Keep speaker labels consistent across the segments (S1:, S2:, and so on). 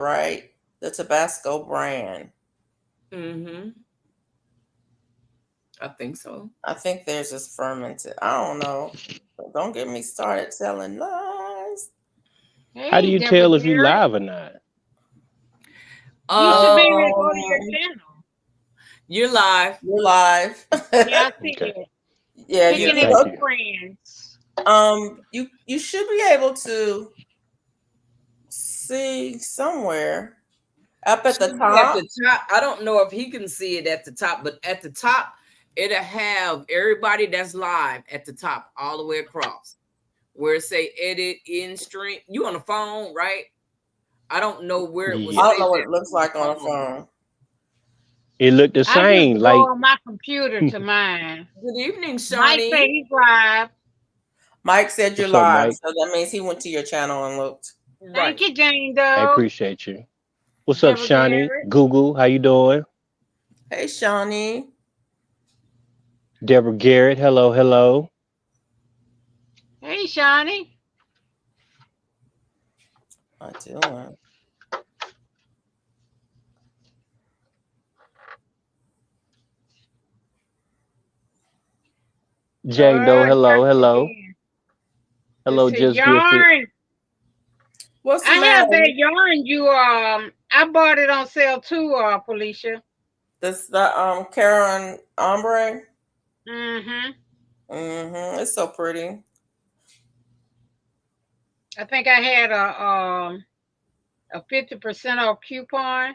S1: right? The Tabasco brand.
S2: Mm-hmm. I think so.
S1: I think theirs is fermented. I don't know. But don't get me started telling lies.
S3: How do
S4: Hey,
S3: you
S4: Deborah
S3: tell if you
S4: Garrett.
S3: live or not?
S4: You should be able to
S2: Um,
S4: go to your
S1: Um,
S4: channel.
S2: you're live.
S1: you're live.
S4: Yeah, I see
S3: Okay.
S4: it.
S1: Yeah, you
S2: Yeah.
S4: Kicking
S1: can
S4: it
S3: Thank
S4: with
S1: go.
S3: you.
S4: friends.
S1: You should be able to see somewhere up at the
S2: Should be at
S1: top.
S2: the top. I don't know if he can see it at the top, but at the top, it'll have everybody that's live at the top all the way across. Where it say edit in stream. You on the phone, right? I don't know where it will
S1: I
S2: say
S1: don't
S3: Yes.
S1: know what
S2: that
S1: it looks
S2: on the
S1: like on a
S2: phone.
S1: phone.
S3: It looked the
S4: I used
S3: same.
S4: to go
S3: Like
S4: on my computer to mine.
S2: Good evening,
S4: Mike
S2: Shawnee.
S4: say he's live.
S1: Mike said you're
S3: what's up,
S1: live,
S3: Mike?
S1: so that means he went to your channel and looked.
S4: Thank
S2: Right.
S4: you, Jane
S3: I
S4: Doe.
S3: appreciate you. What's up,
S4: Deborah
S3: Shawnee?
S4: Garrett.
S3: Google, how you doing?
S1: Hey, Shawnee.
S3: Deborah Garrett, hello, hello.
S4: Hey, Shawnee.
S1: I do.
S3: Jane Doe, hello,
S4: Johnson
S3: hello.
S4: again. Let's
S3: Hello,
S4: see.
S3: just gifted.
S4: Yarn.
S1: What's the
S4: I
S1: matter?
S4: have that yarn you I bought it on sale too, Felicia.
S1: This the Karen ombre.
S4: Mm-hmm.
S1: It's so pretty.
S4: I think I had a 50% off coupon.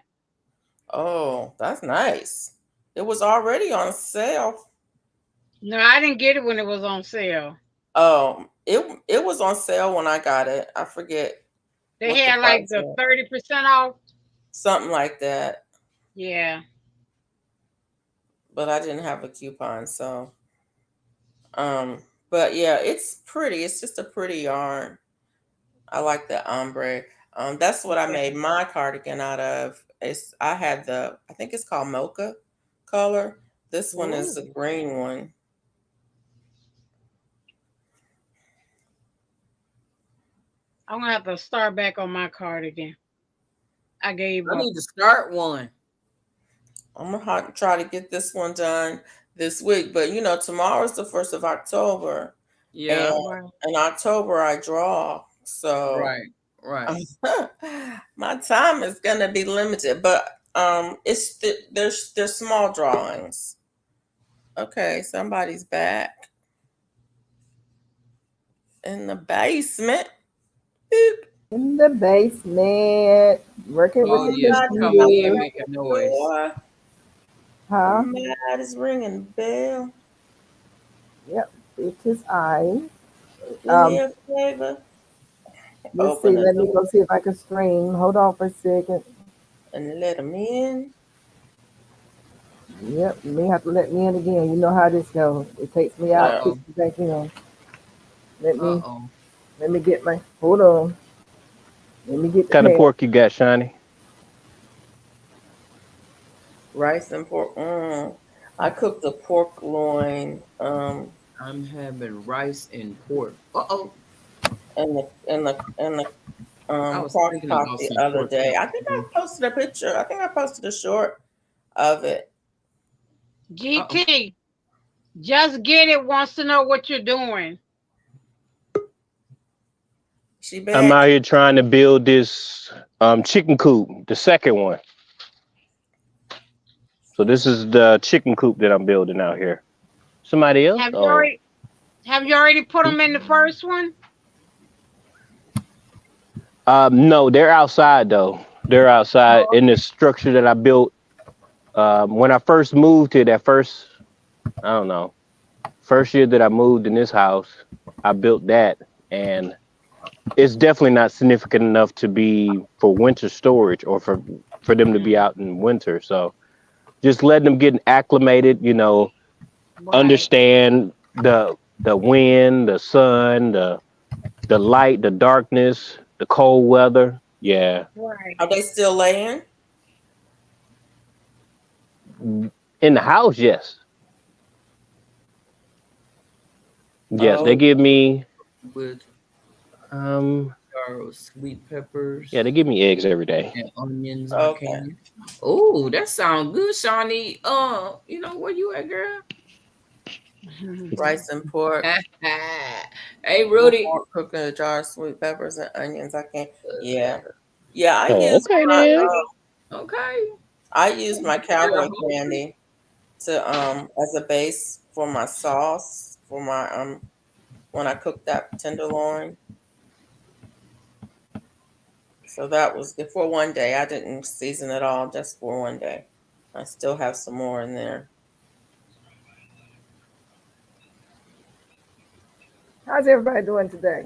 S1: Oh, that's nice. It was already on sale.
S4: No, I didn't get it when it was on sale.
S1: It was on sale when I got it. I forget
S4: They
S1: what the
S4: had like
S1: price
S4: the
S1: was.
S4: 30% off.
S1: Something like that.
S4: Yeah.
S1: But I didn't have a coupon, so um but yeah, it's pretty. It's just a pretty yarn. I like the ombre. That's what I
S4: Yeah.
S1: made my cardigan out of. I had I think it's called mocha color. This one is
S4: Ooh.
S1: the green one.
S4: I'm gonna have to start back on my cardigan. I gave
S2: I
S4: up.
S2: need to start one.
S1: I'm gonna try to get this one done this week. But tomorrow's the 1st of October, and
S2: Yeah.
S4: Right.
S1: in October I draw, so
S2: Right. Right.
S1: my time is gonna be limited. But there's small drawings. Okay, somebody's back in the basement. Boop.
S5: In the basement, working with
S2: Oh
S5: the
S2: yeah,
S1: Somebody come
S2: coming in
S5: computer.
S1: to
S2: making
S1: the
S2: noise.
S1: door.
S5: Huh?
S1: Somebody's ringing the bell.
S5: Yep, it is I.
S1: Do me
S5: Um,
S1: a favor.
S5: let's
S1: Open
S5: see.
S1: the
S5: Let me
S1: door
S5: go see if I can stream. Hold on for a second.
S1: and let them in.
S5: Yep, you may have to let me in again. You know how this goes. It takes me
S2: Uh
S5: out,
S1: Uh,
S5: puts
S2: oh.
S5: me back in. Let
S2: Uh
S5: me
S2: oh.
S5: let me get my. Hold on. Let me get
S3: What
S5: the
S3: kind of
S5: pad.
S3: pork you got, Shawnee?
S1: rice and pork. I cooked the pork loin
S2: I'm having rice and pork. Uh oh. I was
S1: crock
S2: thinking
S1: pot
S2: about
S1: the
S2: some
S1: other
S2: pork
S1: day.
S2: chop
S1: I think
S2: too.
S1: I posted a picture. I think I posted a short of it.
S2: Uh oh.
S4: GT, just get it wants to know what you're doing.
S1: She
S3: I'm
S1: back.
S3: out here trying to build this chicken coop, the second one. So this is the chicken coop that I'm building out here. Somebody else?
S4: Have you
S3: Oh,
S4: already have you already put
S3: hmm?
S4: them in the first one?
S3: No, they're outside though. They're outside
S4: Oh,
S3: in the structure that I built when I first moved to that first. I don't know. First year that I moved in this house, I built that, and it's definitely not significant enough to be for winter storage or for them to be
S4: okay.
S3: out in winter. So just letting them get acclimated,
S4: Right,
S3: understand the wind, the sun, the light, the darkness, the cold weather. Yeah.
S4: right.
S1: Are they still laying?
S3: In the house, yes. Yes, they
S1: Oh,
S3: give me
S2: With
S3: um
S2: sweet peppers
S3: Yeah, they give me eggs every day.
S2: and onions.
S1: Okay.
S2: Okay. Oh, that sounds good, Shawnee. You know where you at, girl?
S1: Rice and pork.
S2: Hey, Rudy.
S1: Cooking a jar of sweet peppers and onions. I can't. Yeah. Yeah, I
S3: Oh,
S1: use
S3: okay
S1: my
S3: then.
S2: Okay.
S1: I use my cowboy
S2: Girl,
S1: candy to as a base for my sauce for my when I cook that tenderloin. So that was good for one day. I didn't season it all, just for one day. I still have some more in there.
S5: How's everybody doing today?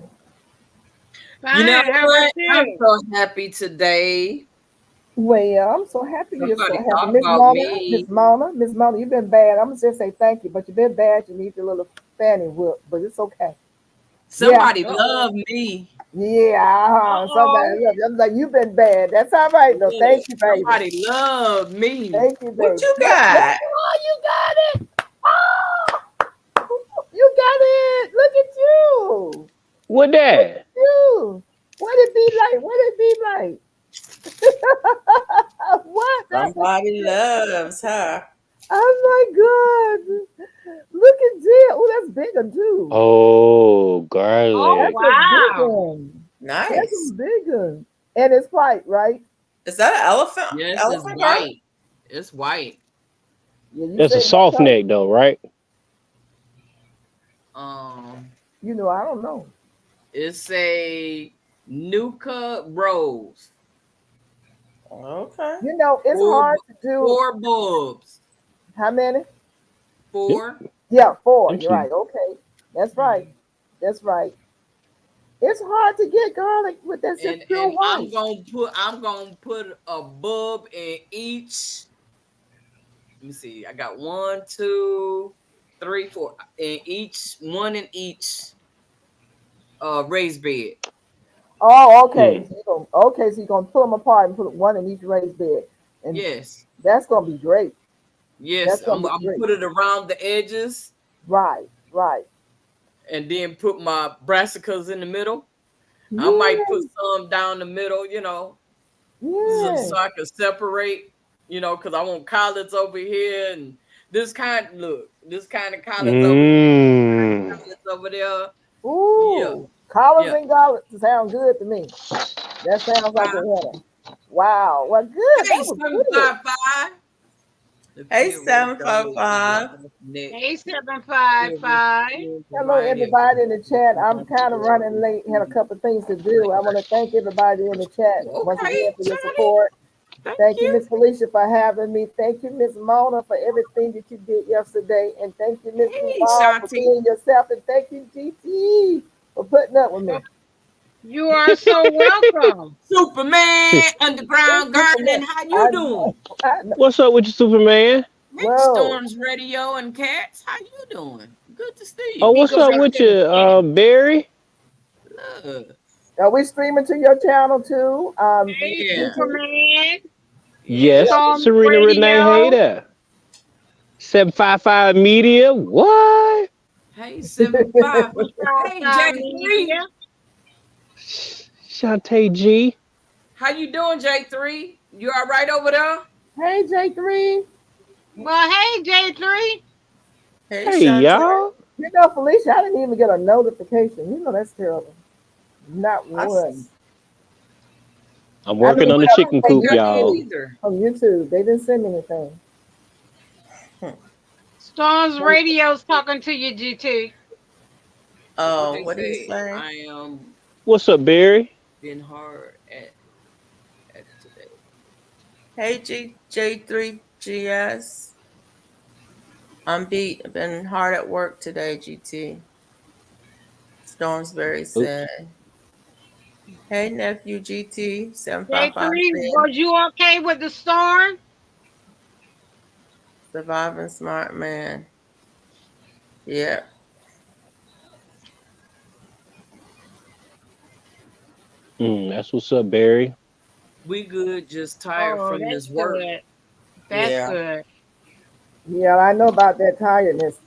S2: You know
S4: Fine. How about
S2: what? I'm
S4: you?
S2: so happy today.
S5: Well, I'm so happy you're so
S2: Somebody
S5: happy.
S2: talk
S5: Miss
S2: about
S5: Mona,
S2: me.
S5: Miss Mona, you've been bad. I'm gonna just say thank you, but you've been bad. You need your little fanny whip, but it's okay.
S2: Somebody
S4: Uh-oh.
S2: love me.
S5: Yeah, somebody love you. I'm like, you've been bad. That's all right, though.
S2: Yeah,
S5: Thank you, baby.
S2: somebody love me.
S5: Thank you,
S1: What
S5: baby.
S1: you got?
S5: Oh, you got it. Oh, you got it. Look at you.
S3: What that?
S5: You. What it be like? What it be like? What?
S1: Somebody loves her.
S5: Oh my God. Look at Jill. Oh, that's bigger too.
S3: Oh,
S4: Oh,
S3: garlic.
S5: That's a big
S4: wow.
S5: one. That's
S1: Nice.
S5: a big one. And it's white, right?
S1: Is that an elephant?
S2: Yes, it's
S1: Elephant garlic?
S2: white. It's white.
S5: Yeah, you
S3: That's a
S5: say
S3: soft
S5: color.
S3: neck though, right?
S5: You know, I don't know.
S2: It's a Nuka Rose.
S1: Okay.
S5: You know, it's
S2: Four,
S5: hard to do.
S2: 4 bulbs.
S5: How many?
S2: 4.
S5: Yeah, 4. You're
S3: Actually,
S5: right. Okay. That's right. That's right. It's hard to get garlic with that
S2: And
S5: pure
S2: and
S5: white.
S2: I'm gonna put a bulb in each. Let me see. I got 1, 2, 3, 4 in each, one in each raised bed.
S5: Oh, okay. So you're gonna pull them apart and put one in each raised bed, and
S2: Yes.
S5: that's gonna be great.
S2: Yes.
S5: That's
S2: I'm
S5: gonna be
S2: gonna
S5: great.
S2: put it around the edges
S5: Right, right.
S2: and then put my brassicas in the middle. I might
S5: Yeah,
S2: put some down the middle, so
S5: yeah.
S2: I can separate, because I want collards over here and this kind of collards over here,
S3: mmm.
S2: collards over there. Yeah.
S5: Ooh, collards
S2: Yeah.
S5: and garlics sound good to me. That sounds like a winner. Wow. Well, good.
S2: Hey,
S5: That was good.
S2: 755.
S1: Hey, 755.
S4: Hey, 755.
S5: Hello, everybody in the chat. I'm kind of running late. Had a couple of things to do. I want to thank everybody in the chat once
S2: Okay,
S5: again for your
S2: Johnny.
S5: support. Thank you,
S2: you.
S5: Miss Felicia, for having me. Thank you, Miss Mona, for everything that you did yesterday. And thank you, Miss
S2: Hey,
S5: Duval, for
S2: Shanti.
S5: being yourself. And thank you, GT, for putting up with me.
S4: You are so welcome.
S2: Superman, Underground Gardening. How you doing?
S5: I know.
S3: What's up with you, Superman?
S2: Hey,
S5: Whoa.
S2: Storms Radio and Cats. How you doing? Good to see
S3: Oh,
S2: you.
S3: what's
S4: Because
S3: up
S4: I
S3: with
S4: said
S3: you,
S4: it.
S3: Barry?
S2: Look.
S5: Are we streaming to your channel too?
S4: Hey,
S2: Yeah.
S4: Superman.
S3: Yes,
S2: Yeah.
S4: Storm
S3: Serena Renee
S4: Radio.
S3: Hayter. 755 Media. What?
S2: Hey, 75. Hey,
S4: Southside
S2: J3.
S4: Media.
S3: Shantae G.
S2: How you doing, J3? You all right over there?
S5: Hey, J3.
S4: Well, hey, J3.
S1: Hey,
S3: Hey,
S1: Shantae.
S3: y'all.
S5: You know, Felicia, I didn't even get a notification. You know, that's terrible. Not
S1: I
S5: one.
S3: I'm
S5: I
S3: working
S5: mean,
S3: on the
S5: whatever
S3: chicken
S5: they
S3: coop,
S5: do
S2: I didn't
S3: y'all.
S2: either.
S5: on YouTube, they didn't send me anything.
S4: Storms Radio's talking to you, GT.
S2: What
S1: Oh,
S2: they
S1: what did he
S2: say?
S1: say?
S2: I am
S3: What's up, Barry?
S2: been hard at today.
S1: Hey, J3GS. I'm beat. I've been hard at work today, GT. Stormsbury
S3: Oops.
S1: said. Hey, nephew GT. 755
S4: J3,
S1: said.
S4: was you okay with the storm?
S1: Surviving smart man. Yeah.
S3: That's what's up, Barry.
S2: We good, just tired
S4: Oh,
S2: from
S4: that's
S2: this work.
S4: good. That's
S1: Yeah.
S4: good.
S5: Yeah, I know about that tiredness.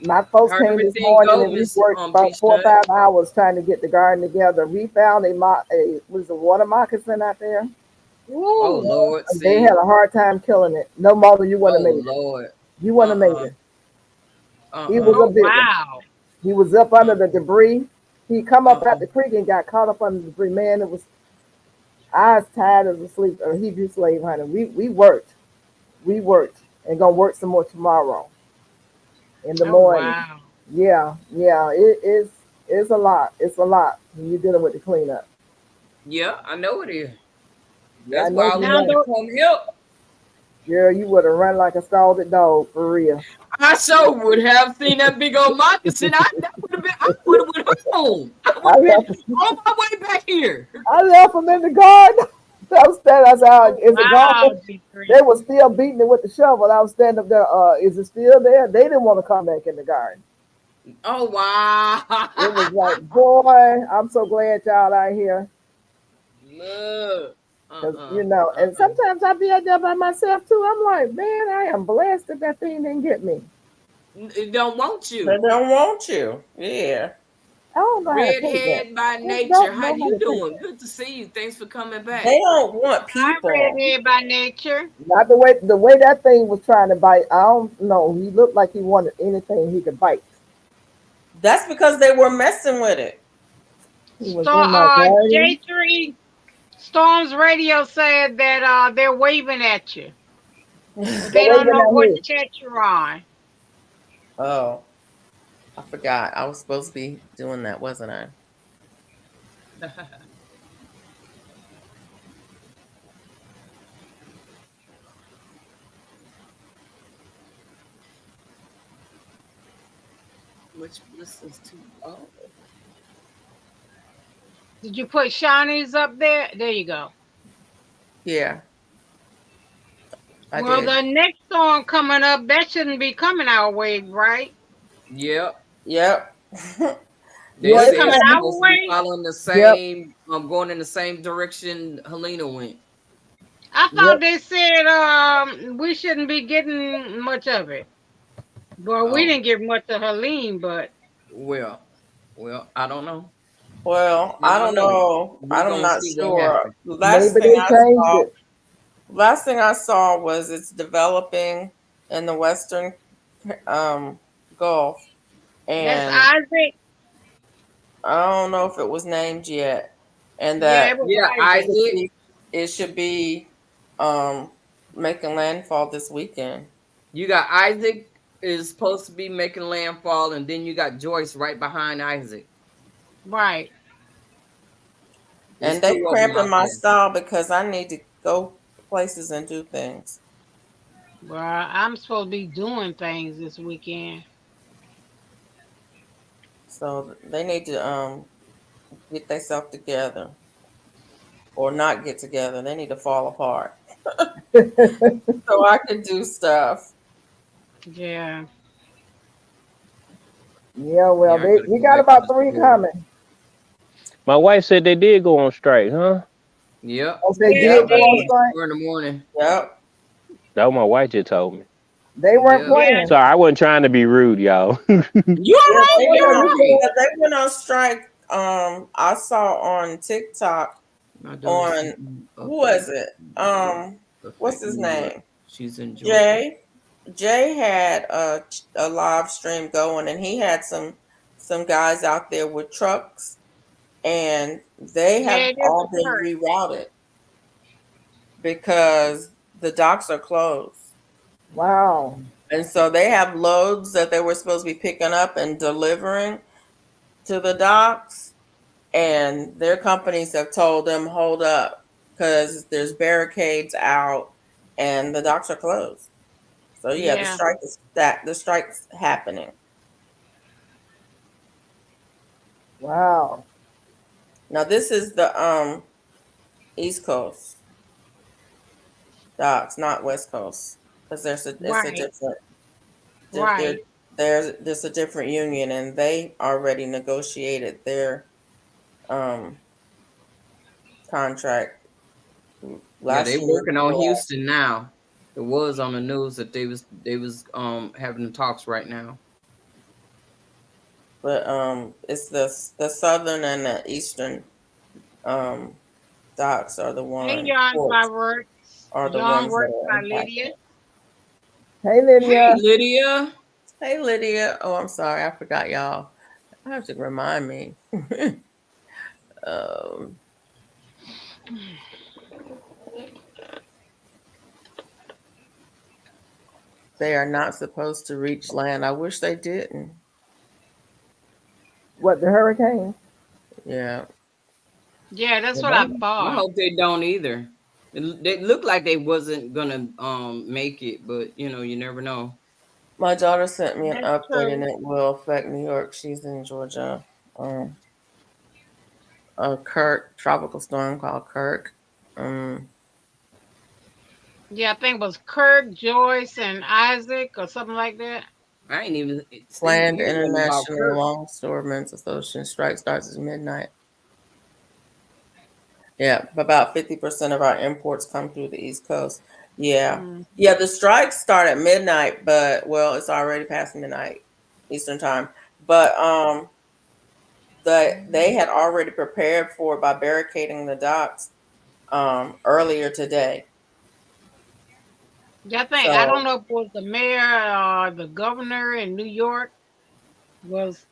S5: My folks
S2: How
S5: came this
S2: everything
S5: morning
S2: go,
S5: and we
S2: Miss
S5: worked about
S2: Peach
S5: 4 or
S2: Nut?
S5: 5 hours trying to get the garden together. We found a water moccasin out there.
S2: Oh
S4: Ooh.
S2: Lord,
S5: They had
S2: see.
S5: a hard time killing it. No, mother, you wouldn't have
S2: Oh
S5: made it.
S2: Lord.
S5: You wouldn't have made
S2: Uh-uh.
S5: it. He was
S2: Uh-uh.
S5: a
S4: Oh
S5: big one.
S4: wow.
S5: He was up under
S2: Uh-uh.
S5: the debris. He come up
S2: Uh-uh.
S5: out the creek and got caught up under the debris. Man, it was I was tired as a sleep a Hebrew slave honey. We worked. We worked and gonna work some more tomorrow in the
S4: Oh
S5: morning.
S4: wow.
S5: Yeah, yeah. It's a lot. It's a lot when you're dealing with the cleanup.
S2: Yeah, I know it is.
S5: Yeah, I
S2: That's
S5: know
S2: why I
S5: you
S4: Now
S2: wanted
S5: know.
S2: to
S4: the
S2: come help.
S5: Girl, you would have run like a scalded dog for real.
S2: I sure would have seen that big old moccasin. That would have been. I would have went home. I would
S5: I
S2: have been
S5: left
S2: on my way back here.
S5: I left them in the garden. I was standing, I said,
S4: oh
S5: is it
S4: wow,
S5: gone?
S4: G3.
S5: They were still beating it with the shovel. I was standing up there, is it still there? They didn't want to come back in the garden.
S2: Oh wow!
S5: It was like, boy, I'm so glad y'all out here.
S2: Look,
S5: Because, and
S2: uh-uh.
S5: sometimes I be out there by myself too. I'm like, man, I am blessed that that thing didn't get me.
S2: It don't want
S1: They
S2: you.
S1: don't want you. Yeah.
S5: I don't know how to take that.
S2: Redhead by
S5: Just
S2: nature.
S5: don't
S2: How
S5: know how
S2: you
S5: to take
S2: doing?
S5: that.
S2: Good to see you. Thanks for coming
S1: They
S2: back.
S1: don't want
S4: I'm
S1: people.
S4: redhead by nature.
S5: Not the way that thing was trying to bite. I don't know. He looked like he wanted anything he could bite.
S1: That's because they were messing with it.
S5: He was in my
S4: Star
S5: garden.
S4: J3 Storms Radio said that they're waving at you, but
S5: They're
S4: they don't
S5: waving
S4: know
S5: at
S4: what
S5: me.
S4: chat you're on.
S1: Oh, I forgot. I was supposed to be doing that, wasn't I?
S2: Which listens to oh
S4: Did you put Shawnee's up there? There you go.
S1: Yeah, I
S4: Well,
S1: did.
S4: the next song coming up, that shouldn't be coming our way, right?
S2: yep.
S1: Yep.
S2: They
S5: Yeah,
S4: It's
S5: it's
S2: said
S4: coming
S2: it's
S5: coming.
S4: our
S2: supposed to be
S4: way.
S2: following the
S5: Yep,
S2: same going in the same direction Helena went.
S4: I thought
S5: yep.
S4: they said we shouldn't be getting much of it. Well, we
S2: Oh
S4: didn't get much of Helene, but
S2: well. I don't know.
S1: Well,
S2: I
S1: I
S2: don't
S1: don't
S2: know.
S1: know.
S2: We're
S1: I'm
S2: gonna
S1: not
S2: see what
S1: sure.
S2: happens.
S5: Maybe they changed it.
S1: Last thing I saw was it's developing in the Western um, Gulf,
S4: that's
S1: and
S4: Isaac.
S1: I don't know if it was named yet, and
S4: Yeah, it
S1: that
S4: was
S2: Yeah,
S1: it
S4: Isaac.
S1: should
S2: Isaac.
S1: be, it should be um, making landfall this weekend.
S2: You got Isaac is supposed to be making landfall, and then you got Joyce right behind Isaac.
S4: Right.
S2: It's
S1: And they
S2: two of them
S1: cramping
S2: out
S1: my
S2: there.
S1: style because I need to go places and do things.
S4: Well, I'm supposed to be doing things this weekend.
S1: So they need to get themselves together or not get together. They need to fall apart so I can do stuff.
S4: Yeah.
S5: Yeah, well,
S2: Yeah, I gotta
S5: we
S2: go
S5: got
S2: back to
S5: about
S2: the
S5: three
S2: store.
S5: coming.
S3: My wife said they did go on strike, huh?
S2: Yep.
S5: Oh, they
S4: Yeah,
S2: They
S4: they
S5: did
S2: got
S5: go
S2: back
S5: on
S2: to
S4: did.
S2: the
S5: strike.
S2: store in the morning.
S1: Yep.
S3: That what my wife just told me.
S5: They weren't
S2: Yeah.
S4: Yeah.
S5: playing.
S3: Sorry, I wasn't trying to be rude, y'all.
S2: You're
S1: Yeah,
S2: right.
S1: they
S5: Oh
S1: went
S5: no,
S2: You're
S1: on.
S5: you
S2: right.
S1: Yeah,
S5: good.
S1: they went on strike. I saw on TikTok
S2: My daughter's
S1: on
S2: shooting a
S1: who was
S2: fake
S1: it?
S2: video. A
S1: What's
S2: fake
S1: his
S2: video.
S1: name?
S2: She's in Georgia.
S1: Jay. Jay had a live stream going, and he had some guys out there with trucks, and they
S4: Yeah,
S1: have
S4: it is
S1: all
S4: a
S1: been
S4: church.
S1: rerouted because the docks are closed.
S5: Wow.
S1: And so they have loads that they were supposed to be picking up and delivering to the docks, and their companies have told them hold up because there's barricades out and the docks are closed. So yeah,
S4: Yeah.
S1: the strike's happening.
S5: Wow.
S1: Now this is the East Coast docks, not West Coast, because it's a
S4: Right.
S1: different there
S4: Right.
S1: there's a different union, and they already negotiated their um contract
S2: Yeah,
S1: last
S2: they
S1: year
S2: working on
S1: before.
S2: Houston now. It was on the news that they was having the talks right now.
S1: but it's the southern and the eastern docks are the
S4: Hey,
S1: one
S4: Young
S1: ports
S4: Fireworks.
S1: are the
S4: Young
S1: ones that
S4: Works
S1: are
S4: by Lydia.
S1: impacted.
S5: Hey,
S2: Hey,
S5: Lydia.
S2: Lydia.
S1: Hey Lydia. Oh, I'm sorry, I forgot y'all. I have to remind me. um, they are not supposed to reach land. I wish they didn't.
S5: What, the hurricane?
S1: Yeah.
S4: Yeah, that's what I
S1: Well,
S2: I
S4: thought.
S2: hope they don't either. They looked like they wasn't gonna make it, but you never know.
S1: my daughter sent me an
S4: That's
S1: update and
S4: true.
S1: it will affect New York. She's in Georgia. A Kirk tropical storm called Kirk. Um,
S4: Yeah, I think it was Kirk, Joyce, and Isaac or something like that.
S2: I ain't even
S1: planned
S2: hear nothing about
S1: International
S2: Kirk.
S1: Longshoremen's Association strike starts at midnight. Yeah, about 50% of our imports come through the East Coast. Yeah.
S4: Mm.
S1: Yeah, the strikes start at midnight, but well, it's already past midnight Eastern time. But they had already prepared for it by barricading the docks earlier today.
S4: Yeah, I don't
S1: So
S4: know if it was the mayor or the governor in New York was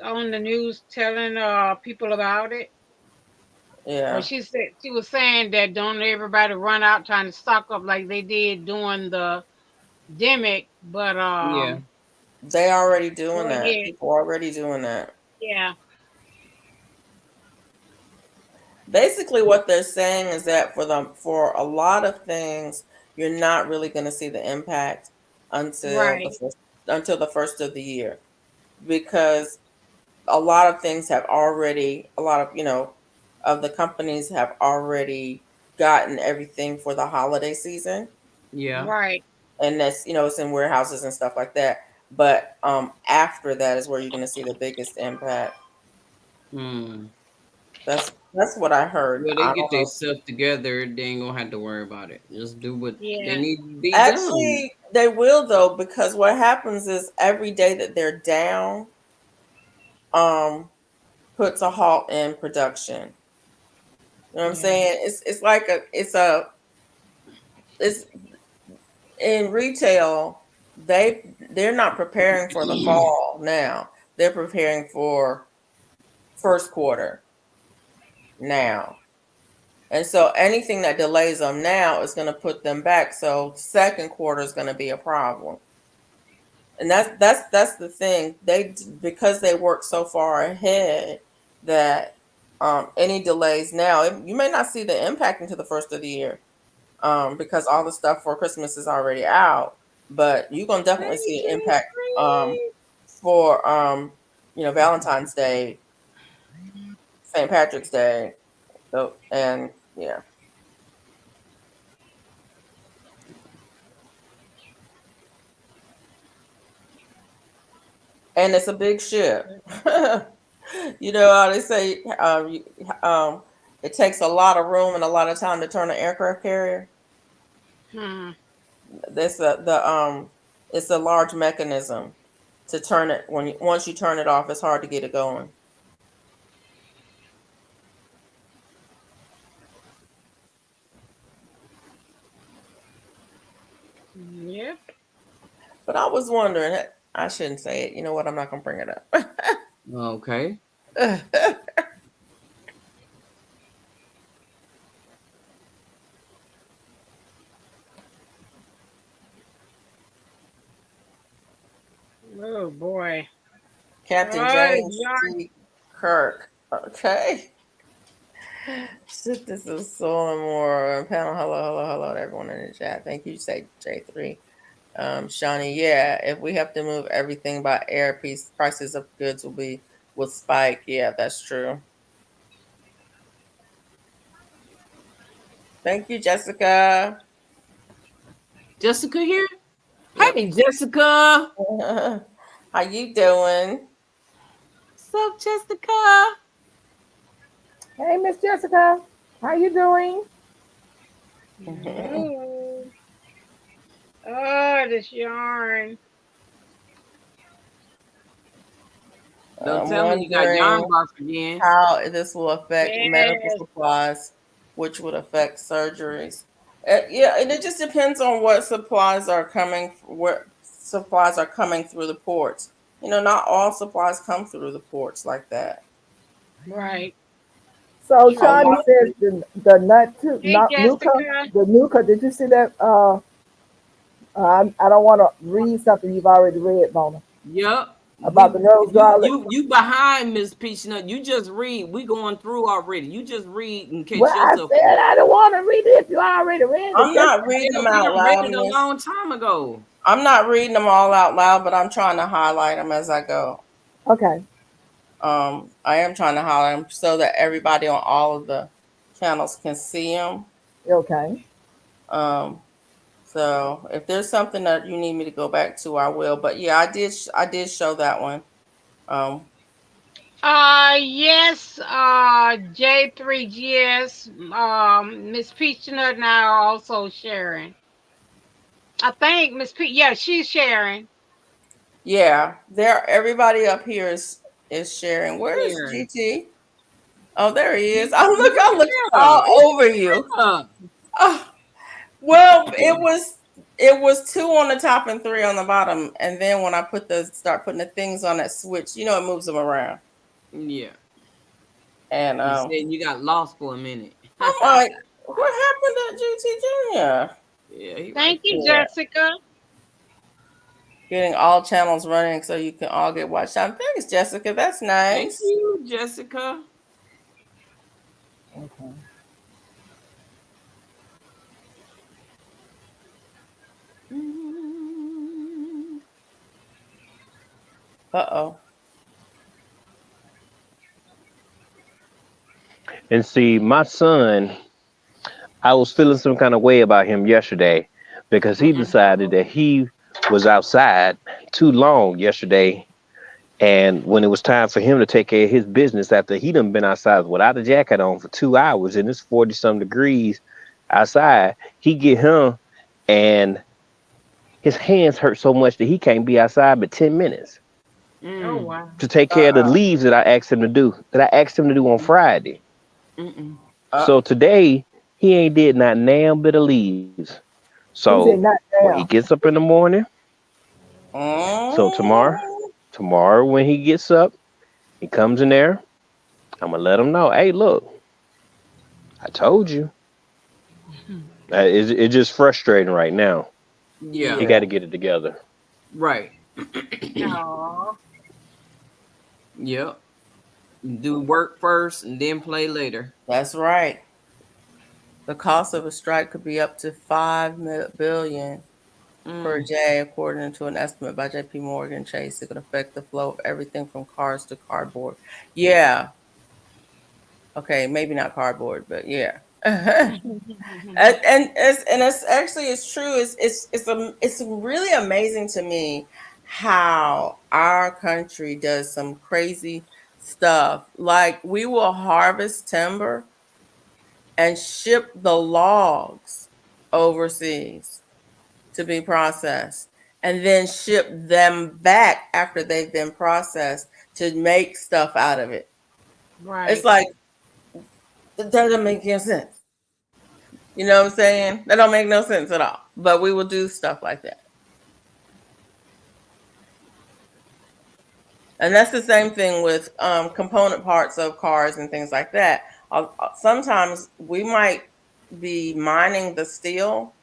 S4: on the news telling people about it. Or
S1: yeah,
S4: she was saying that don't everybody run out trying to stock up like they did during the demic, but
S1: they already doing that.
S4: yeah,
S1: People already doing that.
S4: yeah,
S1: Basically what they're saying is that for a lot of things you're not really going to see the impact until
S4: right,
S1: the first of the year, because a lot of things have already a lot of of the companies have already gotten everything for the holiday season,
S2: Yeah.
S4: right.
S1: and that's it's in warehouses and stuff like that. But after that is where you're going to see the biggest impact.
S2: Hmm.
S1: That's what I heard.
S2: Well, they
S1: I
S2: get
S1: don't
S2: their
S1: know.
S2: stuff together. They ain't gonna have to worry about it. Just do what they
S4: Yeah.
S2: need to be done.
S1: Actually, they will though, because what happens is every day that they're down, um, puts a halt in production. You know what I'm
S4: Yeah.
S1: saying? It's like it's in retail, they're not preparing for the fall now. They're preparing for first quarter now. And so anything that delays them now is going to put them back. So second quarter is going to be a problem. And that's the thing. Because they work so far ahead that any delays now, you may not see the impact into the first of the year, because all the stuff for Christmas is already out. But you're gonna definitely
S4: Hey,
S1: see an impact
S4: Jeffrey.
S1: for Valentine's Day, St. Patrick's Day, so and yeah, and it's a big ship. You know how they say it takes a lot of room and a lot of time to turn an aircraft carrier.
S4: Hmm.
S1: That's it's a large mechanism to turn it once you turn it off. It's hard to get it going.
S4: Yep.
S1: But I was wondering, I shouldn't say it. You know what? I'm not gonna bring it
S2: Okay.
S1: up.
S4: Oh boy.
S1: Captain
S4: Oh,
S1: James
S4: Yarn.
S1: T. Kirk. Okay. Shit, this is so more panel. Hello to everyone in the chat. Thank you, say J3. Shawnee, yeah, if we have to move everything by air, prices of goods will spike. Yeah, that's true. Thank you, Jessica.
S2: Jessica here.
S1: Yep.
S2: Hey, Jessica.
S1: How you doing?
S2: What's up, Jessica?
S5: Hey, Miss Jessica. How you doing?
S4: Oh, oh, this yarn.
S2: Don't
S1: I'm
S2: tell me you got yarn
S1: wondering
S2: bark again.
S1: how this will affect medical
S4: Yes.
S1: supplies, which would affect surgeries. Yeah, and it just depends on what supplies are coming, what supplies are coming through the ports. Not all supplies come through the ports like that.
S4: Right.
S5: So
S1: A
S4: True.
S5: Shawnee
S1: lot.
S5: says the nut too,
S4: Hey,
S5: not Nuka,
S4: Jessica.
S5: the Nuka. Did you see that? I don't want to read something you've already read, Mona,
S2: Yep.
S5: about the nose garlic.
S2: You behind Miss Peachnut. You just read. We going through already. You just read and
S5: Well,
S2: catch
S5: I
S2: yourself
S5: said
S2: up.
S5: I don't want to read it if you already read it.
S1: I'm
S5: Just
S1: not reading
S2: Yeah,
S1: them
S2: we
S1: out
S2: done read
S1: loud,
S2: it a
S1: Miss.
S2: long time ago.
S1: I'm not reading them all out loud, but I'm trying to highlight them as I go.
S5: okay,
S1: I am trying to highlight them so that everybody on all of the channels can see them.
S5: okay.
S1: Um, so if there's something that you need me to go back to, I will. But yeah, I did show that one. Um,
S4: Yes, J3GS, Miss Peachnut and I are also sharing. I think yeah, she's sharing.
S1: yeah, everybody up here is sharing. Where is
S2: Sharon.
S1: GT? Oh, there he is.
S2: He's
S1: I
S2: right
S1: looked
S2: there.
S1: all
S2: He's
S1: over you.
S2: right
S1: Oh, well, it was two on the top and three on the bottom, and then when I start putting the things on that switch, it moves them around.
S2: there. Yeah.
S1: And
S2: You said you got lost for a minute.
S1: I'm like, what happened to GT Junior?
S2: Yeah, he right
S4: Thank you,
S2: there.
S1: Yeah,
S4: Jessica.
S1: getting all channels running so you can all get watched out. Thanks, Jessica. That's
S2: Thank
S1: nice.
S2: you, Jessica.
S5: Okay.
S1: Uh-oh.
S3: And see, my son, I was feeling some kind of way about him yesterday because he decided that he was outside too long yesterday. And when it was time for him to take care of his business after he done been outside without a jacket on for 2 hours and it's 40 some degrees outside, he get him and his hands hurt so much that he can't be outside but 10 minutes
S4: Oh
S2: Mm.
S4: wow.
S3: to take care of the
S1: Uh-oh.
S3: leaves that I asked him to do, on Friday.
S2: Mm-mm.
S1: Uh,
S3: So today he ain't did not damn bit of leaves.
S5: He
S3: So
S5: said not
S3: when he
S5: now.
S3: gets up in the morning, so
S1: mm,
S3: tomorrow when he gets up, he comes in there, I'm gonna let him know, hey, look, I told you. It's just frustrating right now.
S2: Yeah,
S3: He
S1: yeah,
S3: got to get it together.
S2: right.
S4: No.
S2: Yep. Do work first and then play later.
S1: that's right. The cost of a strike could be up to $5 billion per
S2: Mm.
S1: day, according to an estimate by J.P. Morgan Chase. It could affect the flow of everything from cars to cardboard. Yeah. Okay, maybe not cardboard, but yeah. and it's actually it's true. It's really amazing to me how our country does some crazy stuff. Like we will harvest timber and ship the logs overseas to be processed and then ship them back after they've been processed to make stuff out of it. It's
S4: Right.
S1: like it doesn't make any sense. You know what I'm saying? That don't make no sense at all. But we will do stuff like that. And that's the same thing with component parts of cars and things like that. Sometimes we might be mining the steel.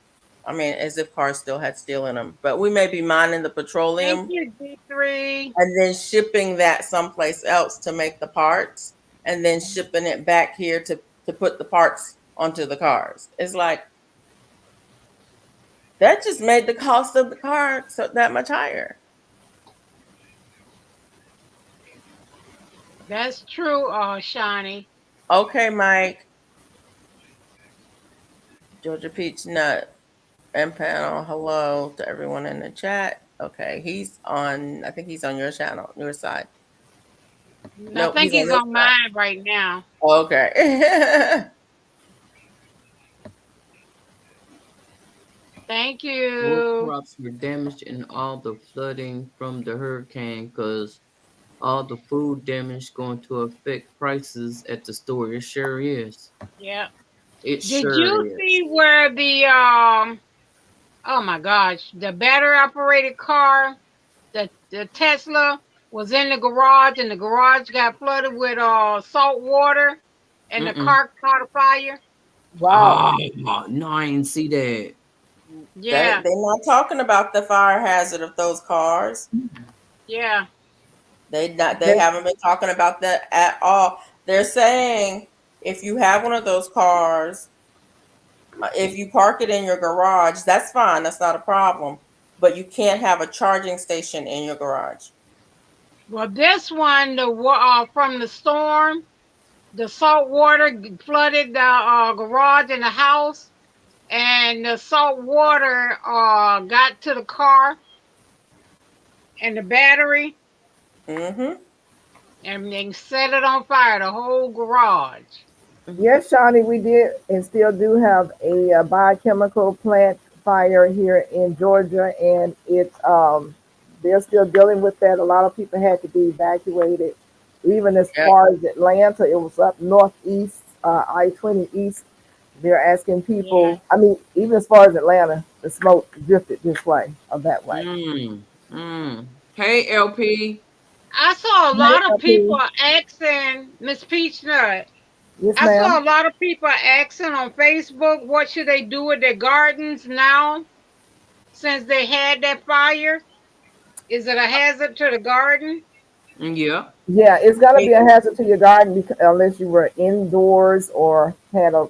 S1: I mean, as if cars still had steel in them, but we may be mining the
S4: Thank
S1: petroleum
S4: you, D3.
S1: and then shipping that someplace else to make the parts and then shipping it back here to put the parts onto the cars. It's like that just made the cost of the car so that much higher.
S4: That's true, Shawnee.
S1: Okay, Mike, Georgia Peach Nut, and panel. Hello to everyone in the chat. Okay, I think he's on your channel, your side.
S4: I
S1: Nope,
S4: think
S1: he's on
S4: he's
S1: this
S4: on
S1: side.
S4: mine right now.
S1: Okay.
S4: Thank
S2: What
S4: you.
S2: crops were damaged in all the flooding from the hurricane? Because All the food damage going to affect prices at the store. It sure is.
S4: Yeah.
S2: It
S4: Did
S2: sure
S4: you
S2: is.
S4: see where the oh my gosh, the battery operated car, the Tesla was in the garage and the garage got flooded with salt water and the
S2: Mm-mm.
S4: car caught a fire?
S5: Wow.
S2: Oh no, I ain't see that.
S1: They're
S4: Yeah,
S1: not talking about the fire hazard of those cars.
S4: yeah.
S1: They
S5: They,
S1: haven't been talking about that at all. They're saying if you have one of those cars, if you park it in your garage, that's fine. That's not a problem. But you can't have a charging station in your garage.
S4: Well, this one, from the storm, the salt water flooded the garage and the house, and the salt water got to the car and the battery,
S1: Mm-hmm.
S4: and they set it on fire, the whole garage.
S5: yes, Shawnee, we did and still do have a biochemical plant fire here in Georgia, and it's they're still dealing with that. A lot of people had to be evacuated, even as
S1: Yeah.
S5: far as Atlanta. It was up northeast, I-20 east. They're asking
S4: Yeah.
S5: people. I mean, even as far as Atlanta, the smoke drifted this way or that way.
S2: Hey, LP.
S4: I saw a
S5: Hey,
S4: lot of people
S5: LP.
S4: asking Miss Peachnut.
S5: Yes,
S4: I saw
S5: ma'am.
S4: a lot of people asking on Facebook what should they do with their gardens now since they had that fire. Is it a hazard to the garden?
S2: Yeah.
S5: Yeah, it's gonna be a hazard to your garden because, unless you were indoors or had a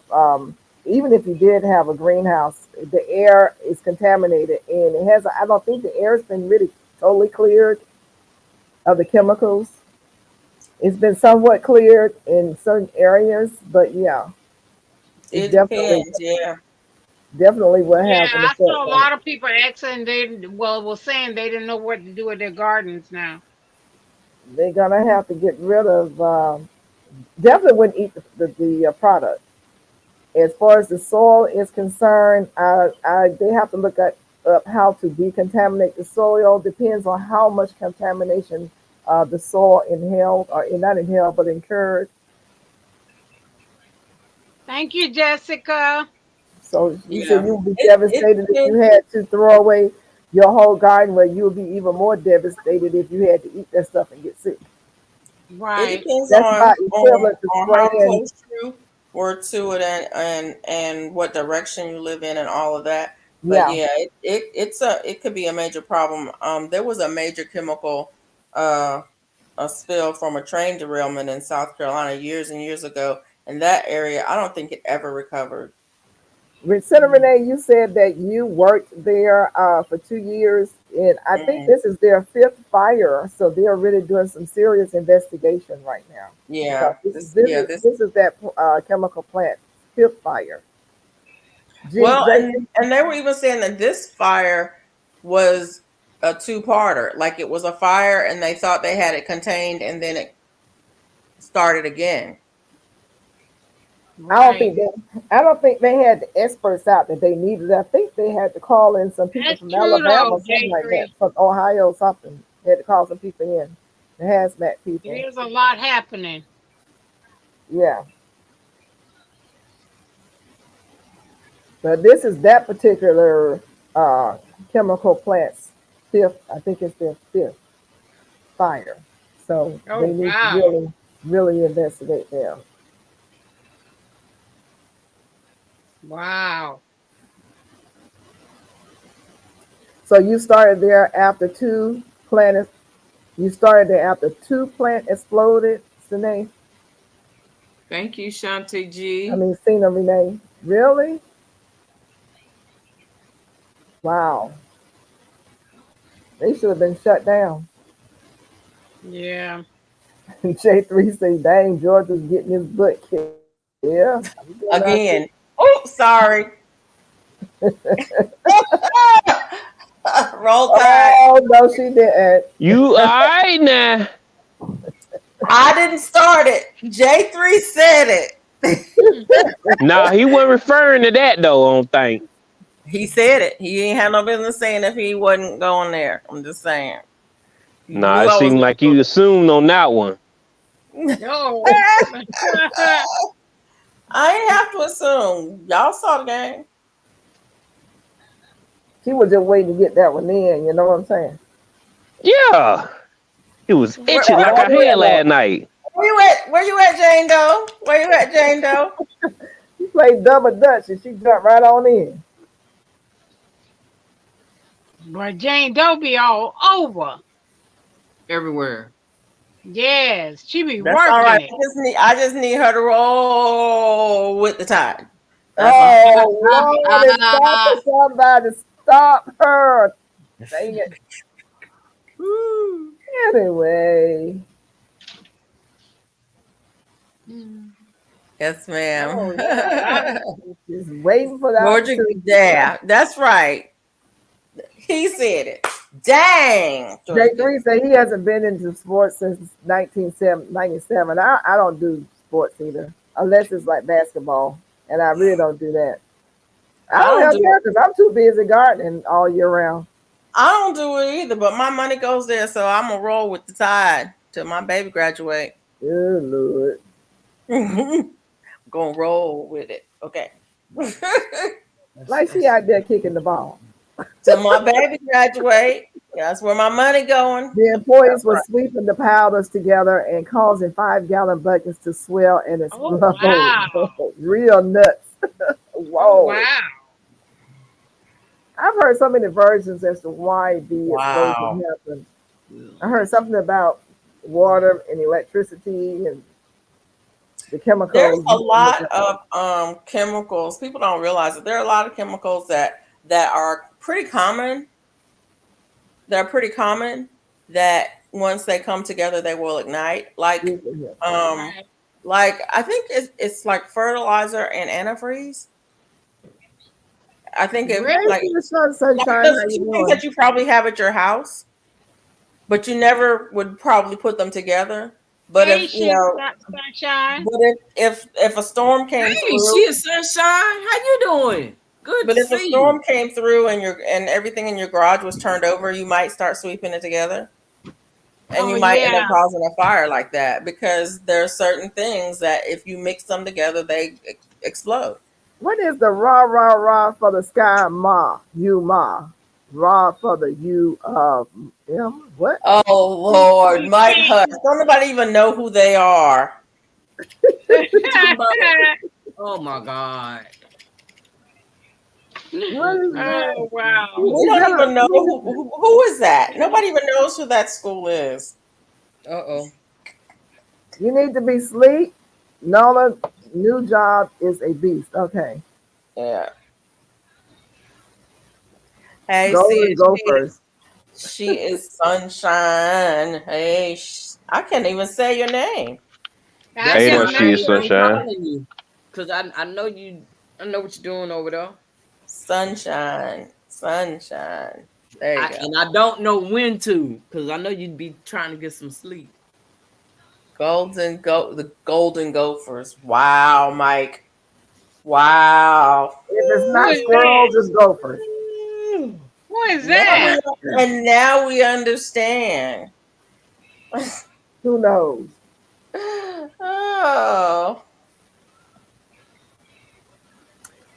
S5: even if you did have a greenhouse, the air is contaminated and it has. I don't think the air's been really totally cleared of the chemicals. It's been somewhat cleared in certain areas, but yeah, it's
S1: It depends. Yeah.
S5: definitely will
S4: Yeah,
S5: have an
S4: I
S5: effect
S4: saw a
S5: on it.
S4: lot of people asking. They was saying they didn't know what to do with their gardens now.
S5: They're gonna have to get rid of. Definitely wouldn't eat the product. As far as the soil is concerned, they have to look at up how to decontaminate the soil. Depends on how much contamination the soil inhaled or not inhaled but incurred.
S4: Thank you, Jessica.
S5: So you said
S1: Yeah.
S5: you would be
S1: It
S5: devastated if you
S1: depends.
S5: had to throw away your whole garden, where you would be even more devastated if you had to eat that stuff and get sick.
S1: It
S4: Right.
S1: depends
S5: That's about
S1: on
S5: equivalent to
S1: how
S5: spraying.
S1: close you were to it and what direction you live in and all of that. But
S5: Yeah,
S1: yeah, it could be a major problem. There was a major chemical uh a spill from a train derailment in South Carolina years and years ago, and that area I don't think it ever recovered.
S5: Senator Renee, you said that you worked there for 2 years, and I think
S1: Mhm.
S5: this is their fifth fire. So they're really doing some serious investigation right now because
S1: Yeah,
S5: this is
S1: this
S5: this
S1: yeah
S5: is
S1: this
S5: this is that chemical plant fifth fire.
S1: well,
S5: Jason,
S1: and they were even saying that this fire was a two-parter, like it was a fire and they thought they had it contained, and then it started again.
S4: Right.
S5: I don't think they had the experts out that they needed. I think they had to call in some people
S4: That's
S5: from
S4: true
S5: Alabama
S4: though,
S5: or something like that,
S4: J3.
S5: from Ohio or something. They had to call some people in, the hazmat people.
S4: There's a lot happening.
S5: Yeah. But this is that particular uh, chemical plant's fifth, I think it's their fifth fire. So
S4: Oh
S5: they need to
S4: wow.
S5: really, really investigate them.
S4: Wow.
S5: So you started there after two planets. You started there after two plant exploded, Sine.
S2: Thank you, Shanti
S5: I
S2: G.
S5: mean, Cena Renee. Really? Wow. They should have been shut down.
S4: Yeah.
S5: J3 say, dang, Georgia's getting his butt kicked. Yeah. I'm going out there.
S1: Again. Oh, sorry. Roll Tide.
S5: Oh, no, she didn't.
S3: You all right now?
S1: I didn't start it. J3 said it.
S3: Nah, he wasn't referring to that though. I don't think.
S1: He said it. He ain't had no business saying if he wasn't going there. I'm just saying.
S3: Nah,
S1: knew
S3: it
S1: I was
S3: seemed like you assumed on that one.
S4: No.
S1: I ain't have to assume. Y'all saw the game.
S5: She was just waiting to get that one in. You know what I'm saying?
S3: Yeah. It was
S1: Where,
S3: itching like I had last night.
S1: where you at? Where you at, Jane Doe? Where you at, Jane Doe?
S5: She played double dutch and she jumped right on in.
S4: But Jane Doe be all over.
S2: everywhere.
S4: Yes, she be
S1: That's all right.
S4: working it.
S1: I just need her to roll with the tide. That's all.
S5: Oh Lord, it's time for somebody to stop her. Dang it. Anyway.
S1: Yes, ma'am.
S5: Oh, yeah. Just waiting for that.
S1: Georgia, yeah, that's right. He said it. Dang.
S5: J3 said he hasn't been into sports since 1997. I don't do sports either, unless it's like basketball, and I really don't do that. I don't have time because I'm too busy gardening all year round.
S1: I don't do it either, but my money goes there, so I'm gonna roll with the tide till my baby graduate.
S5: Good Lord.
S1: Gonna roll with it. Okay.
S5: Like she out there kicking the ball.
S1: Till my baby graduate. That's where my money going.
S5: The employees were sweeping the powders together and causing 5-gallon buckets to swell and explode.
S4: Oh, wow.
S5: Real nuts. Whoa.
S4: Oh, wow.
S5: I've heard so many versions as to why the explosion happened. I heard something about water and electricity and the chemicals.
S1: There's a lot of chemicals. People don't realize that there are a lot of chemicals that are pretty common. They're pretty common that once they come together, they will ignite. Like I think it's like fertilizer and antifreeze. I think it like things that you probably have at your house, but you never would probably put them together. But
S4: Hey,
S1: if you know,
S4: Sunshine.
S1: but if a storm came
S2: Hey,
S1: through,
S2: she is Sunshine. How you doing? Good
S1: but
S2: to
S1: if a
S2: see
S1: storm
S2: you.
S1: came through and everything in your garage was turned over, you might start sweeping it together. And you might end up causing a fire like that because there are certain things that if you mix them together, they explode.
S5: What is the rah for the sky ma? You ma. Rah for the you what?
S1: Oh Lord, Mike Hush. Don't nobody even know who they are.
S2: Oh my God.
S4: Oh, wow.
S1: We don't even know who is that. Nobody even knows who that school is.
S2: Uh-oh.
S5: You need to be sleep. Nola, new job is a beast. Okay.
S1: Yeah. Hey,
S5: Go first.
S1: She is Sunshine. Hey, I can't even say your name.
S3: Hey there, she is Sunshine.
S2: Because I know I know what you're doing over there.
S1: Sunshine. There you go.
S2: And I don't know when to, because I know you'd be trying to get some sleep.
S1: The Golden Gophers. Wow, Mike. Wow.
S5: If it's not squirrels, it's gophers.
S4: What is that?
S1: And now we understand.
S5: Who knows?
S1: Oh.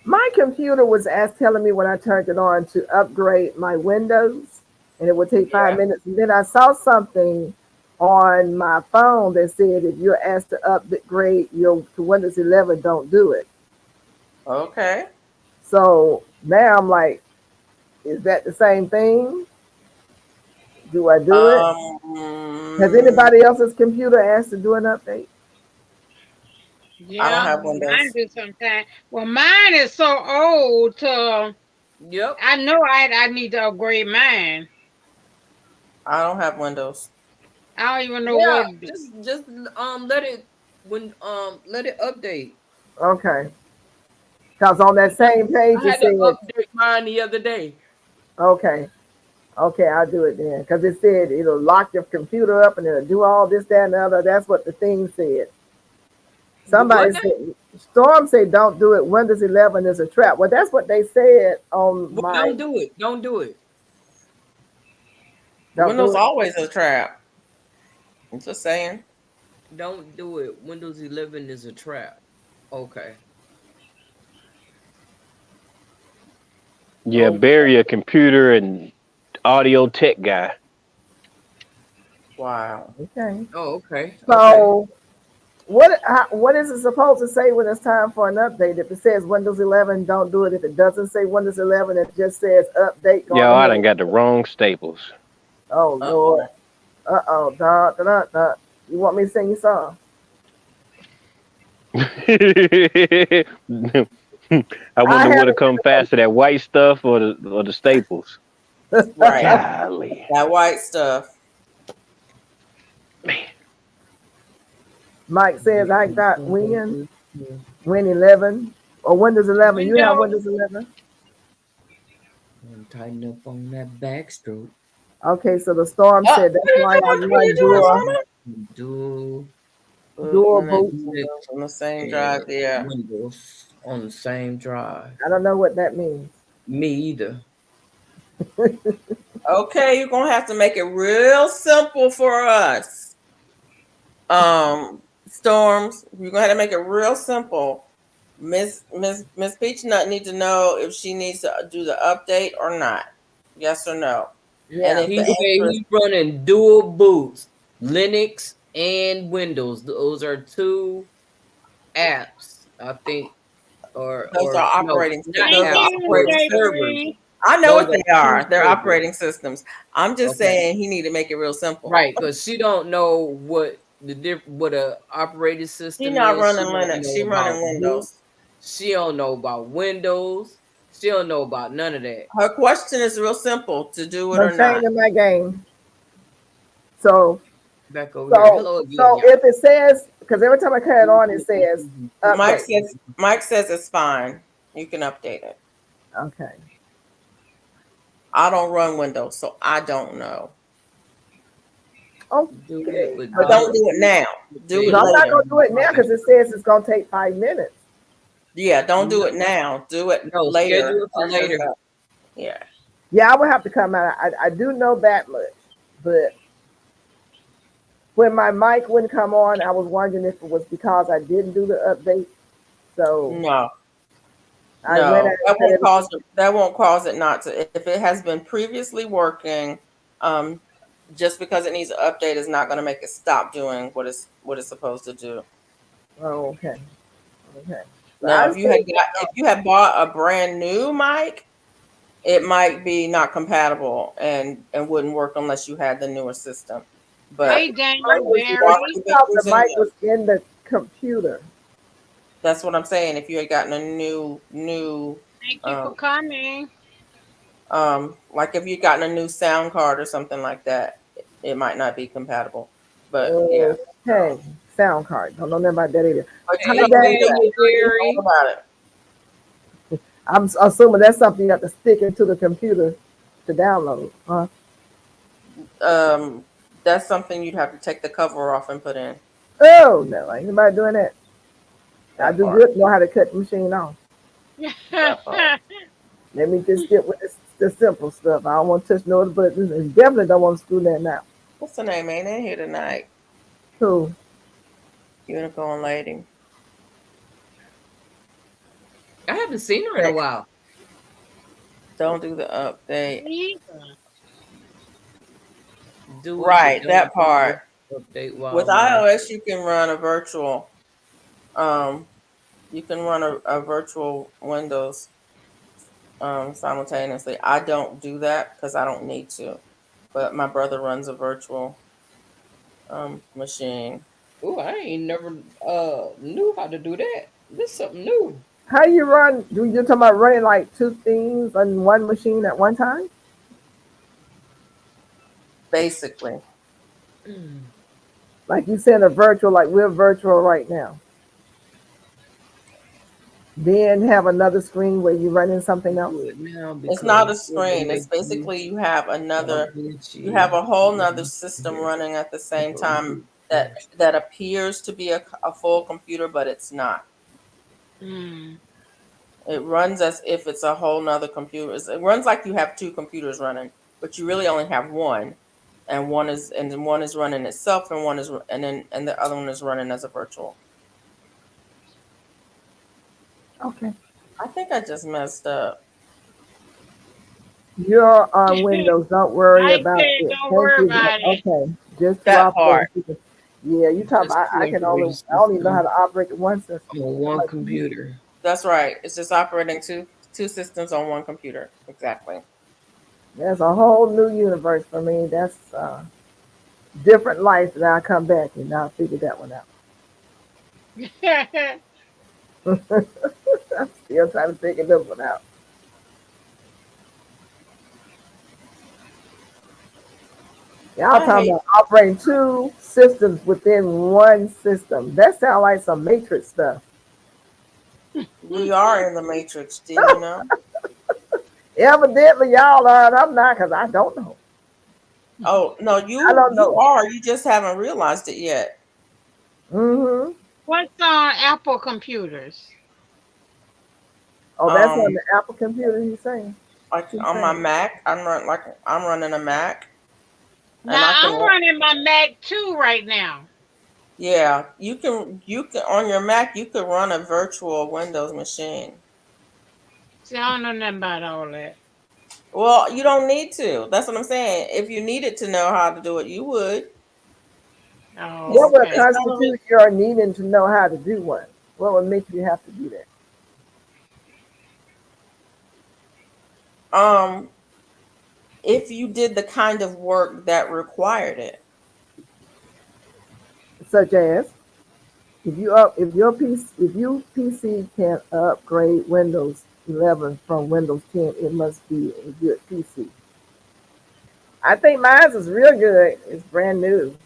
S5: My computer was telling me when I turned it on to upgrade my Windows, and it would take 5 minutes. And then I saw something on my phone that said if you're asked to upgrade to Windows 11, don't do it.
S1: Okay.
S5: So now I'm like, is that the same thing? Do I do it? Has anybody else's computer asked to do an update?
S4: Yeah,
S1: I don't have Windows.
S4: Mine do sometimes. Well, mine is so old.
S2: Yep.
S4: I know I need to upgrade mine.
S1: I don't have Windows.
S4: I don't even know what.
S2: Just let it update.
S5: Okay. Because on that same page,
S2: I had to update mine the other day.
S5: Okay, I'll do it then. Because it said it'll lock your computer up and it'll do all this, that, and the other. That's what the thing said. Somebody said, Storm said, don't do it. Windows 11 is a trap. Well, that's what they said on my.
S2: Don't do it.
S5: Don't
S1: Windows
S5: do it.
S1: always a trap. I'm just saying.
S2: Don't do it. Windows 11 is a trap. Okay.
S3: Yeah,
S1: Oh
S3: bury a computer and audio tech guy.
S1: wow.
S5: Okay.
S2: Oh, okay. Okay.
S5: So what is it supposed to say when it's time for an update? If it says Windows 11, don't do it. If it doesn't say Windows 11, it just says update. Go
S3: Yo,
S5: on
S3: I
S5: ahead.
S3: done got the wrong staples.
S5: Oh
S1: Uh-oh.
S5: Lord. Da, da, da, da. You want me to sing you song?
S3: I wonder
S5: have
S3: what'll come faster, that white stuff or the staples.
S1: Right.
S3: Golly,
S1: That white stuff.
S3: man.
S5: Mike says I got Win 11 or Windows 11. You have
S4: Windows.
S5: Windows 11?
S2: Tighten up on that backstroke.
S5: Okay, so the storm said that's why I
S1: What are
S5: run
S1: you doing, Mama?
S2: Do
S5: dual
S1: Linux
S5: boot.
S1: Windows on the same drive. Yeah.
S2: Windows on the same drive.
S5: I don't know what that means.
S2: Me either.
S1: Okay, you're gonna have to make it real simple for us. Storms, you're gonna have to make it real simple. Miss Peachnut need to know if she needs to do the update or not. Yes or no.
S5: Yeah.
S1: And if
S2: He
S1: the
S2: said
S1: answer is
S2: he's running dual boots, Linux and Windows. Those are two apps, I think,
S1: those are
S2: no,
S1: operating
S2: not
S1: those
S4: Thank
S1: are
S2: apps,
S4: you,
S2: or
S1: operating systems.
S2: servers.
S4: J3.
S1: I know
S2: Those
S1: what
S2: are
S1: they are.
S2: two
S1: They're
S2: servers.
S1: operating systems. I'm just
S2: Okay.
S1: saying he need to make it real simple.
S2: Right, because she don't know what what a operating
S1: She's
S2: system
S1: not
S2: is.
S1: running
S2: She don't
S1: Linux.
S2: know
S1: She running
S2: about
S1: Windows.
S2: She don't know about Windows. She don't know about none of that.
S1: Her question is real simple: to do it
S5: I'm
S1: or not.
S5: changing my game. So
S2: Back over here. Hello again, y'all.
S5: if it says, because every time I cut it on, it says
S1: Mike
S5: update.
S1: says it's fine. You can update it.
S5: Okay.
S1: I don't run Windows, so I don't know.
S2: Do
S5: Okay.
S2: it, but
S1: But don't do it now. Do it
S5: No, I'm not
S1: later.
S5: going to do it now because it says it's going to take 5 minutes.
S1: Yeah, don't do it now. Do it
S2: No,
S1: later.
S2: schedule it for later.
S1: Yeah.
S5: Yeah, I would have to come out. I do know that much. But when my mic wouldn't come on, I was wondering if it was because I didn't do the update. So
S1: No.
S5: I
S1: No,
S5: went
S1: that won't cause it not to. If it has been previously working, just because it needs an update is not going to make it stop doing what it's supposed to do.
S5: Oh, okay. Okay. So
S1: Now,
S5: I
S1: if you had bought a brand new mic, it might be not compatible and wouldn't work unless you had the newer system. But
S4: Hey, Dan,
S5: thought
S4: Mary.
S5: the mic was in the computer.
S1: that's what I'm saying. If you had gotten a new
S4: Thank you for coming.
S1: like if you'd gotten a new sound card or something like that, it might not be compatible. But yeah.
S5: Okay. Sound card. Don't know nothing about that either.
S1: But
S2: Hey,
S1: you can do that.
S2: Jerry.
S1: All about it.
S5: I'm assuming that's something you have to stick into the computer to download. Huh?
S1: That's something you'd have to take the cover off and put in.
S5: Oh no, ain't nobody doing that. I
S1: That
S5: do
S1: part.
S5: good know how to cut the machine off. Let me just get with the simple stuff. I don't want to touch no other buttons. And definitely don't want to screw that now.
S1: What's the name? Ain't in here tonight.
S5: Cool.
S1: Unicorn Lady.
S2: I haven't seen her in a while.
S1: Don't do the update.
S2: Do it,
S1: Right,
S2: but
S1: that
S2: don't
S1: part.
S2: update while
S1: With
S2: live.
S1: iOS, you can run a virtual. You can run a virtual Windows simultaneously. I don't do that because I don't need to. But my brother runs a virtual machine.
S2: Oh, I ain't never knew how to do that. This is something new.
S5: How you run? Do you talking about running like two things on one machine at one time?
S1: Basically.
S5: Like you said, a virtual, like we're virtual right now. Then have another screen where you're running something else.
S1: It's not a screen. It's basically you have a whole nother system running at the same time that appears to be a full computer, but it's not. It runs as if it's a whole nother computer. It runs like you have two computers running, but you really only have one. and one is running itself, and one is and the other one is running as a virtual.
S5: Okay.
S1: I think I just messed up.
S5: You're on Windows. Don't worry
S4: I
S5: about
S4: said,
S5: it.
S4: don't
S5: Thank
S4: worry
S5: you.
S4: about it.
S5: Okay. Just
S1: That
S5: drop
S1: part.
S5: it. Yeah, you talk
S2: Just
S5: about I only know how to operate one system.
S2: on one computer.
S1: That's right. It's just operating two systems on one computer. Exactly.
S5: There's a whole new universe for me. That's different life that I come back and I'll figure that one out. I'm still trying to figure this one out. Y'all talking about operating two systems within one system. That sounds like some Matrix stuff.
S1: We are in the Matrix. Do you know?
S5: Evidently, y'all are, and I'm not because I don't know.
S1: Oh no, you
S5: I don't know.
S1: you are. You just haven't realized it yet.
S5: Mm-hmm.
S4: What's on Apple computers?
S5: Oh, that's on the Apple computer. He's saying.
S1: Like on my Mac, I'm running a Mac.
S4: Now I'm running my Mac too right now.
S1: Yeah, you can on your Mac you could run a virtual Windows machine.
S4: See, I don't know nothing about all that.
S1: Well, you don't need to. That's what I'm saying. If you needed to know how to do it, you would.
S4: Oh,
S5: What would
S4: okay.
S5: constitute your needing to know how to do one? What would make you have to do that?
S1: If you did the kind of work that required it.
S5: Such as if your PC can upgrade Windows 11 from Windows 10, it must be a good PC. I think mine is real good. It's brand new.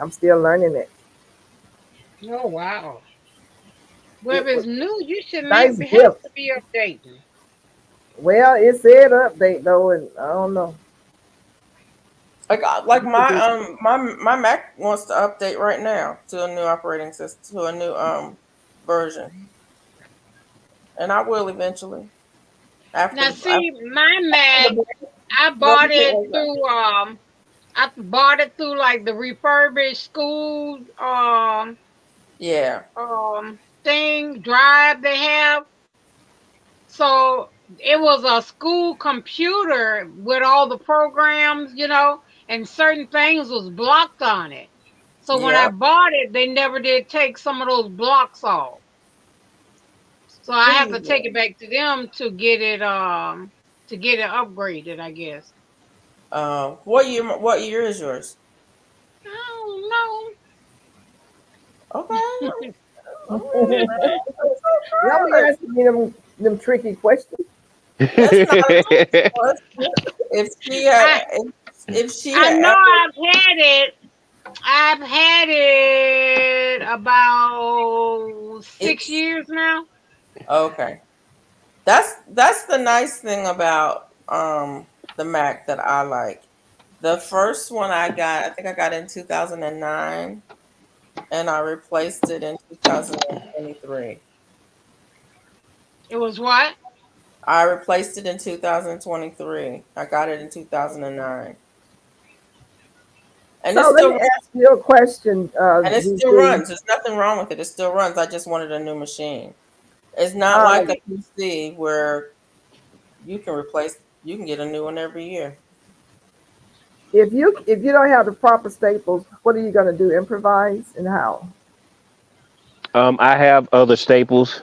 S5: I'm still learning it.
S4: Oh wow. Well, if it's new, you should
S5: Nice
S4: maybe
S5: gift.
S4: have to be updating.
S5: Well, it said update though, and I don't know.
S1: Like my Mac wants to update right now to a new operating system, to a new version, and I will eventually.
S4: Now, see, my Mac, I bought it through like the refurbished school
S1: yeah
S4: thing drive they have. So it was a school computer with all the programs, and certain things was blocked on it. So when I bought it, they never did take some of those blocks off. So I have to take it back to them to get it upgraded, I guess.
S1: What year is yours?
S4: I
S1: Okay.
S5: Y'all be asking me them tricky questions.
S1: That's not a if she had
S4: I know I've had it about 6 years now.
S1: Okay. That's the nice thing about the Mac that I like. The first one I think I got in 2009, and I replaced it in 2023.
S4: It was what?
S1: I replaced it in 2023. I got it in 2009. And
S5: so let me ask you a question.
S1: And it still runs. There's nothing wrong with it. It still runs. I just wanted a new machine. It's not like a PC where you can get a new one every year.
S5: If you don't have the proper staples, what are you going to do? Improvise, and how?
S3: I have other staples.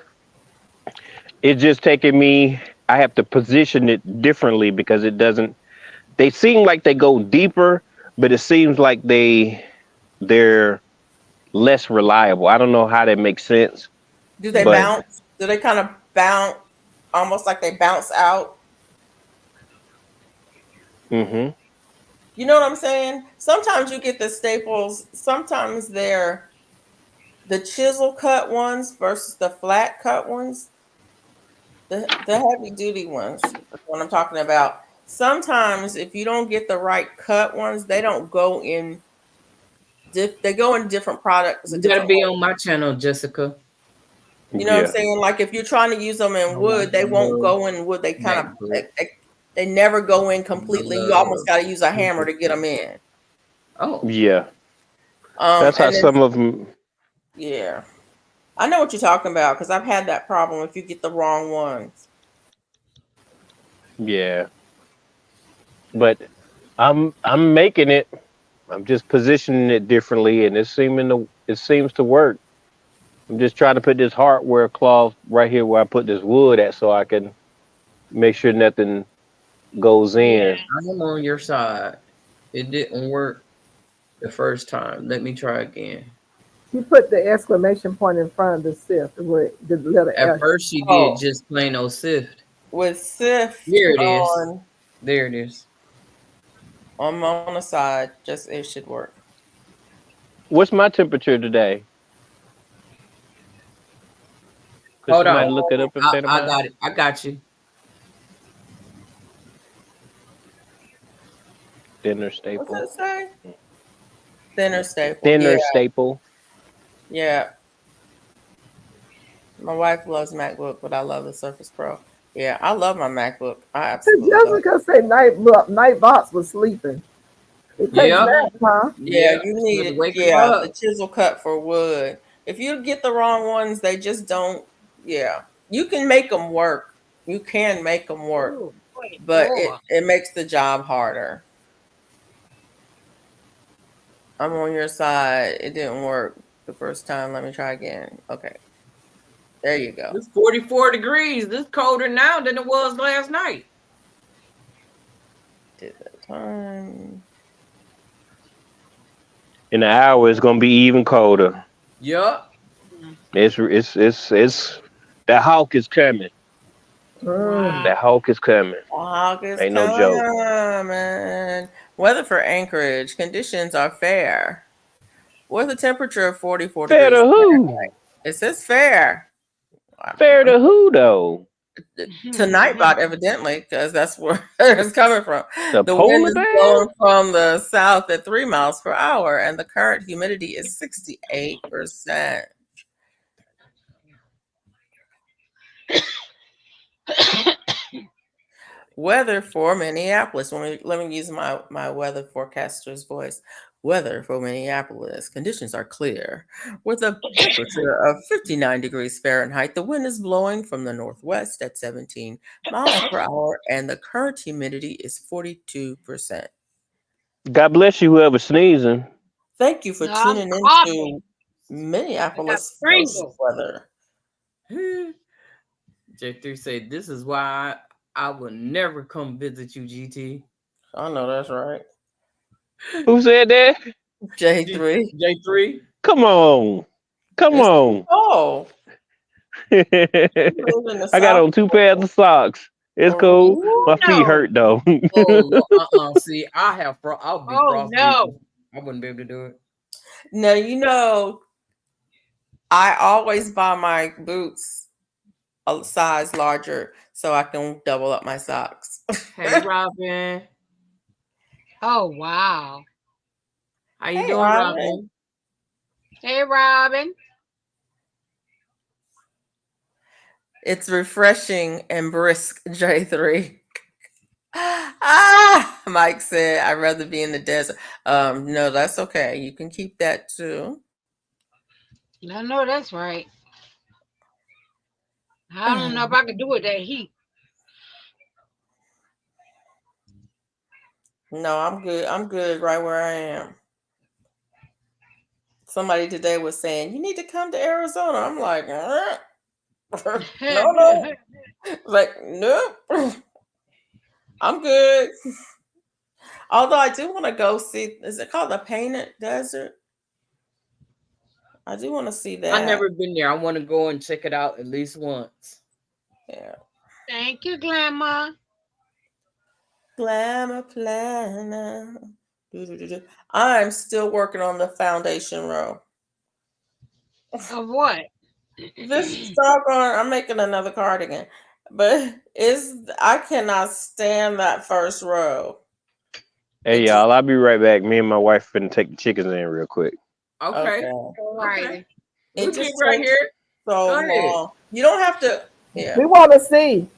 S3: It's just taking me. I have to position it differently because it doesn't. They seem like they go deeper, but it seems like they're less reliable. I don't know how that makes sense.
S1: Do they bounce? Do they kind of bounce, almost like they bounce out?
S3: Mm-hmm.
S1: You know what I'm saying? Sometimes you get the staples. Sometimes they're the chisel cut ones versus the flat cut ones. The heavy duty ones. That's what I'm talking about. Sometimes if you don't get the right cut ones, they don't go in. They go in different products.
S2: You gotta be on my channel, Jessica.
S1: You know what I'm saying? Like if you're trying to use them in wood, they won't go in wood. They kind of They never go in completely. You almost got to use a hammer to get them in.
S2: Oh,
S3: Yeah, that's how
S1: And then,
S3: some of them.
S1: yeah, I know what you're talking about because I've had that problem if you get the wrong ones.
S3: Yeah, but I'm making it. I'm just positioning it differently, and it seems to work. I'm just trying to put this hardware cloth right here where I put this wood at, so I can make sure nothing goes in.
S2: I'm on your side. It didn't work the first time. Let me try again.
S5: She put the exclamation point in front of the SIF with the letter
S2: At
S5: S.
S2: first, she
S1: Oh.
S2: did just plain old sift.
S1: With SIF
S2: Here it is.
S1: on
S2: There it is.
S1: on the side, just it should work.
S3: What's my temperature today? Could
S2: Hold
S3: somebody
S2: on.
S3: look it up if they don't
S2: I
S3: mind?
S2: got it. I got you.
S3: Thinner
S1: What's
S3: staple.
S1: it say? Thinner staple.
S3: Thinner
S1: Yeah,
S3: staple.
S1: yeah. My wife loves MacBook, but I love the Surface Pro. Yeah, I love my MacBook. I absolutely love it.
S5: Jessica said Nightbox was sleeping. It takes
S2: Yeah.
S5: that, huh?
S1: Yeah, you
S2: Had
S1: need
S2: to
S1: it.
S2: wake 'em
S1: Yeah,
S2: up.
S1: the chisel cut for wood. If you get the wrong ones, they just don't. Yeah, you can make them work. You can make them work,
S4: Ooh, boy,
S1: but
S4: boy.
S1: it makes the job harder. I'm on your side. It didn't work the first time. Let me try again. Okay, there you go.
S2: It's 44 degrees. This colder now than it was last night.
S1: Did that time.
S3: In an hour, it's gonna be even colder.
S2: Yup.
S3: It's that hawk is coming.
S5: Mm.
S3: That hawk is coming.
S1: August
S3: Ain't no joke.
S1: coming. Weather for Anchorage. Conditions are fair. With a temperature of 44
S3: Fair
S1: degrees.
S3: to who?
S1: It says fair.
S3: Fair to who though?
S1: To Nightbot, evidently, because that's where it's coming from.
S3: The
S1: The
S3: polar
S1: wind is
S3: bear?
S1: blowing from the south at 3 miles per hour, and the current humidity is 68%. Weather for Minneapolis. Let me use my weather forecaster's voice. Weather for Minneapolis. Conditions are clear. With a temperature of 59 degrees Fahrenheit, the wind is blowing from the northwest at 17 miles per hour, and the current humidity is 42%.
S3: God bless you, whoever's sneezing.
S1: Thank you for
S4: No, I'm
S1: tuning
S4: coughing.
S1: into Minneapolis
S4: Pringle.
S1: weather.
S2: J3 said, "This is why I will never come visit you, GT."
S1: I know that's right.
S3: Who said that?
S1: J3.
S2: J3.
S3: Come on. Come
S1: It's
S3: on.
S1: cold. You live in the
S3: I got
S1: South.
S3: on 2 pairs of socks. It's cool. My feet
S4: no.
S3: hurt though.
S2: Oh, see, I'll be
S4: Oh,
S2: frostbitten.
S4: no.
S2: I wouldn't be able to do it.
S1: Now, you know, I always buy my boots a size larger so I can double up my socks.
S2: Hey, Robin.
S4: Oh, wow.
S2: How you
S1: Hey,
S2: doing,
S1: Robin.
S2: Robin?
S4: Hey, Robin.
S1: It's refreshing and brisk, J3. Mike said, I'd rather be in the desert. No, that's okay. You can keep that too.
S4: I know that's right. I don't know if I could do it that heat.
S1: No, I'm good. I'm good right where I am. Somebody today was saying, you need to come to Arizona. I'm like, no. Like, nope. I'm good. Although I do want to go see, is it called the Painted Desert? I do want to see that.
S2: I've never been there. I want to go and check it out at least once.
S1: Yeah.
S4: Thank you, Glamour.
S1: Glamour planner. I'm still working on the foundation row.
S4: Of what?
S1: This doggone, I'm making another cardigan, but I cannot stand that first row.
S3: Hey y'all, I'll be right back. Me and my wife finna take the chickens in real quick.
S2: Okay.
S4: All right.
S1: It
S2: We'll
S1: just
S2: be right
S1: takes
S2: here.
S1: so
S2: Go ahead.
S1: long. You don't have to. Yeah.
S5: We want to see.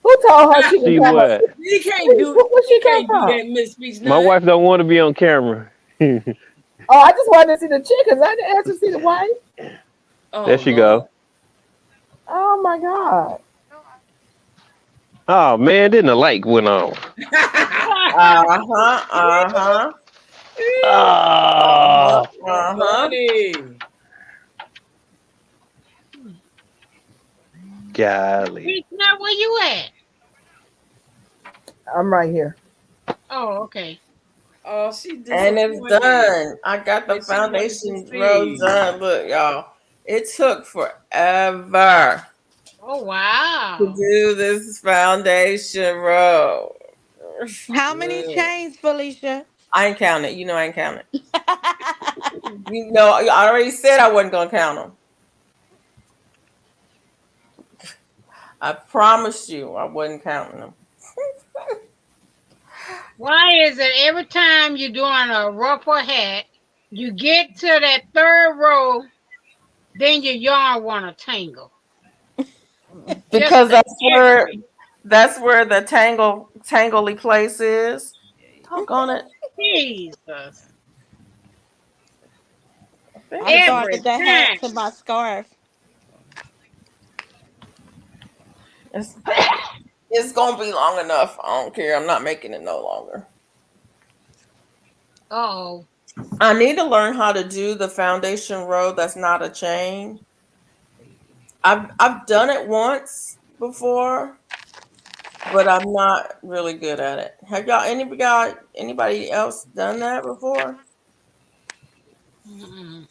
S5: Who told her she
S3: See
S5: can have a?
S3: what?
S2: You can't do
S5: Where she
S2: you
S5: come
S2: can't do
S5: from?
S2: that, Miss Speech
S3: My
S2: Nut.
S3: wife don't want to be on camera. There
S5: Oh, I just wanted to see the chickens. I didn't ask to see the white.
S2: Oh
S3: she
S2: Lord.
S3: go.
S5: Oh my God.
S3: Oh man, then the light went on.
S1: Uh-huh. Uh-huh. Uh-huh.
S3: Oh,
S2: That's
S1: Uh-huh.
S2: funny.
S3: golly.
S4: Speech Nut, where you at?
S5: I'm right here.
S4: Oh, okay.
S2: Oh, she
S1: And it's
S2: disappointed.
S1: done. I got the
S2: And she wanted to
S1: foundation row
S2: see.
S1: done. Look, y'all. It took forever
S4: Oh,
S1: to
S4: wow.
S1: do this foundation row.
S6: How many
S2: Yeah.
S6: chains, Felicia?
S1: I ain't counting. You know I ain't counting. You know, I already said I wasn't gonna count them. I promised you I wasn't counting them.
S4: Why is it every time you're doing a ruffle hat, you get to that third row, then your yarn want to tangle?
S1: Because
S4: Just
S1: that's where the tangly place is. Talk on it.
S4: Jesus.
S6: I
S4: Every
S6: started that hat
S4: time.
S6: to my scarf.
S1: It's, it's gonna be long enough. I don't care. I'm not making it no longer.
S4: Oh.
S1: I need to learn how to do the foundation row that's not a chain. I've done it once before, but I'm not really good at it. Have anybody else done that before?
S4: Mm-mm.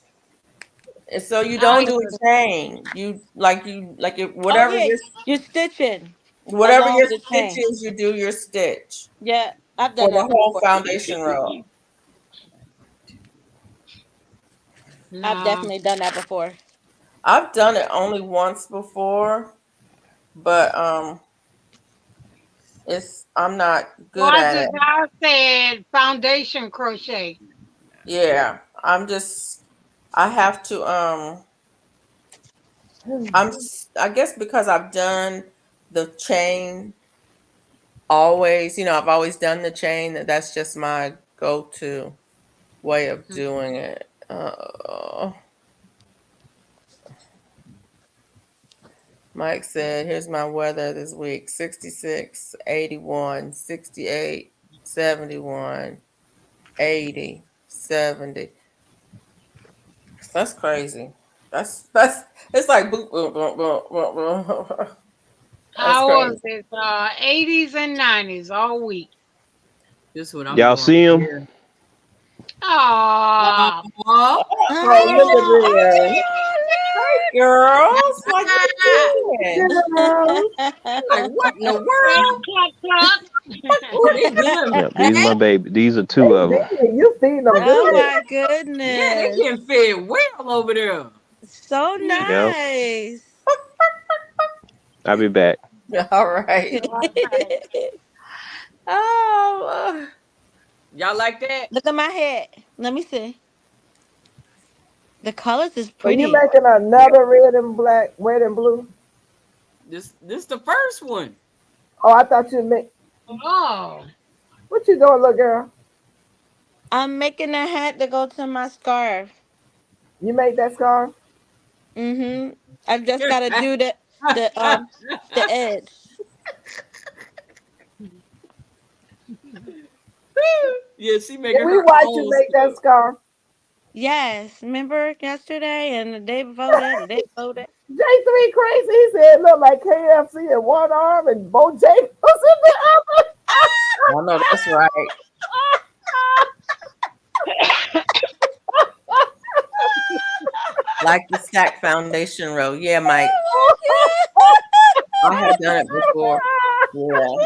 S1: And so you
S4: I
S1: don't do a chain. You like it,
S6: Oh yeah, you're stitching
S1: whatever
S6: along
S1: your
S6: the
S1: stitch
S6: chain.
S1: is, you do your stitch
S6: Yeah, I've
S1: for
S6: done
S1: the
S6: that
S1: whole
S6: before.
S1: foundation row.
S6: I've
S4: No.
S6: definitely done that before.
S1: I've done it only once before, but I'm not good
S4: What
S1: at
S4: does
S1: it.
S4: I said foundation crochet?
S1: Yeah, I have to I guess because I've done the chain always, I've always done the chain. That's just my go-to way of doing it. Mike said, here's my weather this week: 66, 81, 68, 71, 80, 70. That's crazy. That's it's like boom, boom, boom, boom, boom, boom. That's
S4: How was
S1: crazy.
S4: it? 80s and 90s all week.
S2: This is what I'm
S3: Y'all
S2: doing
S3: see
S2: right
S3: him?
S2: here.
S4: Oh,
S2: Oh,
S1: Oh, look at this.
S6: Oh,
S1: Girls, how you doing?
S2: like what in the world?
S4: cluck, cluck.
S2: Oh, they getting
S3: Yep, these are my baby. These are two of them.
S5: You feeding them
S6: oh
S5: good.
S6: my
S2: yeah, they
S6: goodness.
S2: getting fed well over there.
S6: So
S3: Yep,
S6: nice.
S3: I'll be back.
S1: All right. Oh,
S2: Y'all like that?
S6: Look at my head. Let me see. The colors is
S5: So you
S6: pretty.
S5: making another red and black, red and blue?
S2: This the first one.
S5: Oh, I thought you make.
S4: Oh,
S5: What you doing, little girl?
S6: I'm making a hat to go to my scarf.
S5: You make that scarf?
S6: Mm-hmm. I just gotta do the edge.
S2: Yeah, she
S5: Did
S2: making
S5: we
S2: her
S5: watch you
S2: own
S5: make that
S2: stuff.
S5: scarf?
S6: Yes. Remember yesterday and the day before that, the day before that?
S5: J3 crazy. He said it looked like KFC in one arm and Bojangles in the other.
S1: I know that's right. Like the Stack Foundation row. Yeah, Mike. I have done it before. Yeah.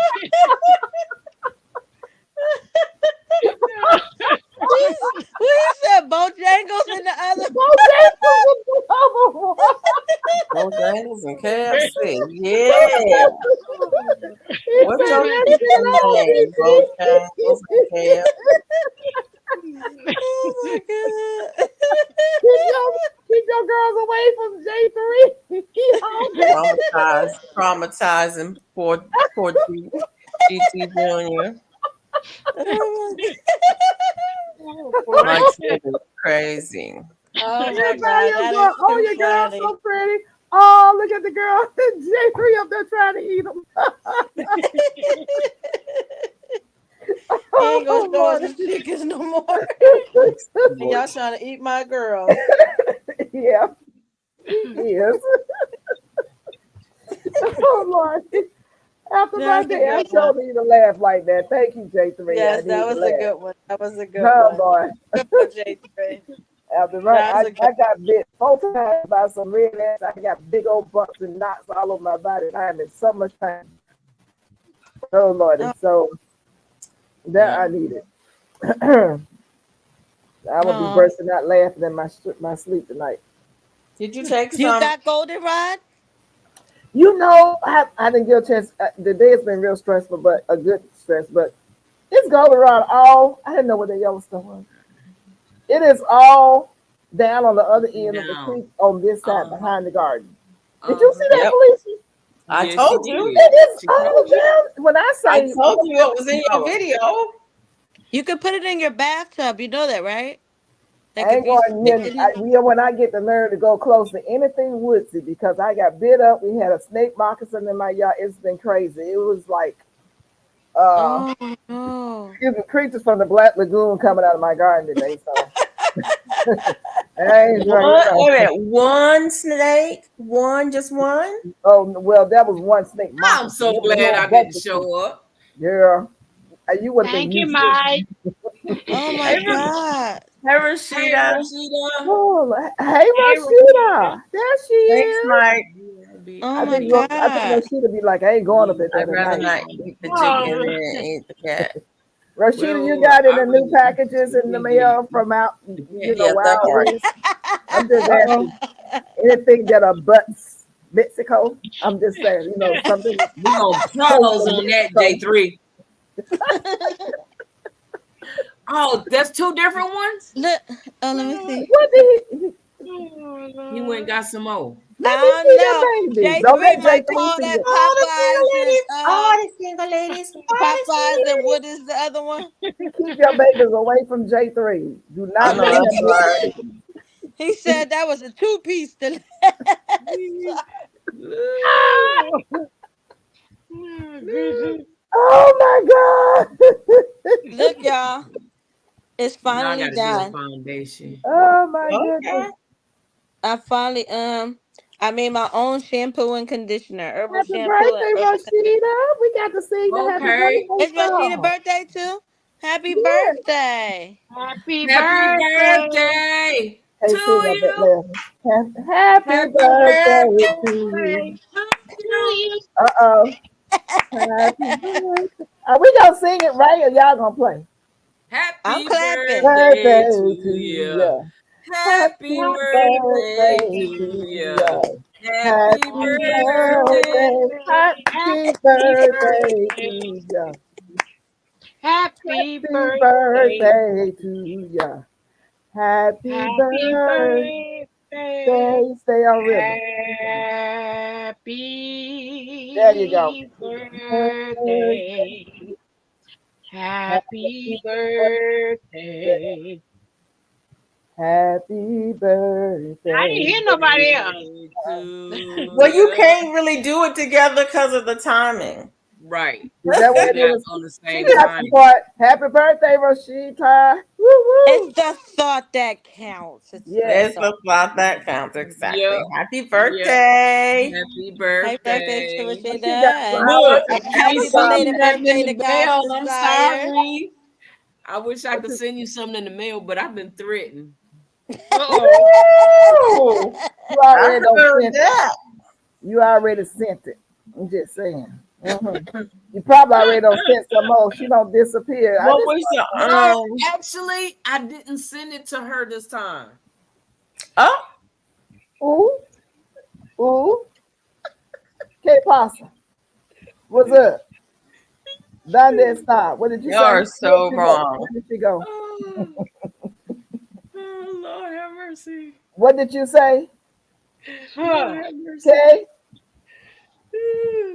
S6: Who said Bojangles in the other?
S5: Bojangles in the other one.
S1: Bojangles and KFC. Yeah.
S5: He
S1: What's
S5: said
S1: your
S5: that shit out,
S1: name? Bojangles and KFC.
S6: Oh my god.
S5: Keep your girls away from J3.
S1: Traumatizing poor GT Junior. My kid is crazy.
S6: Oh
S5: Look
S6: my
S5: at
S6: God,
S5: your
S6: that
S5: girl.
S6: is
S5: Oh,
S6: too
S5: your girl's
S6: funny.
S5: so pretty. Oh, look at the girl. J3 up there trying to eat them.
S6: He ain't gonna
S5: Oh,
S6: show us
S5: Lord.
S6: the chickens no more. And y'all trying to eat my girl.
S5: Yeah, he is. Oh, Lord. Happy
S6: That's a
S5: birthday. I
S6: good
S5: sure
S6: one.
S5: need to laugh like that. Thank you, J3. I
S6: Yes,
S5: need
S6: that
S5: to
S6: was a
S5: laugh.
S6: good one. That was a good
S5: Oh,
S6: one.
S5: boy.
S6: Good one, J3.
S5: After
S6: That's a good
S5: I got bit 4 times by some red ants. I got big old bumps and knots all over my body. And I'm in so much pain. Oh, Lord. And so that I needed. I will be
S6: Oh.
S5: bursting out laughing in my sleep tonight.
S1: Did you take
S6: You
S1: some?
S6: got goldenrod?
S5: You know, I didn't get a chance. The day has been real stressful, but a good stress. But it's goldenrod all. I didn't know what the Yellowstone was. It is all down on the other end of the
S2: Down.
S5: creek on this side
S2: Uh-huh.
S5: behind the garden. Did you see that,
S1: Yep.
S5: Felicia?
S1: I
S2: Yes,
S1: told
S2: she
S1: you.
S2: did.
S5: It is
S2: She
S5: all
S2: told you.
S5: down. When I
S1: I
S5: say
S1: told you it was in your video.
S6: You could put it in your bathtub. You know that, right? Like
S5: I
S6: if
S5: ain't
S6: you
S5: going
S6: stick
S5: near.
S6: it in.
S5: When I get the nerve to go close to anything woodsy because I got bit up. We had a snake moccasin in my yard. It's been crazy. It was like
S6: Oh no.
S5: excuse me, creatures from the Black Lagoon coming out of my garden today. So I ain't
S1: One,
S5: right.
S1: wait a minute. One snake. Just one.
S5: Oh well, that was one snake
S2: I'm
S5: moccasin.
S2: so
S5: There was
S2: glad
S5: no
S2: I didn't
S5: bunch of
S2: show up.
S5: girl. You would think
S4: Thank you,
S5: you should.
S4: Mike.
S6: Oh my
S1: Hey,
S6: God.
S1: Hey,
S2: Hey,
S1: Rashida.
S2: Rashida.
S5: Oh, hey,
S4: Hey,
S5: Rashida. There she
S1: Thanks,
S5: is.
S1: Mike.
S6: Oh
S5: I
S6: my
S5: think
S6: God.
S5: Rashida be like, I ain't going up at
S1: I'd
S5: that at
S1: rather
S5: night.
S1: not eat the chicken
S4: Oh,
S1: than eat the cat.
S5: Rashida, you
S2: Well,
S5: got
S2: I
S5: any new
S2: really
S5: packages in the mail from out,
S1: Yeah, that
S5: Wild
S1: part.
S5: West? I'm just
S1: Uh-oh.
S5: asking. Anything that are butts, Mexico? I'm just saying, something
S2: we gonna
S5: close
S2: pause
S5: to
S2: on that,
S5: Mexico.
S2: J3. Oh, that's 2 different ones?
S6: Look. Oh, let me see.
S5: What did he?
S2: He went and got some more.
S5: Let me
S6: I
S5: see
S6: don't know.
S5: that baby. Don't
S6: J3
S5: let
S6: might
S5: J3
S6: call
S5: see
S6: that
S5: it.
S6: Popeyes and
S1: The single ladies.
S6: Popeyes and what is the other one?
S5: Keep your babies away from J3. Do
S1: I
S5: not
S1: know
S5: let
S1: that's
S5: him
S1: right.
S5: get.
S6: He said that was a 2-piece.
S5: Oh my God.
S6: Look, y'all. It's
S2: Now I
S6: finally
S2: gotta do a
S6: done.
S2: foundation.
S5: Oh my
S1: Okay.
S5: goodness.
S6: I finally I made my own shampoo and conditioner, herbal
S5: Happy
S6: shampoo and
S5: birthday,
S6: herbal conditioner.
S5: Rashida. We got to sing the happy
S2: Okay.
S5: birthday
S6: It's Rashida's
S5: song.
S6: birthday too. Happy
S5: Yeah.
S6: birthday.
S4: happy
S2: Happy
S4: birthday
S2: birthday
S5: Hey,
S2: to
S5: sing up that
S2: you.
S5: laughing. Happy
S2: Happy
S5: birthday
S2: birthday
S5: to you.
S2: to
S4: to
S2: you.
S4: you.
S5: Uh-oh. Happy birthday. Are we gonna sing it right or y'all gonna play?
S6: I'm
S2: Happy
S6: clapping.
S2: birthday to
S5: Birthday to
S2: you.
S5: you.
S2: Happy
S5: Happy
S2: birthday
S5: birthday
S2: to
S5: to
S2: you.
S5: you.
S2: Happy
S5: Happy
S4: Happy
S2: birthday.
S5: birthday.
S4: birthday.
S5: Happy
S4: Happy
S5: birthday to
S4: birthday.
S5: you.
S4: Happy
S5: Happy
S4: birthday.
S5: birthday to you. Happy
S4: Happy
S5: birthday.
S4: birthday.
S5: Stay on rhythm. There you go.
S4: Happy birthday. Happy birthday.
S5: Happy
S4: I didn't
S5: birthday.
S4: hear nobody else.
S2: To
S1: Well, you
S2: you.
S1: can't really do it together because of the timing.
S2: Right.
S5: Is that
S2: We're
S5: what it
S2: not
S5: is?
S2: on the
S5: She
S2: same
S5: got the
S2: time.
S5: part. Happy birthday, Rashida. Woo woo.
S6: It's the thought that counts. It's the
S5: Yes.
S1: It's
S6: thought.
S1: the thought that counts. Exactly.
S2: Yep.
S1: Happy
S2: Yep.
S1: birthday.
S2: Happy
S6: Happy birthday to
S2: birthday.
S5: She
S6: Rashida
S5: got
S6: and
S5: flowers
S2: Look, I
S5: and
S2: can't
S6: happy
S2: send
S5: applesauce.
S2: you
S6: belated
S2: nothing in
S6: birthday
S2: the
S6: to God's
S2: mail. I'm
S6: desire.
S2: sorry. I wish I could send you something in the mail, but I've been threatened.
S4: Uh-oh.
S1: Woo!
S5: You
S1: I
S5: already don't
S1: heard
S5: sent it.
S1: that.
S5: You already sent it. I'm just saying. You probably already don't sent some more. She don't disappear. I
S1: What
S5: just
S1: was your
S2: No, actually, I didn't send it to her this time.
S1: Oh,
S5: ooh. K Pasta. What's up? Done that stop. What did you
S1: you
S5: say?
S1: are
S5: Where did
S1: so
S5: she go?
S1: wrong.
S5: Where did she go?
S2: Oh, Lord have mercy.
S5: What did you say?
S2: Lord have mercy.
S5: Okay,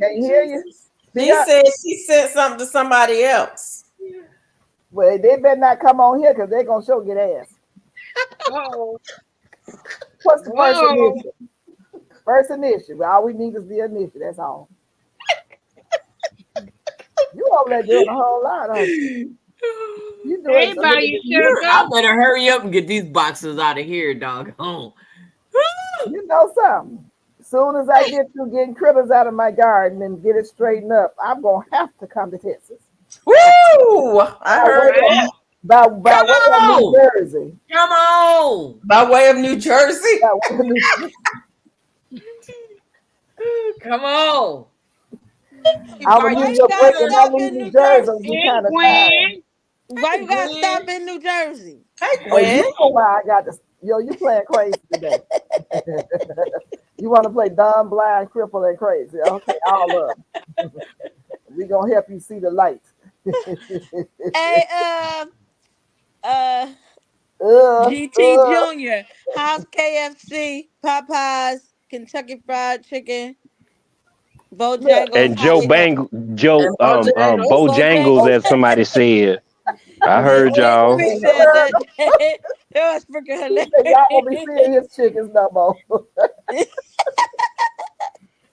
S5: can't hear you. Speak
S1: She
S5: up.
S1: said she sent something to somebody else.
S5: Well, they better not come on here because they're gonna show get ass.
S4: Whoa.
S5: What's the first
S4: Whoa.
S5: initial? First initial. All we need is the initial. That's all. You over there doing a whole lot, aren't you? You doing
S4: Everybody, you should
S2: I
S4: go.
S2: better hurry up and get these boxes out of here, dog. Oh.
S5: you know something. As soon as I get through getting critters out of my garden and get it straightened up, I'm gonna have to come to Texas.
S1: Woo! I heard that.
S5: By
S2: Come
S5: way of New
S2: on.
S5: Jersey.
S2: Come on.
S1: By way of New Jersey.
S5: By way of New Jersey.
S2: Come on.
S5: I
S6: Why
S5: would use
S6: you
S5: your
S6: gotta
S5: breaking
S6: stop
S5: down
S6: in
S5: New
S6: New
S5: Jersey.
S6: Jersey?
S5: You kind
S4: And
S5: of tired.
S4: Gwen.
S6: Why you gotta
S2: Gwen.
S6: stop in New Jersey?
S1: Hey,
S5: Oh,
S1: Gwen.
S5: you know why I got this. Yo, you playing crazy today. You want to play dumb, blind, cripple, and crazy. Okay, all of them. We gonna help you see the light.
S6: Hey, GT Junior, how's KFC, Popeyes, Kentucky Fried Chicken, Bojangles?
S3: And
S6: How they doing?
S3: Bojangles, as somebody said. I heard y'all.
S6: Quick said that. It was freaking
S5: He said, y'all won't be
S6: hilarious.
S5: seeing his chickens no more.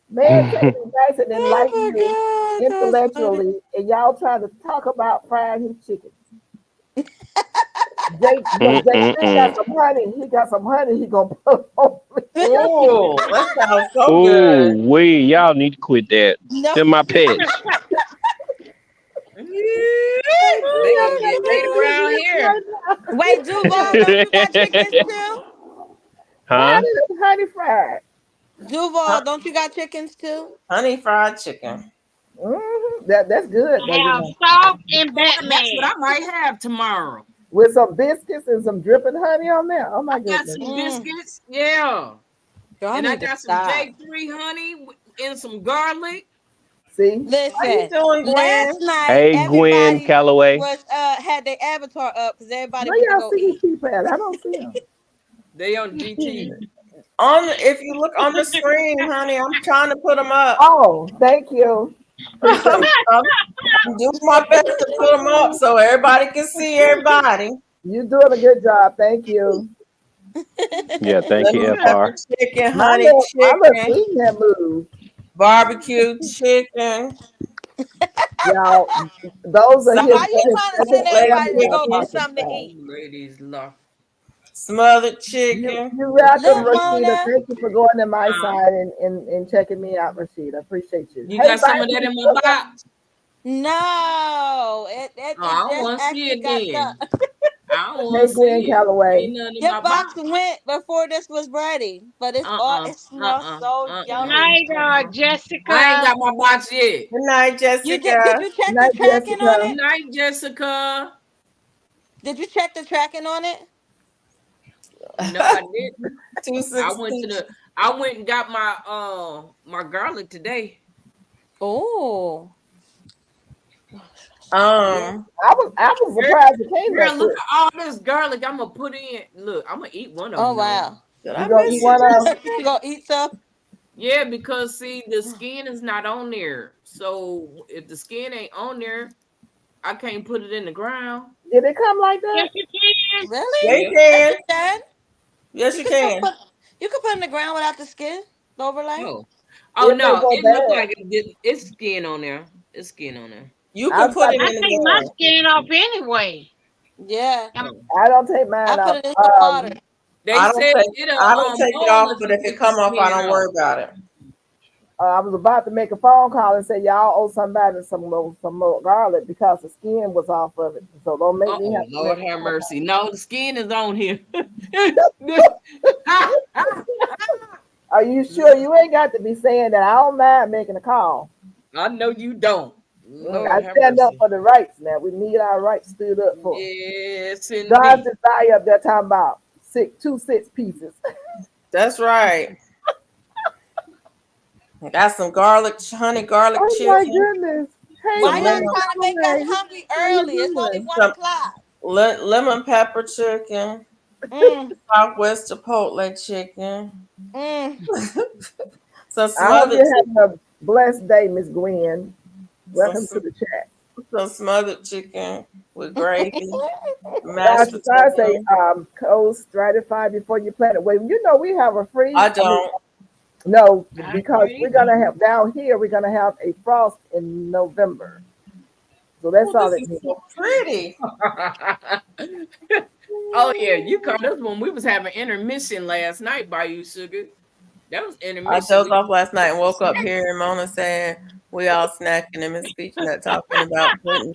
S5: Man, take me nice and enlighten
S6: Oh
S5: me
S6: my God, that's funny.
S5: intellectually, and y'all trying to talk about frying his chicken. Jake got some honey. He got some honey. He gonna put on me.
S1: Ooh, that sounds so
S3: Ooh,
S1: good.
S3: y'all need to quit that.
S6: No.
S3: They're my pets.
S2: They gonna get laid around here.
S6: Wait, Duval, don't you got chickens too?
S3: Huh?
S5: Honey fried.
S6: Duval, don't you got chickens too?
S1: Honey fried chicken.
S5: That's good.
S4: I have salt and
S2: That's what
S4: Batman.
S2: I might have tomorrow.
S5: With some biscuits and some dripping honey on there. Oh my
S2: I got
S5: goodness.
S2: some biscuits. Yeah.
S6: Girl, I
S2: And I
S6: need to
S2: got some
S6: stop.
S2: J3 honey and some garlic.
S5: See?
S1: How you
S6: Listen,
S1: doing, Gwen?
S6: last night
S3: Hey, Gwen
S6: everybody
S3: Calloway.
S6: was had their avatar up because everybody
S5: Where
S6: went to
S5: y'all
S6: go
S5: see these
S6: eat.
S5: people at? I don't see them.
S2: They on GT.
S1: If you look on the screen, honey, I'm trying to put them up.
S5: Oh, thank you.
S1: I'm doing my best to put them up so everybody can see everybody.
S5: You're doing a good job. Thank you.
S3: Yeah, thank you,
S1: Lemon pepper
S3: FR.
S1: chicken,
S5: My
S1: honey
S5: little
S1: chicken,
S5: feet have moved.
S1: barbecue chicken.
S5: Y'all, those are
S1: Now,
S5: his.
S6: Why you trying to send everybody to go get something to eat?
S2: Ladies love.
S1: smothered
S5: You're
S1: chicken.
S5: welcome,
S6: Look,
S5: Rashida.
S6: Mona.
S5: Thank you for going to my side and checking me out, Rashida. Appreciate you.
S2: You got some of that in my box?
S6: No, it
S2: Oh, I
S6: just
S2: don't want to see
S6: actually
S2: it
S6: got
S2: then.
S6: stuck.
S2: I don't
S5: Hey,
S2: want to
S5: Gwen
S2: see it.
S5: Calloway.
S2: Ain't nothing in
S6: Your
S2: my
S6: box
S2: box.
S6: went before this was ready, but it's all it smells so
S4: Good
S6: yummy.
S4: night, Jessica.
S2: I ain't got my box yet.
S1: Good night,
S6: Did
S1: Jessica.
S6: you check
S5: Night,
S6: the tracking on
S5: Jessica.
S6: it?
S2: Night, Jessica.
S6: Did you check the tracking on it?
S2: No, I didn't.
S1: 216.
S2: I went and got my my garlic today.
S6: Oh,
S5: I was surprised it came
S2: Girl,
S5: that
S2: look
S5: quick.
S2: at all this garlic I'm gonna put in. Look, I'm gonna eat one of them.
S6: oh wow.
S1: Did
S5: You
S1: I
S5: gonna
S1: miss
S5: eat
S1: you,
S5: one of
S1: Jessica?
S6: You gonna eat some?
S2: Yeah, because see, the skin is not on there. So if the skin ain't on there, I can't put it in the ground.
S5: Did it come like that?
S4: Yes, you can.
S6: Really?
S1: Yeah, you can.
S6: You can.
S1: Yes, you can.
S6: You can put it in the ground without the skin, the overlay.
S2: Oh
S5: It may
S2: no,
S5: go
S2: it looked
S5: bad.
S2: like it's skin on there. It's skin on there.
S1: You
S5: I
S1: can put it
S4: I
S1: in the
S4: take my
S1: ground.
S4: skin off anyway.
S6: Yeah,
S5: I don't take mine
S6: I put
S5: off.
S6: it in some water.
S2: They
S1: I don't
S2: said
S1: take
S2: it'll
S1: it off, but if it come off, I don't worry
S2: about
S1: about it.
S5: I was about to make a phone call and say y'all owe somebody some more garlic because the skin was off of it. So don't make me have to
S2: Lord
S5: make a
S2: have
S5: phone
S2: mercy. No, the skin is on here.
S5: Are you sure you ain't got to be saying that? I don't mind making a call.
S2: I know you don't. Lord
S5: I
S2: have
S5: stand up
S2: mercy.
S5: for the rights now. We need our rights stood up for.
S2: Yes,
S5: God's
S2: indeed.
S5: desire up there talking about 6 pieces.
S1: That's right. Got some honey garlic
S5: Oh
S1: chicken.
S5: my goodness. Hey,
S6: Why y'all
S1: lemon-
S6: trying to make us hungry
S5: How you
S6: early? It's only
S5: doing?
S6: 1 o'clock.
S1: Lemon pepper chicken. Southwest Chipotle chicken. Some
S5: I hope
S1: smothered,
S5: you're having a blessed day, Miss Gwen. Welcome to the chat.
S1: some smothered chicken with gravy, mashed
S5: Dr. Star say,
S1: potatoes.
S5: cold stratified before you plant it. Well, you know, we have a freeze.
S1: I don't.
S5: No,
S4: I
S5: because
S4: agree.
S5: we're gonna have down here. We're gonna have a frost in November, so that's
S1: Well,
S5: all
S1: this
S5: it
S1: is
S5: means.
S1: so pretty.
S2: Oh yeah, you caught us when we was having intermission last night by you, Sugar. That was
S1: I
S2: intermission.
S1: dozed off last night and woke up hearing Mona saying we all snacking and Miss Peach Nut talking about putting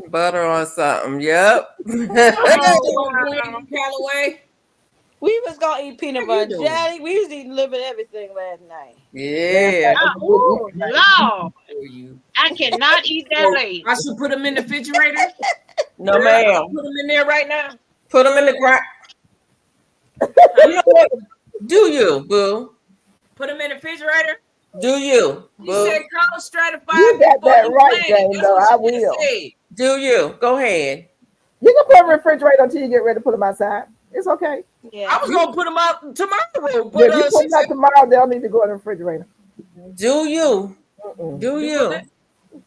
S1: butter on something. Yep.
S4: Oh, wow.
S2: Callaway.
S6: We was gonna eat peanut
S2: What you
S6: butter
S2: doing?
S6: jelly. We was eating a little bit of everything last night.
S1: Yeah.
S4: Oh, Lord.
S2: For you.
S4: I cannot eat that late.
S2: I should put them in the refrigerator.
S1: No, ma'am.
S2: Put them in there right now.
S1: Put them in the ground. You know what? Do you, boo?
S2: Put them in the refrigerator.
S1: Do you,
S2: You
S1: boo?
S2: said cold stratified.
S5: You got
S2: before
S5: that
S2: you
S5: right,
S2: plant it.
S5: Jane,
S2: That's
S5: though.
S2: what
S5: I
S2: you just
S5: will.
S2: said.
S1: Do you? Go ahead.
S5: You can put them in the refrigerator until you get ready to put them outside. It's okay.
S2: I
S6: Yeah.
S2: was gonna put them out tomorrow,
S5: But
S2: but
S5: if you put them out tomorrow, they'll need to go in the refrigerator.
S1: Do you?
S5: Mm-mm.
S1: Do you?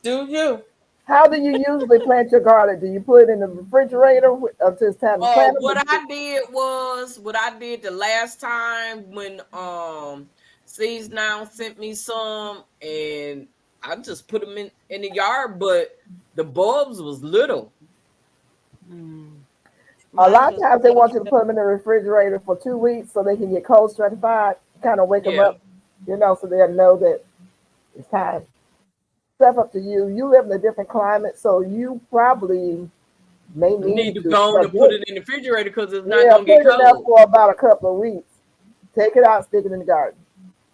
S1: Do you?
S5: How do you usually plant your garlic? Do you put it in the refrigerator until it's time to plant them?
S2: what I did the last time when Seeds Now sent me some, and I just put them in the yard, but the bulbs was little.
S5: A lot of times they want you to put them in the refrigerator for 2 weeks so they can get cold stratified, kind of wake them
S2: Yeah.
S5: up, so they'll know that it's time. Stuff up to you. You live in a different climate, so you probably may
S2: You need to
S5: to
S2: go on and
S5: put
S2: put it in the refrigerator because it's not
S5: yeah,
S2: gonna
S5: put
S2: get
S5: it in there
S2: cold.
S5: for about a couple of weeks. Take it out, stick it in the garden.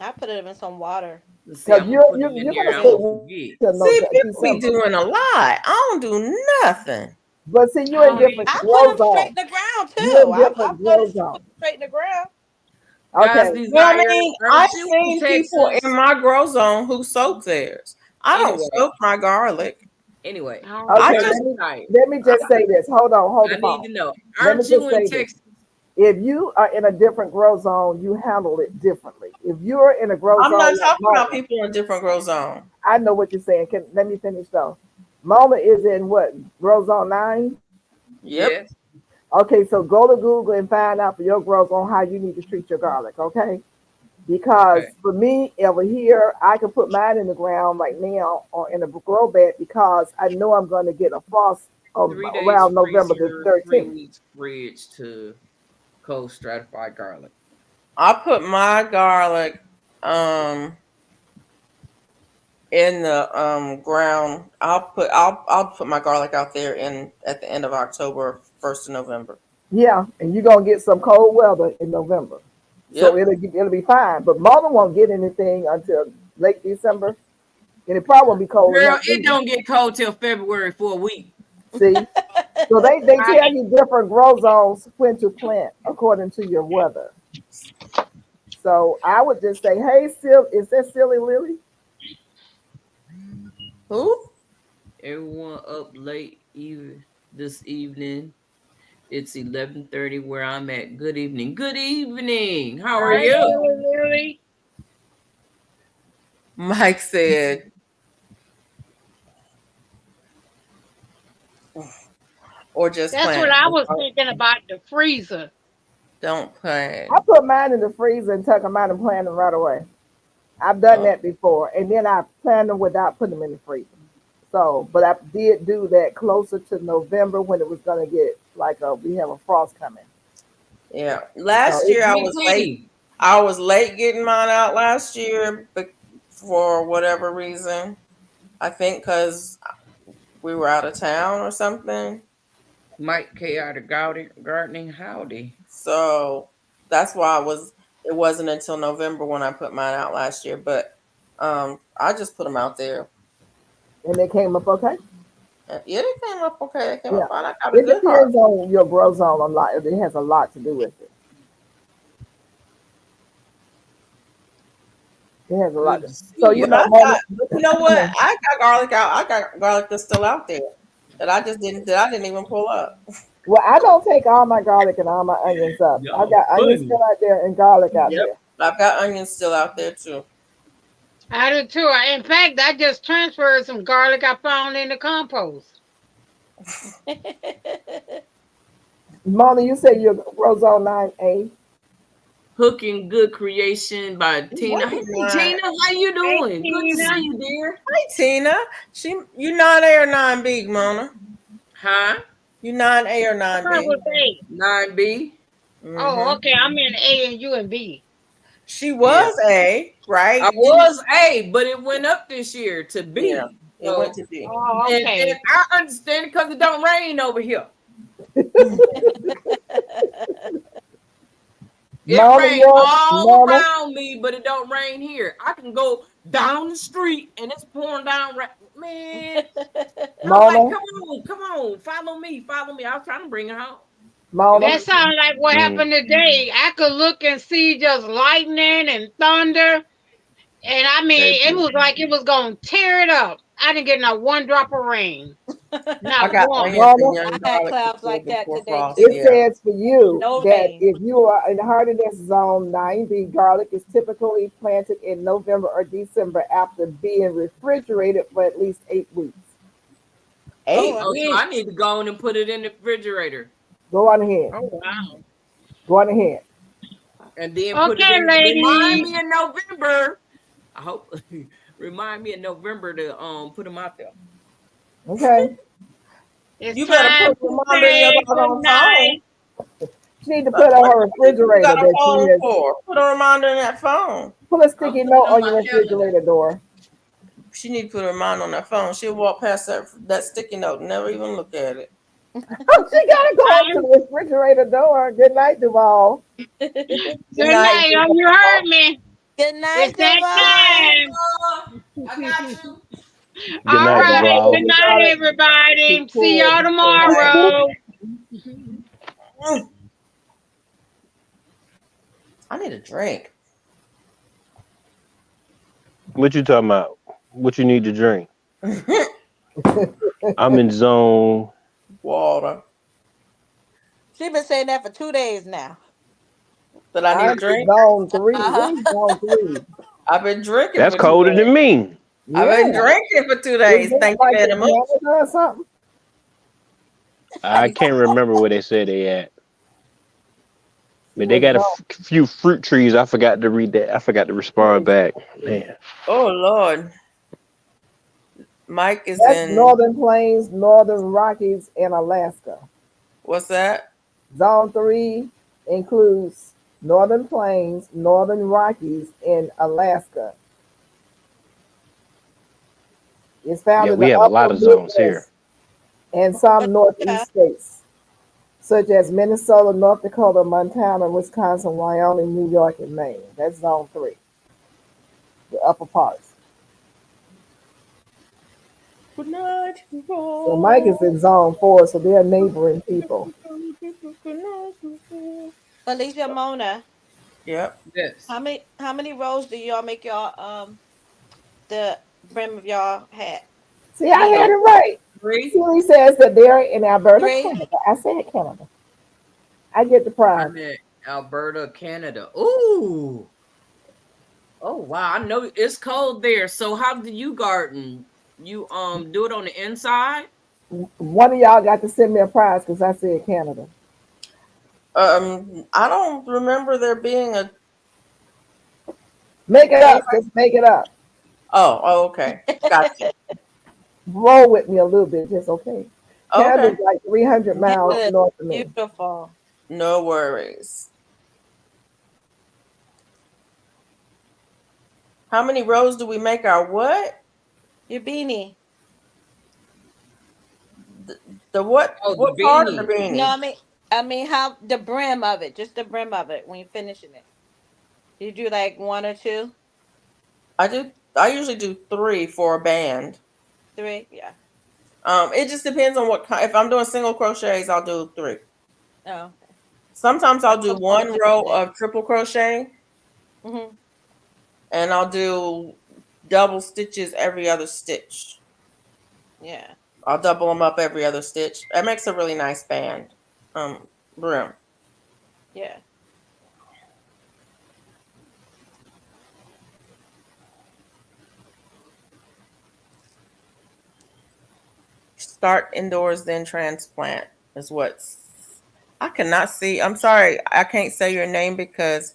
S6: I put it in some water.
S2: Let's see,
S5: Because
S2: I'm gonna put them in
S5: you're
S2: there.
S5: gonna
S2: I'm
S5: stay
S2: gonna forget.
S5: till
S1: See, people be
S5: December.
S1: doing a lot. I don't do nothing.
S5: But see, you're in different
S6: I
S5: grow
S6: put them straight
S5: zones.
S6: in the ground
S5: You're in
S6: too. I
S5: different
S6: put
S5: grow
S6: it
S5: zones.
S6: straight in the ground.
S2: Guys,
S5: Okay.
S1: Well, I
S2: desire
S1: mean, I've
S2: urgent
S1: seen people
S2: Texas.
S1: in my grow zone who soak theirs. I don't
S2: Anyway.
S1: soak my garlic.
S2: Anyway,
S4: All
S5: Okay,
S1: I
S4: right.
S1: just
S5: let me just say this. Hold
S2: I
S5: the
S2: need
S5: phone.
S2: to know.
S5: Let me
S2: Aren't
S5: just
S2: you
S5: say
S2: in
S5: this.
S2: Texas?
S5: If you are in a different grow zone, you handle it differently. If you're in a grow
S1: I'm
S5: zone,
S1: not
S5: like
S1: talking about
S5: Mona,
S1: people in different grow zone.
S5: I know what you're saying. Let me finish though. Mona is in what, grow zone 9?
S1: Yep.
S2: Yes.
S5: Okay, so go to Google and find out for your grow zone how you need to treat your garlic. Okay, because
S2: Okay.
S5: for me over here, I can put mine in the ground right now or in a grow bed because I know I'm going to get a frost
S2: 3 days
S5: around November the
S2: freezer, 3
S5: 13th.
S2: weeks fridge to cold stratified garlic.
S1: I put my garlic in the ground. I'll put my garlic out there at the end of October, 1st of November.
S5: Yeah, and you're gonna get some cold weather in November, so
S1: Yep.
S5: it'll be fine. But Mona won't get anything until late December, and it probably won't be cold
S2: Girl,
S5: enough.
S2: it don't get cold till February for a week.
S5: See, so they tell you different grow zones when to plant according to your weather. So I would just say, hey, is that Silly Lily?
S1: Who?
S2: Everyone up late this evening. It's 11:30 where I'm at. Good evening. Good evening. How are
S4: Right,
S2: you?
S4: Lily?
S1: Mike said, or just
S4: That's
S1: plant
S4: what
S1: it.
S4: I was thinking about the freezer.
S1: Don't plant.
S5: I put mine in the freezer and tuck them out and plant them right away. I've done that before, and then I plant them without putting them in the freezer. So, but I did do that closer to November when it was gonna get like we have a frost coming.
S1: Yeah. Last year I was late. I was late getting mine out last year, but for whatever reason, I think because we were out of town or something.
S2: Mike K out of gardening. Howdy.
S1: So that's why it wasn't until November when I put mine out last year. But I just put them out there.
S5: And they came up okay.
S1: Yeah, they came up okay. They came up fine. I got
S5: It
S1: a good heart.
S5: depends on your grow zone a lot. It has a lot to do with it. It has a lot. So you know,
S1: you know what? I got garlic out. I got garlic that's still out there that I didn't even pull up.
S5: Well, I don't take all my garlic and all my onions up. I
S2: Y'all
S5: got onions
S2: funny.
S5: still out there and garlic out
S1: Yep.
S5: there.
S1: I've got onions still out there too.
S4: I do too. In fact, I just transferred some garlic I found in the compost.
S5: Mona, you say you're Rosone 9A.
S2: Cooking Good Creation by Tina. Hey,
S1: What?
S2: Tina, how you doing? Good to
S4: Tina.
S2: see you, dear.
S1: Hi, Tina. You 9A or 9B, Mona?
S2: Huh?
S1: You 9A or
S4: I thought it
S1: 9B?
S4: was A.
S2: 9B.
S4: Oh, okay. I'm in A and you in B.
S1: She was A, right?
S2: I was A, but it went up this year to B.
S1: Yeah, it
S2: So-
S1: went to B.
S4: Oh,
S2: and
S4: okay.
S2: I understand because it don't rain over here. It
S5: Mona,
S2: rains
S5: you're
S2: all
S5: Mona.
S2: around me, but it don't rain here. I can go down the street and it's pouring down. Man, I'm like,
S5: Mona,
S2: come on, follow me. I was trying to bring it home.
S5: Mona.
S4: That sounds like what happened today. I could look and see just lightning and thunder. And I mean, it was like it was going to tear it up. I didn't get not one drop of rain.
S1: I
S4: Not
S1: got
S4: one.
S1: onions and
S5: Mona,
S1: young
S6: I had
S1: garlic
S6: clouds like that
S1: before
S6: today,
S1: frost.
S6: too.
S5: It
S1: Yeah.
S5: says for you
S6: No
S5: that
S6: rain.
S5: if you are in hardiness zone 9B, garlic is typically planted in November or December after being refrigerated for at least 8 weeks.
S1: 8
S2: Oh, so
S1: weeks.
S2: I need to go in and put it in the refrigerator
S5: Go on ahead.
S4: Oh, wow.
S5: Go on ahead.
S2: and then put it
S4: Okay,
S2: in. Remind
S4: ladies.
S2: me in November. I hope remind me in November to put them out there.
S5: Okay.
S4: It's
S1: You better
S4: time
S1: put a
S4: to
S1: reminder in your
S4: say
S1: doggone
S4: good night.
S1: phone.
S5: She need to put on her
S1: You
S5: refrigerator
S1: got a
S5: that she
S1: phone
S5: has.
S1: for? Put a reminder in that phone.
S5: Put a sticky
S2: I'll put it
S5: note
S2: on
S5: on
S2: my
S5: your
S2: calendar.
S5: refrigerator door.
S1: She need to put a reminder on that phone. She'll walk past that sticky note and never even look at it.
S5: Oh, she gotta go up to the refrigerator door. Good night, Duval.
S4: Good night. You heard me.
S6: Good night,
S4: It's that
S6: Devon.
S4: time.
S2: I got you.
S3: Good
S4: All
S3: night,
S4: right.
S3: Duval.
S4: Good night, everybody. See y'all tomorrow.
S1: I need a drink.
S3: What you talking about? What you need to drink? I'm in zone.
S1: Water.
S6: She been saying that for 2 days now.
S1: That I need a
S5: I'm
S1: drink.
S5: zone 3.
S6: Uh-huh.
S5: We're zone 3.
S1: I've been drinking.
S3: That's
S1: for 2
S3: colder
S1: days.
S3: than me.
S1: I've been
S5: Yeah.
S1: drinking for 2
S5: Is
S1: days.
S5: it
S1: Thank you
S5: like
S1: very
S5: in
S1: much.
S5: Canada or something?
S3: I can't remember where they said they at. But they got a few fruit trees. I forgot to read that. I forgot to respond back. Man.
S1: Oh Lord. Mike is
S5: That's
S1: in.
S5: Northern Plains, Northern Rockies, and Alaska.
S1: What's that?
S5: Zone 3 includes Northern Plains, Northern Rockies, and Alaska. It's found
S3: Yeah,
S5: in
S3: we
S5: the
S3: have a lot
S5: upper
S3: of zones
S5: Midwest
S3: here.
S5: and some Northeast states, such as Minnesota, North Dakota, Montana, Wisconsin, Wyoming, New York, and Maine. That's Zone 3, the upper parts.
S1: Good night.
S5: So Mike is in Zone 4, so they're neighboring people.
S6: Alicia Mona,
S1: Yep.
S2: Yes.
S6: how many rows do y'all make y'all the brim of y'all hat?
S5: See, I had it right.
S2: 3.
S5: He says that they're in Alberta,
S6: 3?
S5: Canada. I said Canada. I get the prize.
S2: I'm in Alberta, Canada. Ooh. Oh wow, I know it's cold there. So how do you garden? You do it on the inside?
S5: One of y'all got to send me a prize because I said Canada.
S1: I don't remember there being a.
S5: Make it up. Just make it up.
S1: Oh, okay. Gotcha.
S5: Roll with me a little bit. Just okay. Canada's
S1: Okay.
S5: like 300 miles
S6: Good.
S5: north of me.
S6: Beautiful.
S1: No worries. How many rows do we make our what?
S6: Your beanie.
S1: The what?
S2: Oh, the
S1: what part of the
S2: beanie.
S1: beanie?
S6: No, I mean how the brim of it, just the brim of it when you're finishing it. You do like 1 or 2?
S1: I usually do 3 for a band.
S6: 3? Yeah.
S1: It just depends on what kind. If I'm doing single crochets, I'll do 3.
S6: Oh.
S1: Sometimes I'll do
S6: That's
S1: 1
S6: different
S1: row
S6: thing.
S1: of triple crochet,
S6: Mm-hmm.
S1: and I'll do double stitches every other stitch.
S6: Yeah.
S1: I'll double them up every other stitch. That makes a really nice band. brim.
S6: Yeah.
S1: Start indoors, then transplant is what's. I cannot see. I'm sorry, I can't say your name because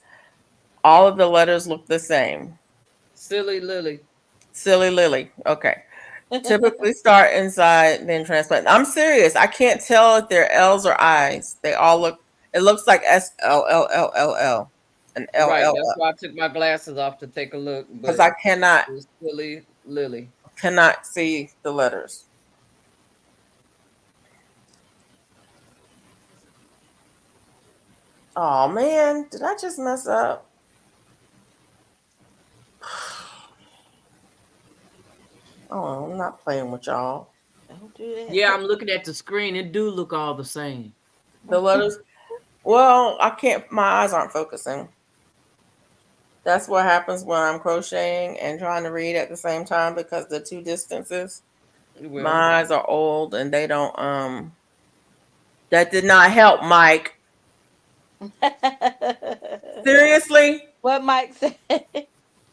S1: all of the letters look the same.
S2: Silly Lily.
S1: Silly Lily. Okay. Typically start inside, then transplant. I'm serious. I can't tell if they're L's or I's. They all look. It looks like SLLLLL and
S2: Right.
S1: LL
S2: That's why I took my glasses off to take a look.
S1: because
S2: But
S1: I cannot
S2: it's Silly Lily.
S1: see the letters. Oh man, did I just mess up? Oh, I'm not playing with y'all.
S6: Don't do that.
S2: Yeah, I'm looking at the screen. It do look all the same.
S1: The letters. Well, I can't. My eyes aren't focusing. That's what happens when I'm crocheting and trying to read at the same time because the two distances.
S2: Well,
S1: My eyes are old and they don't. That did not help, Mike. Seriously,
S6: What Mike said?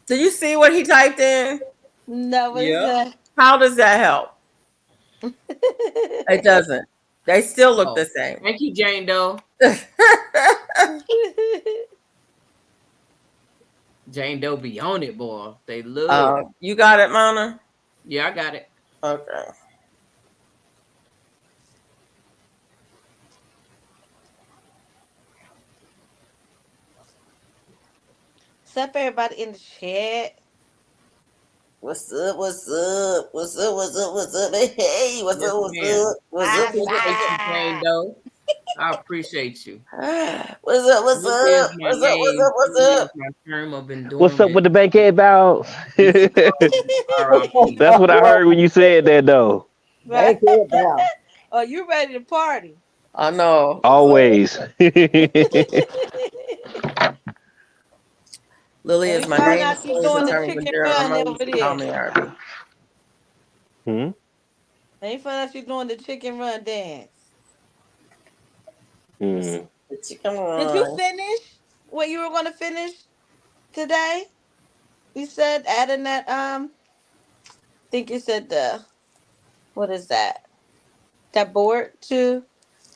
S1: did you see what he typed in?
S6: No, what is
S2: Yeah.
S1: How does that help?
S6: that?
S1: It doesn't. They still look
S2: Oh,
S1: the same.
S2: thank you, Jane Doe. Jane Doe be on it, boy. They look.
S1: You got it, Mona?
S2: Yeah, I got it.
S1: Okay.
S6: What's up, everybody in the chat?
S1: What's up? What's up? What's up? What's up? What's up? Hey, what's
S2: Yes,
S1: up? What's
S2: ma'am.
S1: up? What's
S2: I
S1: up?
S2: appreciate you, Jane Doe. I appreciate you.
S1: What's up? What's
S2: Look, there's
S1: up?
S2: my
S1: What's up? What's
S2: name.
S1: up? What's
S2: Here's
S1: up?
S2: my term of endorsement.
S3: What's up with the bankhead bounce?
S2: R.I.P.
S3: That's what I heard when you said that, though.
S6: Right?
S5: Thank you, now.
S6: Oh, you ready to party?
S1: I know.
S3: Always.
S1: Lily
S6: Let
S1: is
S6: me
S1: my
S6: find
S1: name.
S6: out
S1: As
S6: you
S1: soon as
S6: doing
S1: it
S6: the
S1: turns
S6: chicken
S1: into
S6: run
S1: Irma, you
S6: over
S1: should call me
S6: there.
S1: Arby.
S3: Hmm?
S6: Let me find out you doing the chicken run dance.
S3: Mm.
S1: The chicken
S6: Did you
S1: run.
S6: finish what you were going to finish today? You said adding that I think you said the what is that? That board to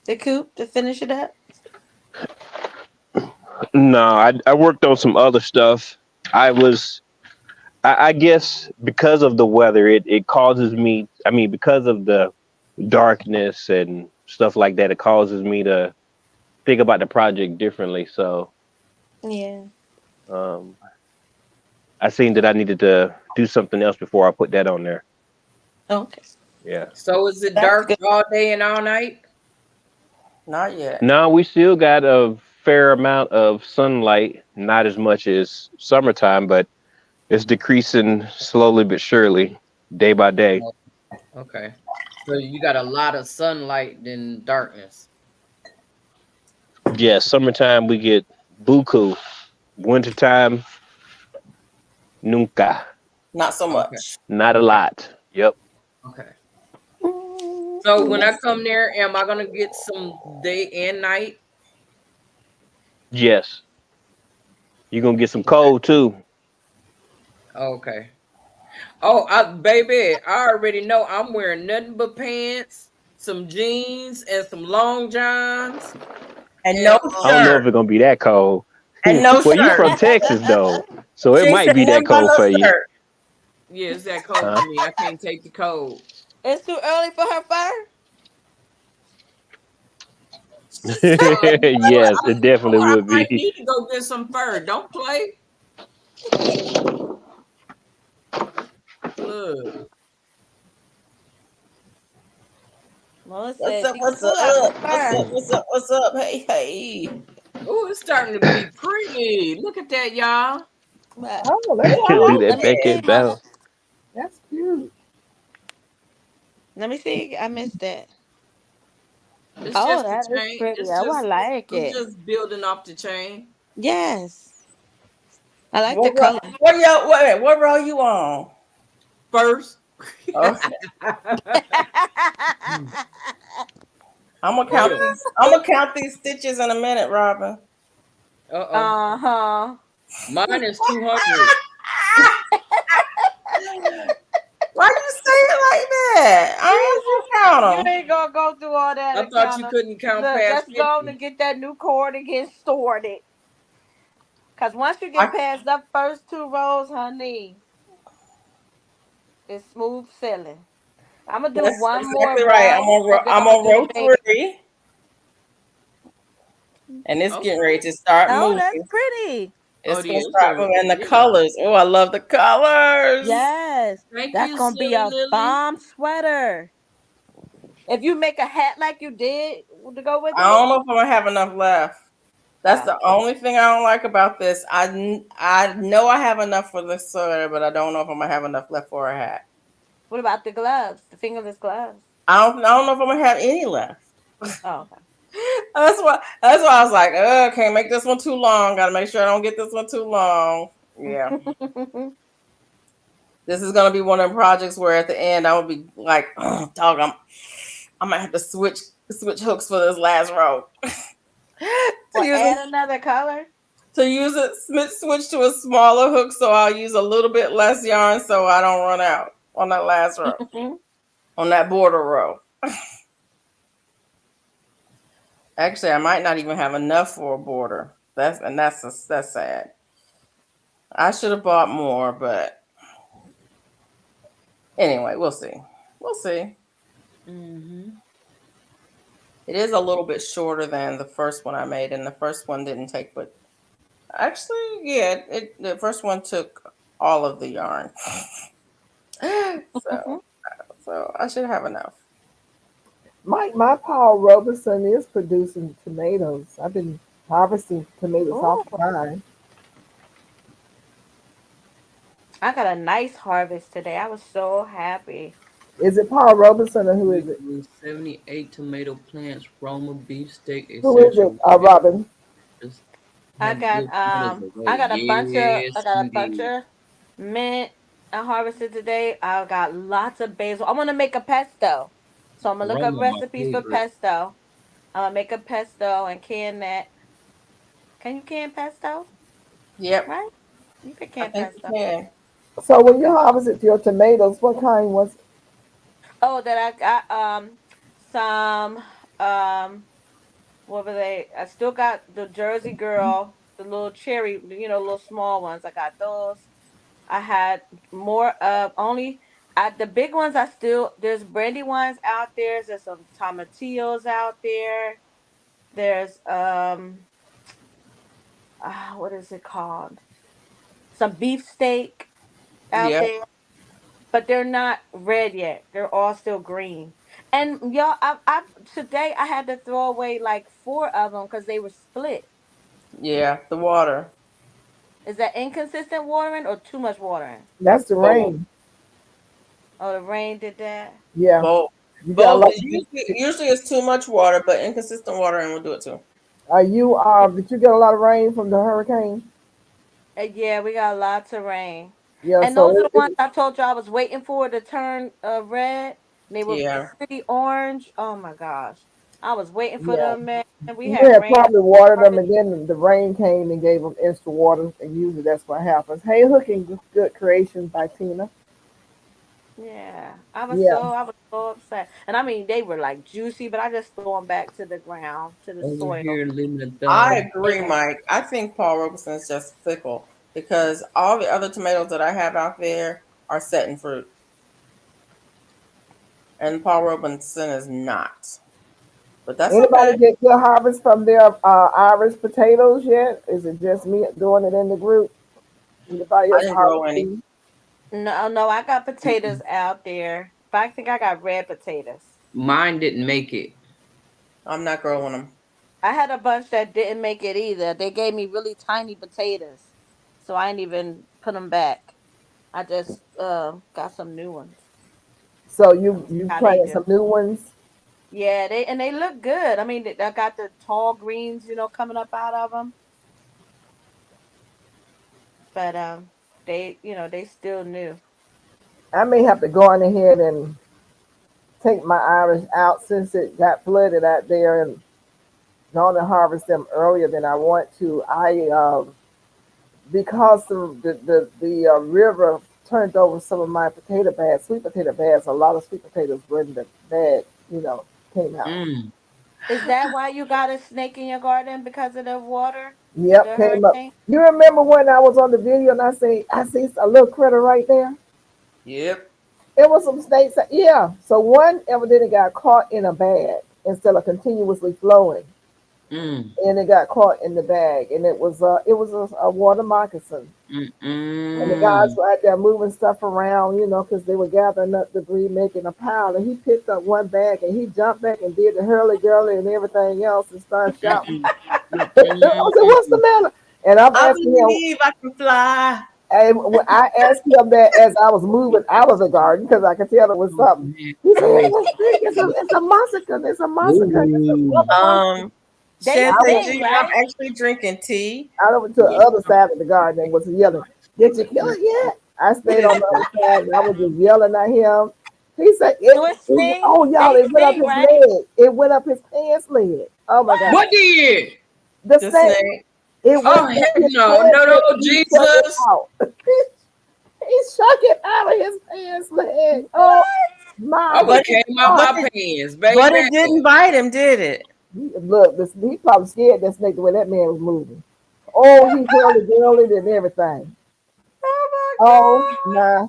S6: the coop to finish it up?
S3: No, I worked on some other stuff. I guess because of the weather, it causes me, I mean, because of the darkness and stuff like that, it causes me to think about the project differently. So
S6: Yeah.
S3: um, I seen that I needed to do something else before I put that on there.
S6: Okay.
S3: Yeah.
S2: So is it
S6: That's
S2: dark
S6: good.
S2: all day and all night?
S1: Not yet.
S3: No, we still got a fair amount of sunlight, not as much as summertime, but it's decreasing slowly but surely, day by day.
S2: Okay. So you got a lot of sunlight than darkness.
S3: Yeah, summertime we get buku. Wintertime, nunca.
S1: Not so
S2: Okay.
S1: much.
S3: Not a lot. Yep.
S2: Okay. So when I come there, am I gonna get some day and night?
S3: Yes. You're gonna get some cold too.
S2: Okay. Oh, baby, I already know I'm wearing nothing but pants, some jeans, and some long johns.
S1: And no
S3: I don't know if
S1: shirt.
S3: it's gonna be that cold.
S1: And no
S3: Well, you
S1: shirt.
S3: from Texas though, so it
S1: She
S3: might
S1: said
S3: be that
S1: nothing but
S3: cold
S1: no
S3: for you.
S1: shirt.
S2: Yeah, it's that cold for me. I can't take the cold.
S6: It's too early for her fire?
S3: Yes, it definitely
S2: I
S3: would
S2: might
S3: be.
S2: need to go get some fur. Don't play. Look.
S6: Melissa
S1: What's
S6: said
S1: up?
S6: she
S1: What's
S6: pull out some
S1: up? What's
S6: fire.
S1: up? What's up? What's up? Hey, hey.
S2: Oh, it's starting to be pretty. Look at that, y'all.
S6: But
S5: Oh, that's
S3: Do
S5: cute.
S6: let
S3: that
S6: me
S3: bankhead
S6: see, Mama.
S3: bounce.
S5: That's cute.
S6: Let me see. I missed that.
S2: It's
S6: Oh,
S2: just the
S6: that is
S2: chain.
S6: pretty. I would like
S2: It's
S6: it.
S2: just building off the chain.
S6: Yes. I like the
S1: What row?
S6: color.
S1: What row you on?
S2: First.
S1: Okay. I'm I'm gonna count these. I'm gonna count these stitches in a minute, Robin.
S2: Uh-oh. Mine is 200.
S1: Why you say it like that? I don't want to count
S6: You
S1: them.
S6: ain't gonna go through all that.
S2: I
S6: and
S2: thought
S6: count
S2: you
S6: them.
S2: couldn't count
S6: Look,
S2: past
S6: let's go
S2: 50.
S6: and get that new cord and get started. Cause once you get
S1: I-
S6: past the first 2 rows, honey, it's smooth sailing. I'm gonna do
S1: That's
S6: one more
S1: exactly right.
S6: row, and then
S1: I'm
S6: I'm gonna
S1: on
S6: do
S1: row
S6: the baby.
S1: 3, and it's
S2: Oh,
S1: getting ready to start
S6: Oh, that's
S1: moving.
S6: pretty.
S1: It's
S2: yeah,
S1: gonna
S2: it's
S1: start
S2: getting ready.
S1: moving. And the
S2: Yeah.
S1: colors. Oh, I love the colors.
S6: Yes,
S2: Thank
S6: that's
S2: you,
S6: gonna be
S2: Silly
S6: a
S2: Lily.
S6: bomb sweater. If you make a hat like you did to go with
S1: I
S6: it,
S1: don't know if I'm gonna have enough left. That's the
S6: oh,
S1: only thing I don't like about this. I know I have enough for this sweater, but I don't know if I'm gonna have enough left for a hat.
S6: what about the gloves, the fingerless gloves?
S1: I don't know if I'm gonna have any left.
S6: Oh, okay.
S1: That's why I was like, can't make this one too long. Gotta make sure I don't get this one too long. Yeah. This is gonna be one of them projects where at the end I will be like, oh, dog, I might have to switch hooks for this last row.
S6: Well, add another color.
S1: To use it, switch to a smaller hook, so I'll use a little bit less yarn so I don't run out on that last row, on that border row. Actually, I might not even have enough for a border. That's sad. I should have bought more, but anyway, we'll see. We'll see.
S6: Mm-hmm.
S1: It is a little bit shorter than the first one I made, and the first one didn't take, but actually, yeah, the first one took all of the yarn. So I should have enough.
S5: My Paul Robeson is producing tomatoes. I've been harvesting tomatoes off the vine.
S6: I got a nice harvest today. I was so happy.
S5: Is it Paul Robeson or who is it?
S2: 78 tomato plants, Roma beefsteak,
S5: Who is
S2: etc.
S5: it? Robin.
S6: I got I got a bunch of
S2: Yes,
S6: I got a bunch
S2: indeed.
S6: of mint I harvested today. I got lots of basil. I want to make a pesto. So I'm gonna look up
S2: Roma, my
S6: recipes for
S2: favorite.
S6: pesto. I'm gonna make a pesto and can that. Can you can pesto?
S1: Yep,
S6: Right? You can
S1: I
S6: can
S1: think you
S6: pesto.
S1: can.
S5: So when you harvested your tomatoes, what kind was it?
S6: Oh, that I got some what were they? I still got the Jersey Girl, the little cherry, little small ones. I got those. I had more of only the big ones. I still there's brandy ones out there. There's some tomatillos out there. There's what is it called? Some beefsteak out
S1: Yep.
S6: there, but they're not red yet. They're all still green. And y'all, I today I had to throw away like 4 of them because they were split.
S1: Yeah, the water.
S6: Is that inconsistent watering or too much watering?
S5: That's the
S1: Both.
S5: rain.
S6: Oh, the rain did that.
S5: Yeah,
S1: Both.
S5: you got a
S1: Both.
S5: lot.
S1: Usually it's too much water, but inconsistent watering will do it too.
S5: Are you? Did you get a lot of rain from the hurricane?
S6: Yeah, we got lots of rain.
S5: Yeah.
S6: And
S5: So
S6: those are the ones I told you I was waiting for to turn red. They were
S1: Yeah.
S6: pretty orange. Oh my gosh. I was waiting for
S5: yeah,
S6: them, man. We
S5: you
S6: had
S5: had
S6: rain.
S5: probably watered them, and then the rain came and gave them extra water, and usually that's what happens. Hey, hooking good creations by Tina.
S6: Yeah.
S5: Yeah.
S6: I was so upset. And I mean they were like juicy, but I just threw them back to the ground, to the
S2: Over
S6: soil.
S2: here, living a
S1: I
S2: dog.
S1: agree, Mike. I think Paul Robeson is just fickle because all the other tomatoes that I have out there are setting fruit, and Paul Robeson is not. But that's
S5: Anybody
S1: okay.
S5: get good harvest from their Irish potatoes yet? Is it just me doing it in the group? Anybody
S1: I
S5: else
S1: didn't grow any.
S5: harvesting?
S6: No, I got potatoes out there. But I think I got red potatoes.
S2: Mine didn't make it.
S1: I'm not growing them.
S6: I had a bunch that didn't make it either. They gave me really tiny potatoes, so I didn't even put them back. I just got some new ones.
S5: So you
S6: How they
S5: planted
S6: do?
S5: some new ones.
S6: Yeah, they look good. I mean, I got the tall greens, coming up out of them, but they still new.
S5: I may have to go on ahead and take my iris out since it got flooded out there and gone to harvest them earlier than I want to. Because the river turned over some of my potato bags, sweet potato bags. A lot of sweet potatoes were in the bag, came out.
S2: Mm.
S6: Is that why you got a snake in your garden because of the water?
S5: Yep,
S6: The
S5: came up.
S6: hurricane?
S5: You remember when I was on the video and I see a little critter right there?
S1: Yep.
S5: It was some snakes. Yeah. So one evidently got caught in a bag instead of continuously flowing,
S2: Mm.
S5: and it got caught in the bag, and it was a water moccasin. And the guys
S2: Mm.
S5: were out there moving stuff around, because they were gathering up debris, making a pile. And he picked up one bag and he jumped back and did the hurly gurly and everything else and started shouting. I said, "What's the matter?" And I'm
S1: I
S5: asking him,
S1: believe I can fly.
S5: and when I asked him that as I was moving out of the garden because I could tell it was something. He said, "It's a snake. It's a macaque. It's a macaque. It's a
S2: Ooh.
S5: rubber macaque."
S6: They
S1: Shante
S6: sing,
S1: G, I'm
S6: right?
S1: actually drinking tea.
S5: I went to the other side of the garden and was yelling, "Did you kill it yet?" I stayed on the other side and I was just yelling at him. He said,
S6: Do it sing?
S5: "Oh, y'all,
S6: They
S5: it went up
S6: sing,
S5: his
S6: right?
S5: leg. It went up his pants leg. Oh my God.
S2: What did?
S5: The
S1: The
S5: snake,
S1: snake.
S5: it
S2: Oh,
S5: went up
S2: heck
S5: his
S2: no.
S5: pants
S2: No,
S5: leg.
S2: no,
S5: He shook it
S2: Jesus.
S5: out. He shook it out of his pants leg. Oh
S2: I
S5: my
S2: would have
S1: But
S2: came out
S1: but
S2: my
S1: it,
S2: pants,
S1: but it
S2: baby.
S1: didn't bite him, did it?
S5: Look, he probably scared that snake the way that man was moving. Oh, he hurled it and everything. Oh
S6: Oh
S5: my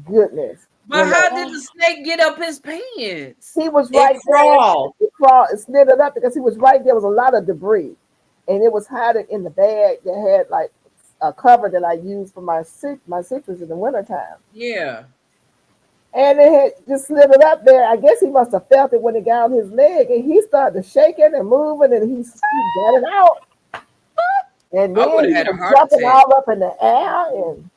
S5: goodness.
S2: But
S5: When
S2: how
S6: my
S2: did
S6: God.
S2: the snake get up his pants?
S5: he was
S1: It
S5: right there,
S1: crawled.
S5: it crawled, it slid it up because he was right there. Was a lot of debris, and it was hiding in the bag that had like a cover that I used for my citrus in the wintertime.
S2: Yeah.
S5: And it had just slid it up there. I guess he must have felt it when it got on his leg, and he started shaking and moving, and he got it out. And
S2: I would
S5: then
S2: have
S5: he
S2: had a
S5: was
S2: heart
S5: jumping
S2: attack.
S5: all up in the air, and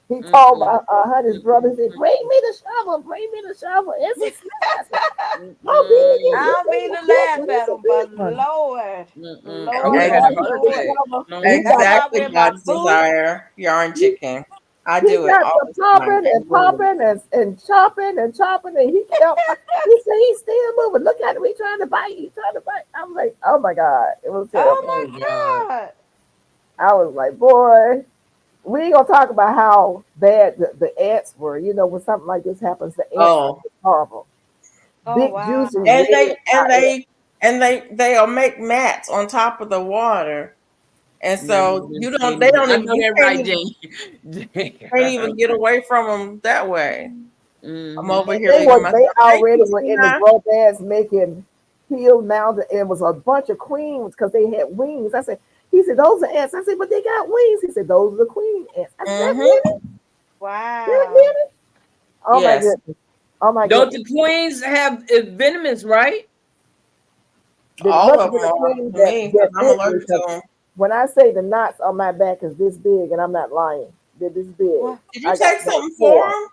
S5: he told
S2: Mm-mm.
S5: his brother, he said, "Bring me the shovel, bring me the shovel. It's a snake." I said, "Oh,
S2: Mm-mm.
S6: I don't mean to laugh at
S5: it's a
S6: him,
S5: big
S6: but
S5: one."
S6: Lord,
S2: Mm-mm. I
S5: He
S2: would
S6: Lord,
S2: have had a
S5: started
S2: heart
S5: with the
S6: Lord.
S2: attack.
S5: shovel,
S2: No,
S5: and
S6: They
S5: he
S6: got
S5: got
S6: me out
S1: Exactly
S6: there in my
S1: God's
S6: boots.
S1: desire. Yarn
S5: he,
S1: chicken. I
S5: he
S1: do it
S5: got
S1: all
S5: the
S1: the time.
S5: popping and popping and chopping and chopping, and he kept. He said he's still moving. Look at him. He's trying to bite. He's trying to bite. I'm like, oh my God, it was terrible.
S6: Oh
S2: oh
S6: my
S2: God.
S6: God.
S5: I was like, boy, we ain't gonna talk about how bad the ants were. When something like this happens, the ants are
S1: Oh,
S5: horrible.
S6: Oh
S5: Big
S6: wow.
S5: juicy
S1: and
S5: red.
S1: they'll make mats on top of the water, and
S2: Yeah, I
S1: so
S2: know them
S1: you don't
S2: skinny.
S1: they don't
S2: I
S1: even
S2: know
S1: you
S2: that right,
S1: can't
S2: Jane.
S1: even get away from them that way. I'm over
S2: Mm-hmm.
S1: here thinking to
S5: They
S1: myself, hey
S5: already were in the
S1: Christina.
S5: grow beds making peeled mountain. And it was a bunch of queens because they had wings. He said, those are ants. I said, but they got wings. He said, those are the queen ants. I said, that's
S1: Mm-hmm.
S5: it. That's
S6: Wow.
S5: it. Oh my
S1: Yes.
S5: goodness. Oh my
S2: Don't
S5: goodness.
S2: the queens have venomous, right?
S5: It
S1: All
S5: must have
S1: of
S5: been
S1: them
S5: a
S1: are
S5: queen
S1: to me because
S5: that
S1: I'm
S5: bit me
S1: allergic to
S5: because
S1: them.
S5: when I say the knots on my back is this big, and I'm not lying, they're this big.
S6: Wow.
S1: Did you
S5: I got
S1: take
S5: about
S1: something for
S5: four.
S1: them?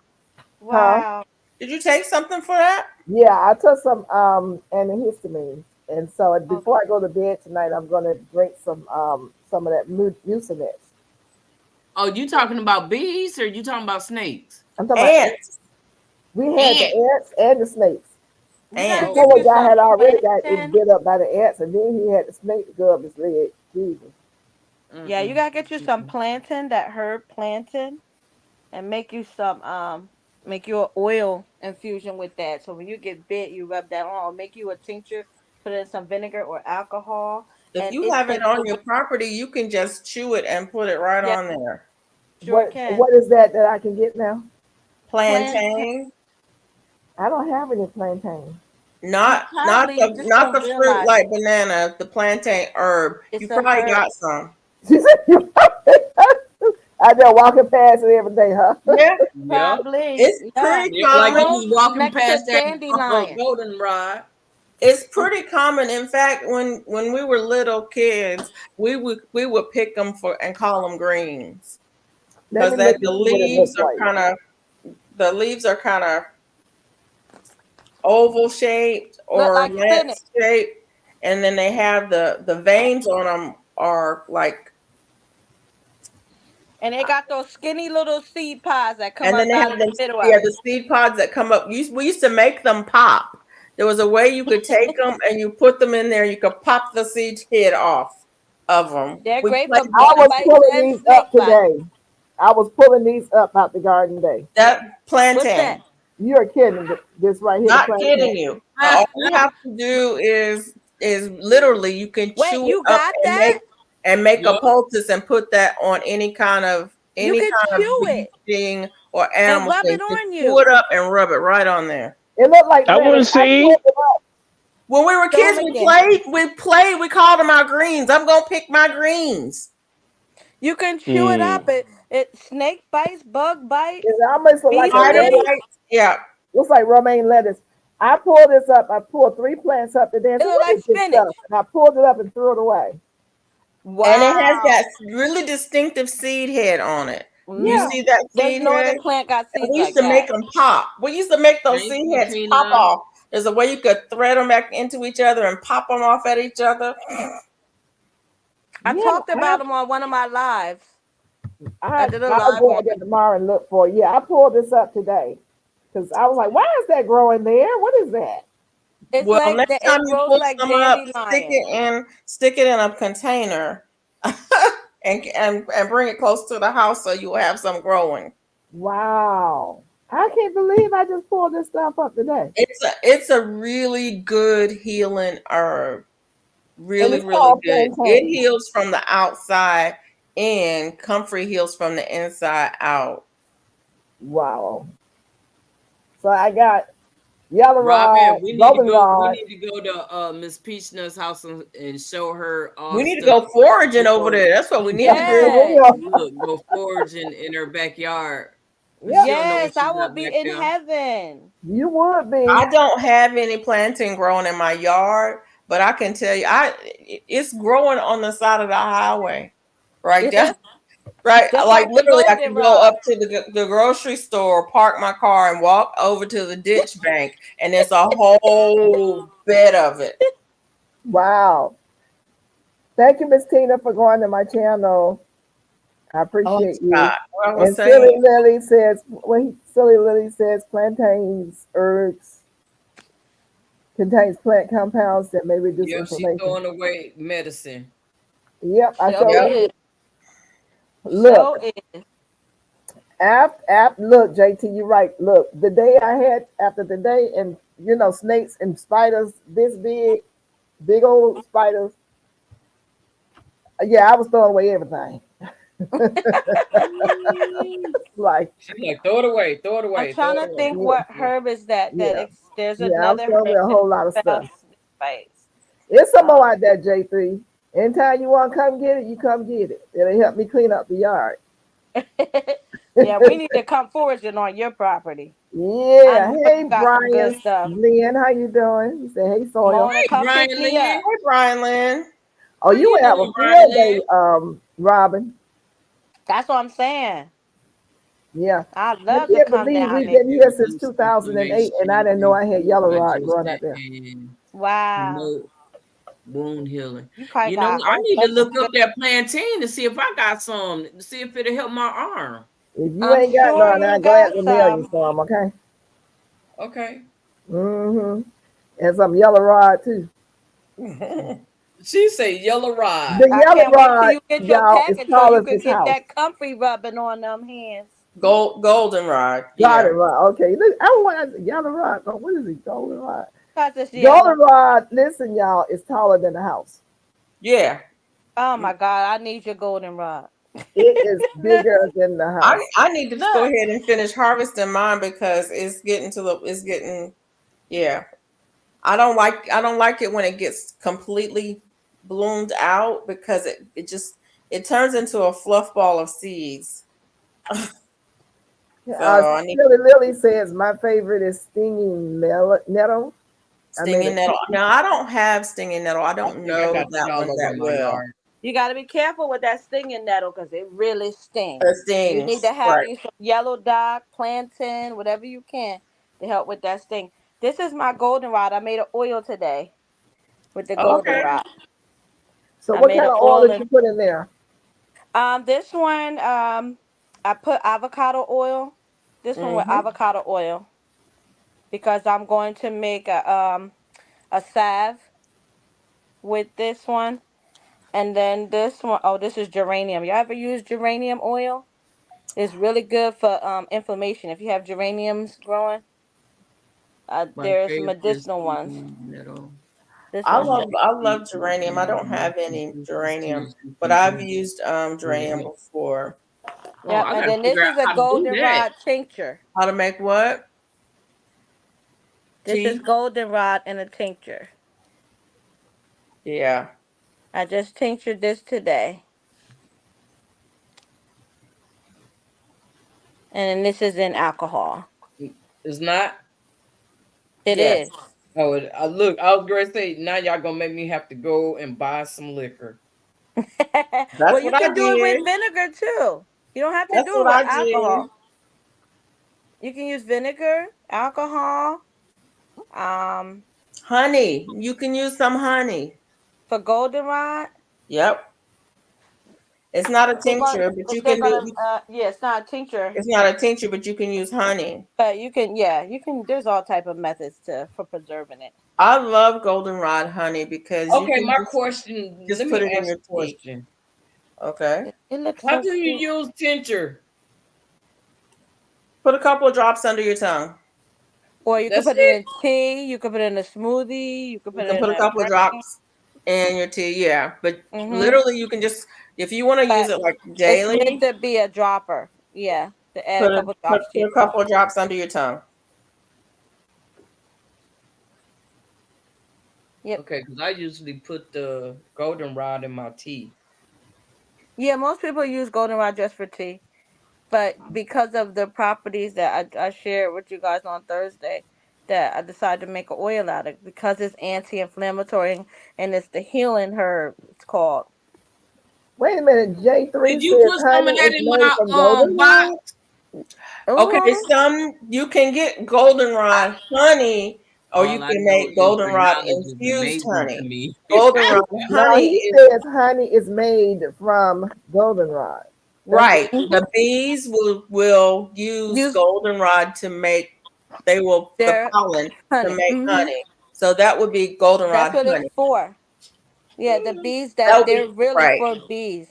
S5: Huh?
S6: Wow.
S1: Did you take something for that?
S5: Yeah, I took some antihistamines, and so
S6: Okay.
S5: before I go to bed tonight, I'm gonna drink some of that mucinex.
S2: Oh, you talking about bees or you talking about snakes?
S5: I'm talking about ants.
S1: Ants.
S5: We had the
S2: Ant.
S5: ants and the snakes.
S6: You gotta
S1: Ants.
S2: Oh,
S6: give
S5: Before
S6: you
S5: a guy
S6: some
S5: had already got it
S6: plantain.
S5: bit up by the ants, and then he had the snake to go up his leg. Jesus.
S6: Yeah, you
S2: mm-mm.
S6: gotta get you some plantain, that herb plantain, and make you an oil infusion with that. So when you get bit, you rub that on, or make you a tincture, put in some vinegar or alcohol,
S1: If
S6: and
S1: you
S6: it
S1: have it
S6: can
S1: on your property, you can just chew it and put it right
S6: yeah,
S1: on there.
S6: sure
S5: What
S6: can.
S5: what is that I can get now?
S6: Plantain.
S1: Plantain,
S5: I don't have any plantain.
S6: You
S1: not not
S6: probably
S1: the
S6: just
S1: not
S6: don't
S1: the fruit
S6: realize it.
S1: like banana, the plantain herb. You
S6: It's a
S1: probably
S6: herb.
S1: got some.
S5: She said, I just walking past it every day, huh?
S1: Yeah,
S2: Yep.
S6: Probably.
S1: it's
S6: Yeah.
S1: pretty
S2: Yep.
S6: It
S2: Like you
S1: common.
S6: grows
S2: was walking
S6: next to
S2: past that
S6: dandelion.
S2: goldenrod.
S1: It's pretty common. In fact, when we were little kids, we would pick them for and call them greens
S5: Let
S1: because
S5: me look
S1: that
S5: and see what it looks like.
S1: the leaves are kind of oval shaped
S6: Look
S1: or
S6: like spinach.
S1: lens shaped, and then they have the veins on them are like,
S6: And they got those skinny little seed pods that come
S1: and then
S6: up
S1: they
S6: out
S1: have
S6: of the
S1: them
S6: middle of
S1: yeah
S6: it.
S1: the seed pods that come up. We used to make them pop, There was a way you could take them and you put them in there. You could pop the seed head off of them.
S6: They're
S1: We
S6: great
S1: played
S6: for
S5: I
S6: bug
S5: was
S6: bites
S5: pulling
S6: and
S5: these
S6: snake
S5: up
S6: bites.
S5: today. I was pulling these up out the garden today.
S1: that
S6: What's
S1: plantain.
S6: that?
S5: You're kidding. This right here, the
S1: Not
S5: plantain.
S1: kidding you. All you have to do is literally you can
S6: Wait,
S1: chew
S6: you
S1: it up
S6: got
S1: and
S6: that?
S1: make a
S2: Yup.
S1: poultice and put that on any kind of
S6: You can chew
S1: bee
S6: it
S1: sting or
S6: and
S1: animal
S6: rub
S1: thing.
S6: it
S1: Just
S6: on
S1: chew
S6: you.
S1: it up and rub it right on there.
S5: It looked like
S3: I want to
S5: lettuce. I
S3: see.
S5: pulled it up.
S1: When we were
S6: Show
S1: kids,
S6: 'em
S1: we
S6: again.
S1: played, we called them our greens. I'm gonna pick my greens.
S6: You can chew it up.
S3: Mm.
S6: It snake bites, bug bites,
S5: It almost looked
S6: bee
S5: like a
S1: Spider
S5: lettuce.
S6: stings.
S1: bites. Yeah.
S5: Looks like romaine lettuce. I pulled this up. I pulled 3 plants up today and
S6: It
S5: said,
S6: look
S5: "What
S6: like
S5: is this
S6: spinach.
S5: stuff?" And I pulled it up and threw it away.
S1: And it has
S6: Wow.
S1: that really distinctive seed head on it. You
S5: Yeah.
S1: see that
S6: There's
S1: seed
S6: no
S1: head?
S6: other plant got
S1: And
S6: seeds
S1: we used
S6: like
S1: to make
S6: that.
S1: them pop. We used to make those
S2: Thank
S1: seed
S2: you,
S1: heads pop
S2: Tina.
S1: off. There's a way you could thread them back into each other and pop them off at each other.
S6: I
S5: Yeah,
S6: talked about them on one of my lives. I did a
S5: I'll
S6: live
S5: go
S6: on
S5: out there tomorrow and look for it. Yeah, I pulled this up today because I was like, "Why is that growing there? What is that?"
S6: It's
S1: Well,
S6: like
S1: next time
S6: it
S1: you
S6: grows
S1: pull
S6: like
S1: some up,
S6: dandelion.
S1: stick it in a container, and bring it close to the house so you will have some growing.
S5: Wow, I can't believe I just pulled this stuff up today.
S1: It's a really good healing herb.
S5: And
S1: Really,
S5: it's
S1: really
S5: called
S1: good. It
S5: plantain.
S1: heals from the outside in. Comfrey heals from the inside out.
S5: Wow. So I got yellow
S2: Robin,
S5: rod,
S2: we need to
S5: golden
S2: go.
S5: rod.
S2: We need to go to Miss Peachnuts' house and show her all
S1: We
S2: the
S1: need to
S2: stuff.
S1: go foraging over there. That's what we need to do.
S6: Yes.
S2: Look, go foraging in her backyard.
S5: Yeah,
S2: She don't know what
S6: Yes,
S2: she
S6: I will
S2: got
S6: be
S2: back
S6: in
S2: there.
S6: heaven.
S5: you would be.
S1: I don't have any plantain growing in my yard, but I can tell you, it's growing on the side of the highway, right there. Right,
S6: Just
S1: like
S6: like the
S1: literally, I can go
S6: goldenrod.
S1: up to the grocery store, park my car, and walk over to the ditch bank, and there's a whole bed of it.
S5: Wow. Thank you, Miss Tina, for going to my channel. I
S1: Oh,
S5: appreciate you.
S1: Scott. What I was
S5: And
S1: saying,
S5: Silly Lily says plantains, herbs contains plant compounds that may reduce
S2: Yep, she's
S5: inflammation.
S2: throwing away medicine.
S5: Yep, I
S6: Show
S5: showed
S6: is.
S5: you. Look,
S6: Show is.
S5: look, JT, you're right. Look, the day I had after the day, and snakes and spiders this big old spiders. Yeah, I was throwing away everything. Like,
S2: She's like, throw it away, throw it
S6: I'm
S2: away,
S6: trying
S2: throw it
S6: to
S2: away.
S6: think what herb is that.
S5: yeah,
S6: There's
S5: yeah, I was
S6: another
S5: throwing away
S6: herb
S5: a
S6: that
S5: whole lot of
S6: spells
S5: stuff.
S6: snake bites.
S5: There's some more out there, J3. Anytime you want to come get it, you come get it. It'll help me clean up the yard.
S6: Yeah, we need to come foraging on your property.
S5: Yeah.
S6: I know
S5: Hey,
S6: you got some good
S5: Brian.
S6: stuff.
S5: Lynn, how you doing? He said, hey, Soil.
S6: Mona,
S2: Hey,
S6: come
S2: Brian
S6: pick me
S2: Lynn.
S6: up.
S1: hey, Brian Lynn.
S5: Oh,
S2: How
S5: you
S2: you
S5: would have a
S2: doing,
S5: field
S2: Brian
S5: day, Robin.
S6: That's what I'm saying.
S5: Yeah.
S6: I'd
S5: I
S6: love to
S5: can't
S6: come
S5: believe
S6: down
S5: we've
S6: there.
S5: been here since
S2: Use
S5: 2008, and I didn't know I had yellow
S2: by
S5: rod
S2: Joseph
S5: growing out there.
S2: and
S6: Wow.
S2: promote wound healing.
S6: You probably
S2: You know,
S6: got a
S2: I
S6: whole
S2: need to
S6: bunch
S2: look
S6: of
S2: up that plantain to see if I got some, to see if it'll help my arm.
S5: If you
S6: I'm
S5: ain't got
S6: sure
S5: none,
S6: you
S5: I'm
S6: got
S5: glad to mail you
S6: some.
S5: some, okay?
S2: Okay.
S5: Mm-hmm. And some yellow rod, too.
S2: She say yellow rod.
S5: The
S6: I
S5: yellow
S6: can't wait till
S5: rod,
S6: you get your
S5: y'all, is
S6: package so
S5: tall
S6: you
S5: as
S6: can
S5: this
S6: get
S5: house.
S6: that comfy rubbing on them hands.
S1: Goldenrod.
S5: Got
S1: Yeah.
S5: it right. Okay. Look, I want yellow rod. Oh, what is it? Golden rod.
S6: Cause it's yellow.
S5: Golden rod, listen, y'all, is taller than the house.
S1: Yeah.
S6: Oh my God, I need your goldenrod.
S5: It is bigger than the house.
S1: I need to
S6: Look.
S1: go ahead and finish harvesting mine because it's getting yeah. I don't like it when it gets completely bloomed out because it turns into a fluff ball of seeds. So I need
S5: Silly Lily says my favorite is stinging nettle. I made
S1: stinging
S5: a
S1: nettle. Now I don't have stinging nettle. I
S2: I
S1: don't
S2: think I
S1: know
S2: got
S1: that
S2: all
S1: one
S2: over
S1: that
S2: my
S1: well.
S2: yard.
S6: You got to be careful with that stinging nettle because it really stings.
S1: It
S6: You need
S1: stings.
S6: to have
S1: Right.
S6: you some yellow dye, plantain, whatever you can to help with that sting. This is my goldenrod. I made an oil today with the
S1: Okay.
S6: goldenrod.
S5: So
S6: I
S5: what
S6: made
S5: kind
S6: an
S5: of oil
S6: oil
S5: did you put in there?
S6: this one I put avocado oil. This one with
S1: Mm-hmm.
S6: avocado oil. because I'm going to make a salve with this one. And then this one, oh, this is geranium. You ever use geranium oil? It's really good for inflammation. If you have geraniums growing,
S2: My
S6: there's
S2: favorite
S6: medicinal ones.
S2: metal.
S6: This one's
S1: I love geranium. I don't have any geranium, but I've used geranium before.
S2: Oh,
S6: yep.
S2: I
S6: And
S2: gotta
S6: then this
S2: figure out
S6: is a
S2: how to do that.
S6: goldenrod tincture.
S1: How to make what?
S6: This is
S1: Tea?
S6: goldenrod in a tincture.
S1: Yeah.
S6: I just tinctured this today. And then this is in alcohol.
S2: It's not.
S6: It
S1: Yes.
S6: is.
S2: Oh, look, I was going to say, now y'all going to make me have to go and buy some liquor.
S6: Well, you
S1: what I
S6: can do it
S1: did.
S6: with vinegar too. You don't have to
S1: That's
S6: do it
S1: what
S6: with
S1: I
S6: alcohol.
S1: did.
S6: You can use vinegar, alcohol,
S1: Honey. You can use some honey.
S6: for goldenrod.
S1: Yep. It's not a tincture, but you can do.
S6: Yeah, it's not a tincture,
S1: It's not a tincture, but you can use honey.
S6: but you can, there's all type of methods for preserving it.
S1: I love goldenrod honey because you
S2: Okay,
S1: can
S2: my question,
S1: just
S2: let
S1: put
S2: me
S1: it in
S2: ask
S1: your
S2: a
S1: tea.
S2: question.
S1: Okay.
S6: It looks
S2: How
S6: so
S2: do you
S6: cute.
S2: use tincture?
S1: Put a couple of drops under your tongue.
S6: Or you can
S2: That's
S6: put it
S2: it?
S6: in tea, you can put it in a smoothie, you can
S1: You
S6: put
S1: can
S6: it in
S1: put a
S6: a
S1: couple of
S6: drink.
S1: drops in your tea, yeah. But
S6: Mm-hmm.
S1: literally, you can just, if you want to use
S6: But
S1: it like
S6: it's
S1: daily,
S6: meant to be a dropper. Yeah, to add
S1: put
S6: a couple drops to
S1: put
S6: your
S1: a couple
S6: coffee.
S1: of drops under your tongue.
S6: Yep.
S2: Okay, because I usually put the goldenrod in my tea.
S6: Yeah, most people use goldenrod just for tea. But because of the properties that I shared with you guys on Thursday, that I decided to make an oil out of it because it's anti-inflammatory and it's the healing herb. It's called.
S5: Wait a minute, J3
S2: Did you
S5: says
S2: put some
S5: honey
S2: of that
S5: is
S2: in
S5: made
S2: my
S5: from goldenrod.
S2: box?
S1: Okay,
S6: Ooh.
S1: you can get goldenrod honey, or you
S2: All I
S1: can
S2: know
S1: make
S2: is the
S1: goldenrod
S2: knowledge is
S1: infused
S2: amazing to
S1: honey.
S2: me.
S1: Goldenrod
S5: Now
S1: honey
S5: he
S1: is
S5: says honey is made from goldenrod. That's
S1: right. The bees will use
S6: Use
S1: goldenrod to make. They will the
S6: their
S1: pollen to
S6: honey.
S1: make honey. So that would be goldenrod
S6: That's what it's
S1: honey.
S6: for. Yeah, the bees
S1: That would
S6: they're
S1: be
S6: really
S1: right.
S6: for bees.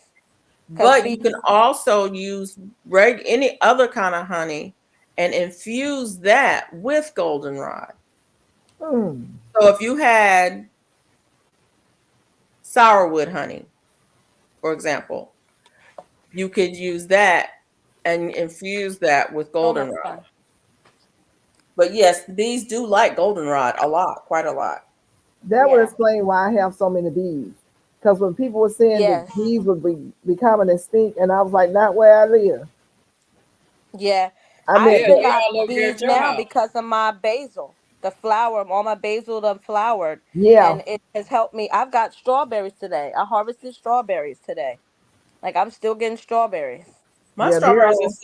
S6: Cause
S1: But
S6: bees.
S1: you can also use any other kind of honey and infuse that with goldenrod.
S5: Hmm.
S1: So if you had sourwood honey, for example, you could use that and infuse that with
S6: So much
S1: goldenrod.
S6: fun.
S1: But yes, bees do like goldenrod a lot, quite a lot.
S5: That would
S6: Yeah.
S5: explain why I have so many bees. Because when people were saying
S6: Yes.
S5: that bees would be becoming extinct, and I was like, not where I live.
S6: Yeah.
S5: I
S6: I
S5: mean,
S2: Yeah,
S6: still
S2: they
S6: got
S2: all over there
S6: bees
S2: at your
S6: now
S2: house.
S6: because of my basil. The flower, all my basil done flowered.
S5: yeah,
S6: And it has helped me. I've got strawberries today. I harvested strawberries today. Like I'm still getting strawberries.
S1: My
S5: yeah, they're
S1: strawberries
S5: all,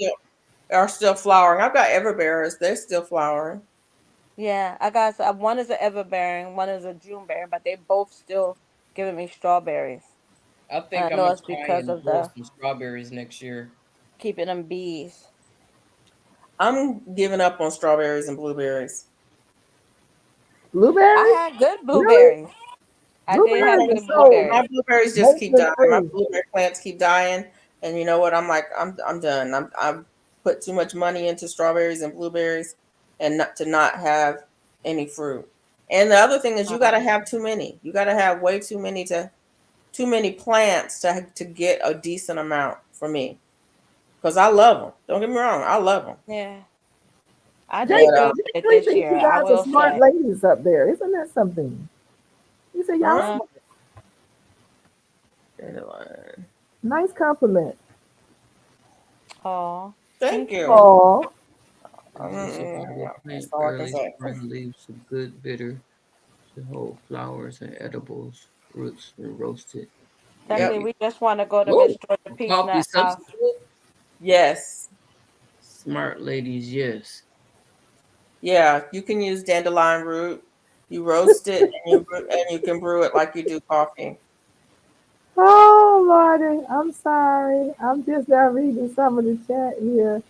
S1: are still flowering. I've got everbearers; they're still flowering.
S6: Yeah, I got one is an everbearing, one is a June bearing, but they both still giving me strawberries.
S2: I
S6: And
S2: think
S6: I
S2: I'm
S6: know
S2: going
S6: it's
S2: to try
S6: because
S2: and
S6: of
S2: grow
S6: the
S2: some strawberries next year.
S6: keeping them bees.
S1: I'm giving up on strawberries and blueberries.
S6: I
S5: blueberries.
S6: had good
S5: Really?
S6: blueberries. I did have
S5: Blueberries
S6: good
S5: are so
S6: blueberries.
S1: My blueberries just keep
S5: maintenance
S1: dying. My
S5: free.
S1: blueberry plants keep dying, and you know what? I'm like, I'm done. I've put too much money into strawberries and blueberries, and not have any fruit. And the other thing is, you got to have too many. You got to have way too many plants to get a decent amount for me. Because I love them. Don't get me wrong, I love them.
S6: Yeah. I
S5: J
S6: did
S1: But
S6: good with it
S5: three
S6: this
S5: thinks
S6: year,
S5: you
S6: I
S5: guys are
S6: will
S5: smart
S6: say.
S5: ladies up there. Isn't that something? You say y'all
S1: Huh?
S5: smart.
S1: Dandelion.
S5: Nice compliment.
S6: Oh,
S1: Thank you.
S5: Oh,
S2: This is a viable
S1: That's
S2: plant.
S1: all I can
S2: Early
S1: say.
S2: spring leaves are good bitter to hold flowers and edibles, roots when roasted.
S6: Ducky,
S1: Yep.
S6: we just want to go to
S2: Whoa,
S6: Miss Georgia
S2: a
S6: Peach
S2: coffee
S6: Nut house.
S2: substitute?
S1: Yes.
S2: Smart ladies, yes.
S1: Yeah. You can use dandelion root. You roast it and you can brew it like you do coffee.
S5: oh, Lordy. I'm sorry. I'm just now reading some of the chat here.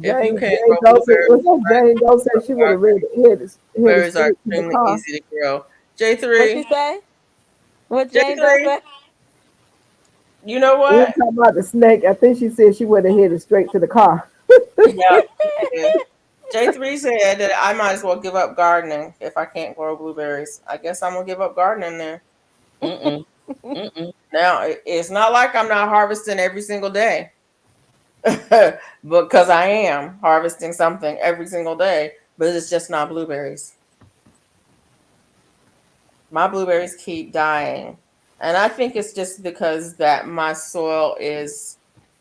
S1: If you
S5: Jane,
S1: can't
S5: Jane
S1: grow
S5: Doe said,
S1: blueberries,
S5: what's that? Jane Doe said she would have hit it
S1: blueberries are
S5: straight to the
S1: extremely
S5: car.
S1: easy to grow.
S6: What she
S1: J3,
S6: say? What Jane Doe
S1: J3,
S6: say?
S1: you know
S5: We were
S1: what?
S5: talking about the snake. I think she said she would have hit it straight to the car.
S1: Yeah. Yeah. J3 said that I might as well give up gardening if I can't grow blueberries. I guess I'm gonna give up gardening then.
S2: Mm-mm. Mm-mm.
S1: Now it's not like I'm not harvesting every single day, because I am harvesting something every single day, but it's just not blueberries. My blueberries keep dying, and I think it's just because that my soil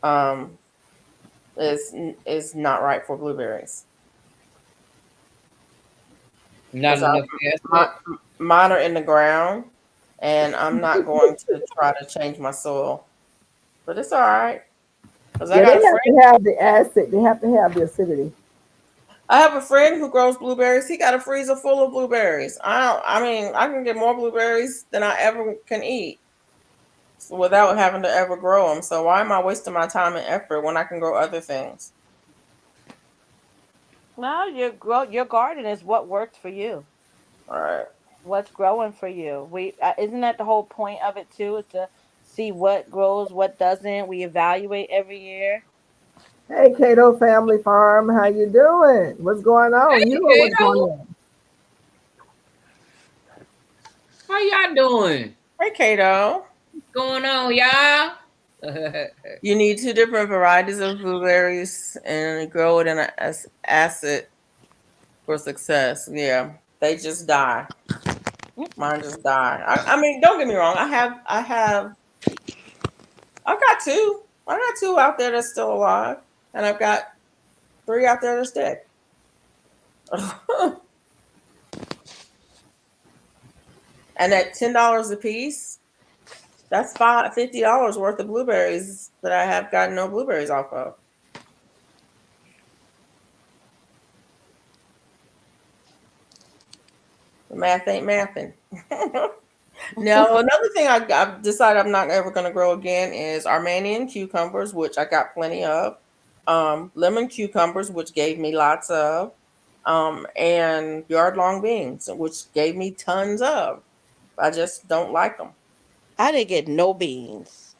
S1: um is not right for blueberries.
S2: Not
S1: Because
S2: enough
S1: my,
S2: acid.
S1: mine are in the ground, and I'm not going to try to change my soil. But it's all right because I
S5: Yeah,
S1: got
S5: they
S1: a
S5: have
S1: friend.
S5: to have the acid. They have to have the acidity.
S1: I have a friend who grows blueberries. He got a freezer full of blueberries. I mean, I can get more blueberries than I ever can eat without having to ever grow them. So why am I wasting my time and effort when I can grow other things?
S6: Well, your garden is what works for you.
S1: All right.
S6: What's growing for you? We isn't that the whole point of it too? Is to see what grows, what doesn't. We evaluate every year.
S5: Hey, Cato Family Farm, how you doing? What's going on? You
S2: Hey,
S5: know what's going
S2: Kato.
S5: on.
S2: How y'all doing?
S1: Hey, Kato.
S2: What's going on, y'all?
S1: You need two different varieties of blueberries and grow it in an acid for success. Yeah, they just die. Mine just die. I mean, don't get me wrong. I've got two. I got two out there that's still alive, and I've got three out there that's dead. And at $10 a piece, that's $50 worth of blueberries that I have gotten no blueberries off of. The math ain't mathing. Now, another thing I've decided I'm not ever going to grow again is Armenian cucumbers, which I got plenty of. Lemon cucumbers, which gave me lots of. And yard long beans, which gave me tons of. I just don't like them.
S6: I didn't get no beans.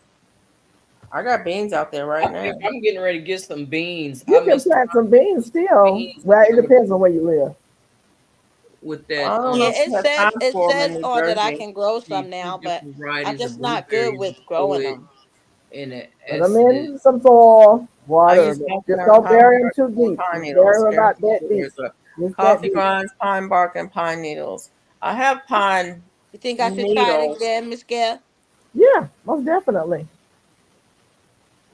S1: I got beans out there right now.
S2: I'm getting ready to get some beans. I
S5: You can
S2: missed
S5: plant some beans still.
S2: beans
S5: Well, it depends on where you live.
S2: with
S1: I
S2: that.
S1: don't know
S6: Yeah,
S1: if we have time
S6: it
S1: for them in
S6: says
S1: New
S6: on that I
S1: Jersey.
S6: can grow
S2: See
S6: some
S2: two
S6: now, but
S2: different
S6: I'm
S2: varieties of
S6: just not good
S2: blueberries
S6: with
S2: and grow
S6: growing
S2: it
S6: them.
S2: in an
S5: Put them
S2: acid.
S5: in some soil,
S1: I
S5: water
S1: use
S5: them.
S1: coffee
S5: Just
S1: grounds,
S5: don't
S1: pine
S5: bury them
S1: bark,
S5: too
S1: or
S5: deep.
S1: pine
S5: Just bury
S1: needles.
S5: them about that deep.
S1: There's a
S5: Just that
S1: coffee
S5: deep.
S1: grinds, pine bark, and pine needles. I have pine
S6: You think I should try it
S1: needles.
S6: again, Miss Gail?
S5: Yeah, most definitely.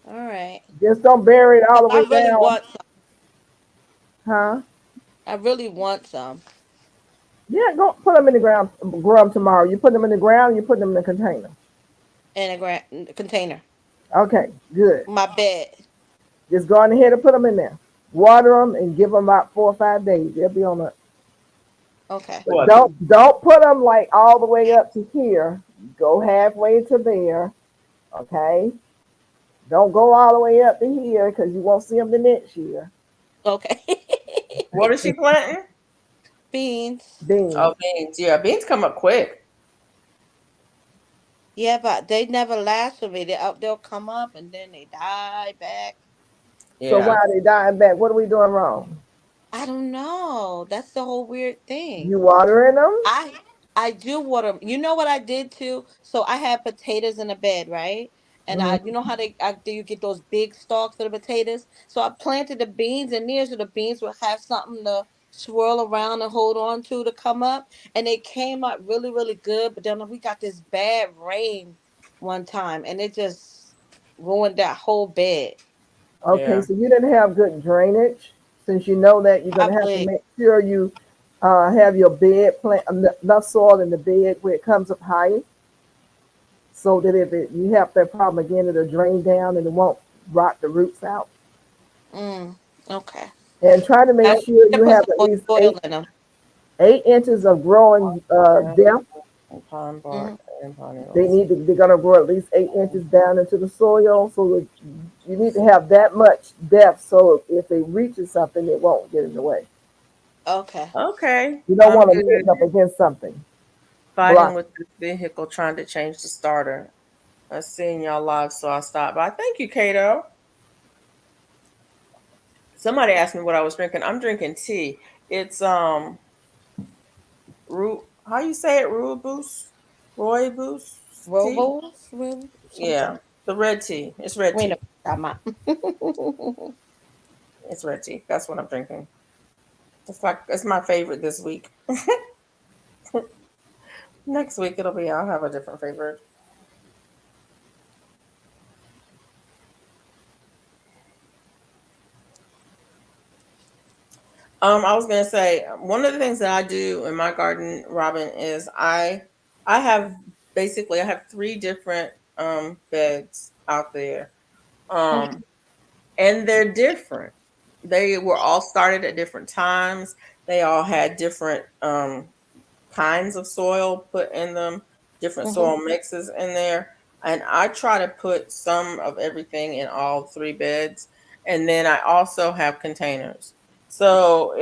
S6: All right.
S5: Just don't bury it all
S6: 'Cause
S5: the
S6: I
S5: way
S6: really
S5: down.
S6: want some.
S5: Huh?
S6: I really want some
S5: Yeah, go put them in the ground, grow them tomorrow. You put them in the ground, you put them in a container.
S6: in a container.
S5: Okay, good.
S6: My bed.
S5: Just go on ahead and put them in there. Water them and give them about 4 or 5 days. They'll be on the.
S6: Okay.
S5: But
S1: What?
S5: don't put them like all the way up to here. Go halfway to there. Okay. Don't go all the way up to here because you won't see them the next year.
S6: Okay.
S1: What is she planting?
S6: Beans.
S5: Beans.
S1: Oh, beans. Yeah, beans come up quick.
S6: Yeah, but they never last for me. They'll come up and then they die back.
S5: So why
S1: Yeah.
S5: are they dying back? What are we doing wrong?
S6: I don't know. That's the whole weird thing.
S5: You watering them?
S6: I I do water. You know what I did too? So I had potatoes in a bed, right? And
S5: Mhm.
S6: you know how do you get those big stalks of the potatoes? So I planted the beans in there so the beans would have something to swirl around and hold on to come up. And they came up really, really good. But then we got this bad rain one time and it just ruined that whole bed.
S5: Okay,
S1: Yeah.
S5: so you didn't have good drainage. Since you know that, you're gonna have to
S6: Probably.
S5: make sure you have your bed plant enough soil in the bed where it comes up higher, so that if you have that problem again, it'll drain down and it won't rot the roots out.
S6: Mm, okay.
S5: And try to
S6: I
S5: make
S6: need
S5: sure
S6: to
S5: you
S6: put
S5: have
S6: some
S5: at
S6: more
S5: least
S6: soil in them.
S5: 8 inches of growing depth
S1: And pine bark and pine
S5: They
S1: needles.
S5: they're gonna grow at least 8 inches down into the soil. So that you need to have that much depth so if it reaches something, it won't get in the way.
S6: Okay.
S1: Okay,
S5: You don't
S1: I'm
S5: want to lean
S1: good.
S5: up against something.
S1: Fighting
S5: Block.
S1: with this vehicle trying to change the starter. I seen y'all live, so I stopped by. Thank you, Kato. Somebody asked me what I was drinking. I'm drinking tea. It's how you say it? Rooibos tea?
S6: Robles, really?
S1: Yeah.
S6: Something.
S1: The red tea. It's red
S6: Wait a
S1: tea.
S6: minute. I'm out.
S1: It's red tea. That's what I'm drinking. It's my favorite this week. Next week I'll have a different favorite. I was gonna say one of the things that I do in my garden, Robin, is I have I have three different beds out there. Um and they're different. They were all started at different times. They all had different kinds of soil put in them, different soil mixes in there. And I try to put some of everything in all three beds. And then I also have containers. So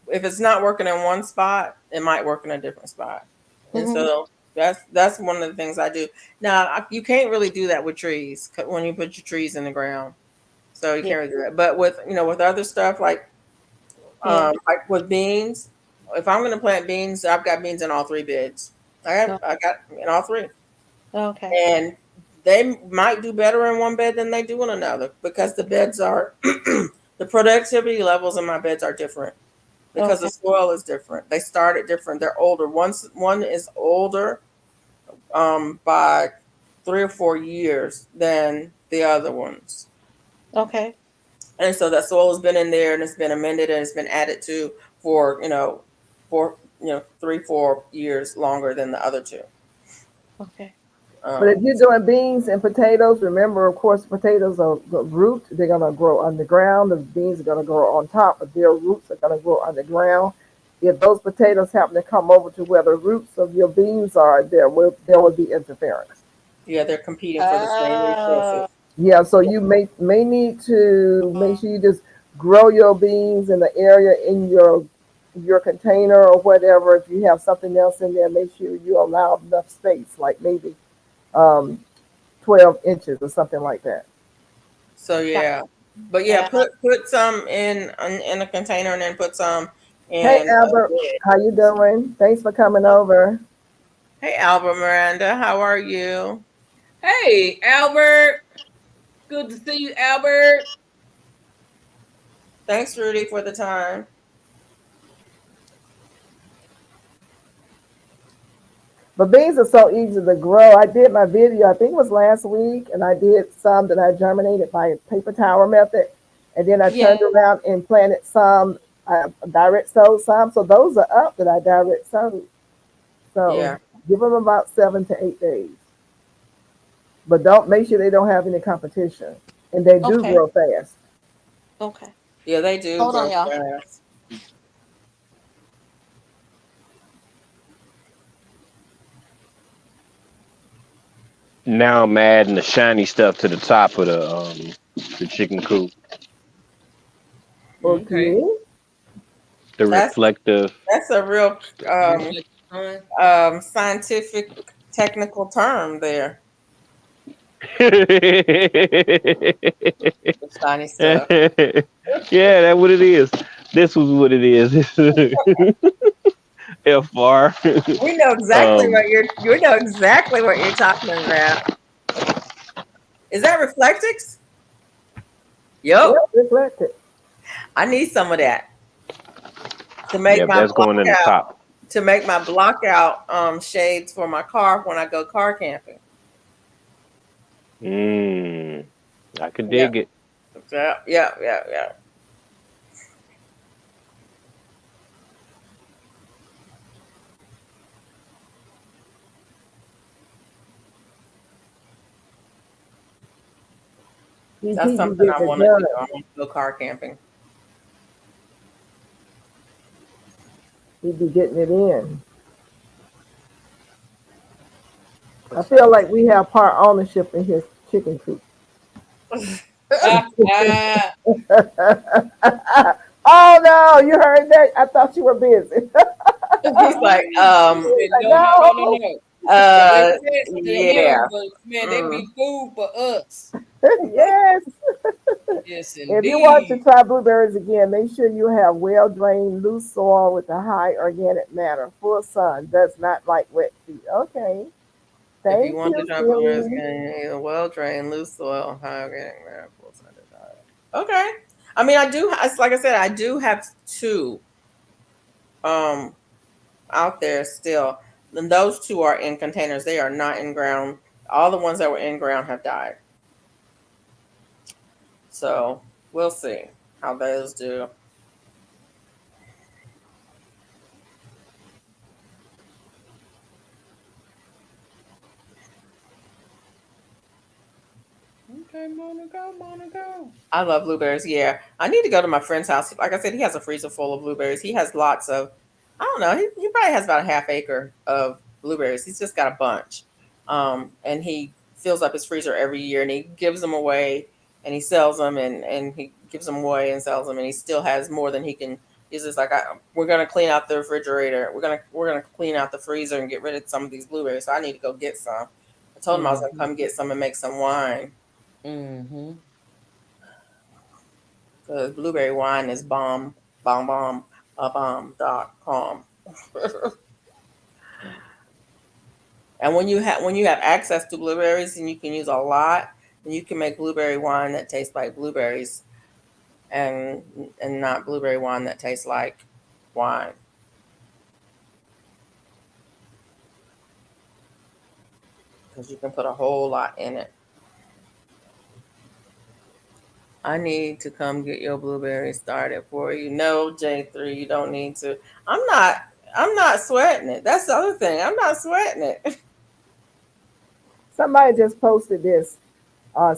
S1: if it's not working in one spot, it might work in a different spot. And so that's one of the things I do. Now you can't really do that with trees when you put your trees in the ground. So you
S6: Yeah.
S1: can't really do that. But with with other stuff
S6: Yeah.
S1: like with beans, if I'm gonna plant beans, I've got beans in all three beds. I got in all three.
S6: Okay.
S1: And they might do better in one bed than they do in another because the beds are the productivity levels in my beds are different because the
S6: Okay.
S1: soil is different. They started different. They're older. One is older by 3 or 4 years than the other ones.
S6: Okay.
S1: And so that soil has been in there and it's been amended and it's been added to for, for 3, 4 years longer than the other two.
S6: Okay.
S5: But if
S1: Um,
S5: you're doing beans and potatoes, remember, of course, potatoes are the root. They're gonna grow underground. The beans are gonna grow on top, but their roots are gonna grow underground. If those potatoes happen to come over to where the roots of your beans are, there will be interference.
S1: yeah, they're competing for the same
S6: Oh.
S1: resources.
S5: Yeah, so you may need to make sure you just grow your beans in the area in your container or whatever. If you have something else in there, make sure you allow enough space, like maybe um, 12 inches or something like that.
S1: So
S6: Got-
S1: yeah, but yeah,
S6: Yeah.
S1: put some in a container and then put some
S5: Hey
S1: in a
S5: Albert,
S1: bed.
S5: how you doing? Thanks for coming over.
S1: Hey, Albert Miranda, how are you?
S2: Hey, Albert. Good to see you, Albert.
S1: Thanks, Rudy, for the time.
S5: But beans are so easy to grow. I did my video, I think it was last week, and I did some that I germinated by paper towel method. And then I
S6: Yeah.
S5: turned around and planted some, direct sowed some. So those are up that I direct sowed. So
S1: Yeah,
S5: give them about 7 to 8 days. But don't make sure they don't have any competition. And they do
S6: Okay.
S5: grow fast.
S6: Okay.
S1: yeah, they do
S6: Hold on,
S1: grow
S6: y'all.
S1: fast.
S3: Now I'm adding the shiny stuff to the top of the chicken coop.
S2: Okay.
S5: Okay.
S3: The
S1: That's
S3: reflective.
S1: that's a real
S2: Reflect sun.
S1: scientific technical term there.
S3: Yeah,
S1: The shiny stuff.
S3: that's what it is. This was what it is. FR.
S1: We know exactly
S3: um,
S1: what you're talking about. Is that Reflectix?
S5: Yep,
S1: Yep.
S5: reflected.
S1: I need some of that to make
S3: yep,
S1: my
S3: that's going in the top.
S1: block out shades for my car when I go car camping.
S3: I could
S1: Yeah.
S3: dig it.
S1: Yeah. That's
S5: He be
S1: something I
S5: getting it
S1: want to
S5: done.
S1: do. I want to go car camping.
S5: He be getting it in. I feel like we have part ownership in his chicken coop. Oh no, you heard that? I thought you were busy.
S1: He's like,
S2: No.
S1: uh,
S2: They test
S1: yeah.
S2: him, but man, they be food for us.
S5: Yes.
S2: Yes,
S5: If you want to
S2: indeed.
S5: try blueberries again, make sure you have well drained, loose soil with a high organic matter. Full sun does not like wet feet. Okay.
S1: If you
S5: Thank
S1: want to
S5: you,
S1: try blueberries,
S5: Celine.
S1: a well drained, loose soil, high organic matter, full sun diet. Okay. I mean, I do. It's like I said, I do have two out there still. And those two are in containers. They are not in ground. All the ones that were in ground have died. So we'll see how those do.
S2: Okay, Monica.
S1: I love blueberries. Yeah, I need to go to my friend's house. Like I said, he has a freezer full of blueberries. He has lots of. I don't know. He probably has about a half acre of blueberries. He's just got a bunch, and he fills up his freezer every year, and he gives them away, and he sells them, and he gives them away and sells them, and he still has more than he can. He's just like, we're gonna clean out the refrigerator. We're gonna clean out the freezer and get rid of some of these blueberries. So I need to go get some. I told him I was gonna come get some and make some wine.
S2: Mm-hmm.
S1: Because blueberry wine is bomb.com. And when you have access to blueberries and you can use a lot, then you can make blueberry wine that tastes like blueberries and not blueberry wine that tastes like wine. Because you can put a whole lot in it. I need to come get your blueberries started for you. No, J3, you don't need to. I'm not sweating it. That's the other thing. I'm not sweating it.
S5: Somebody just posted this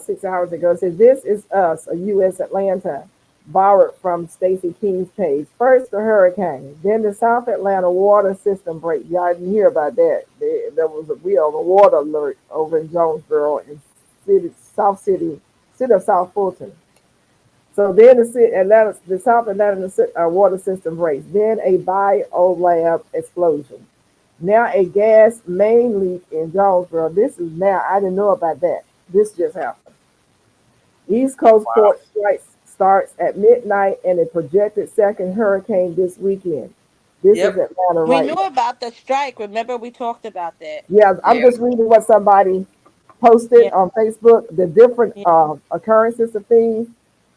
S5: 6 hours ago. It says, "This is us, a U.S. Atlanta, borrowed from Stacey King's page. First the hurricane, then the South Atlanta water system break. Y'all didn't hear about that. There was a real water alert over in Jonesboro and city of South Fulton. So then the South Atlanta water system breaks. Then a biolab explosion. Now a gas main leak in Jonesboro. This is now, I didn't know about that. This just happened. East Coast port strike starts at midnight and a projected second hurricane this weekend. This
S1: Yep.
S5: is Atlanta
S6: We
S5: right
S6: knew
S5: now.
S6: about the strike. Remember, we talked about that.
S5: Yeah, I'm
S2: Yeah.
S5: just reading what somebody posted
S6: Yeah,
S5: on Facebook, the different
S6: yeah,
S5: occurrences of things.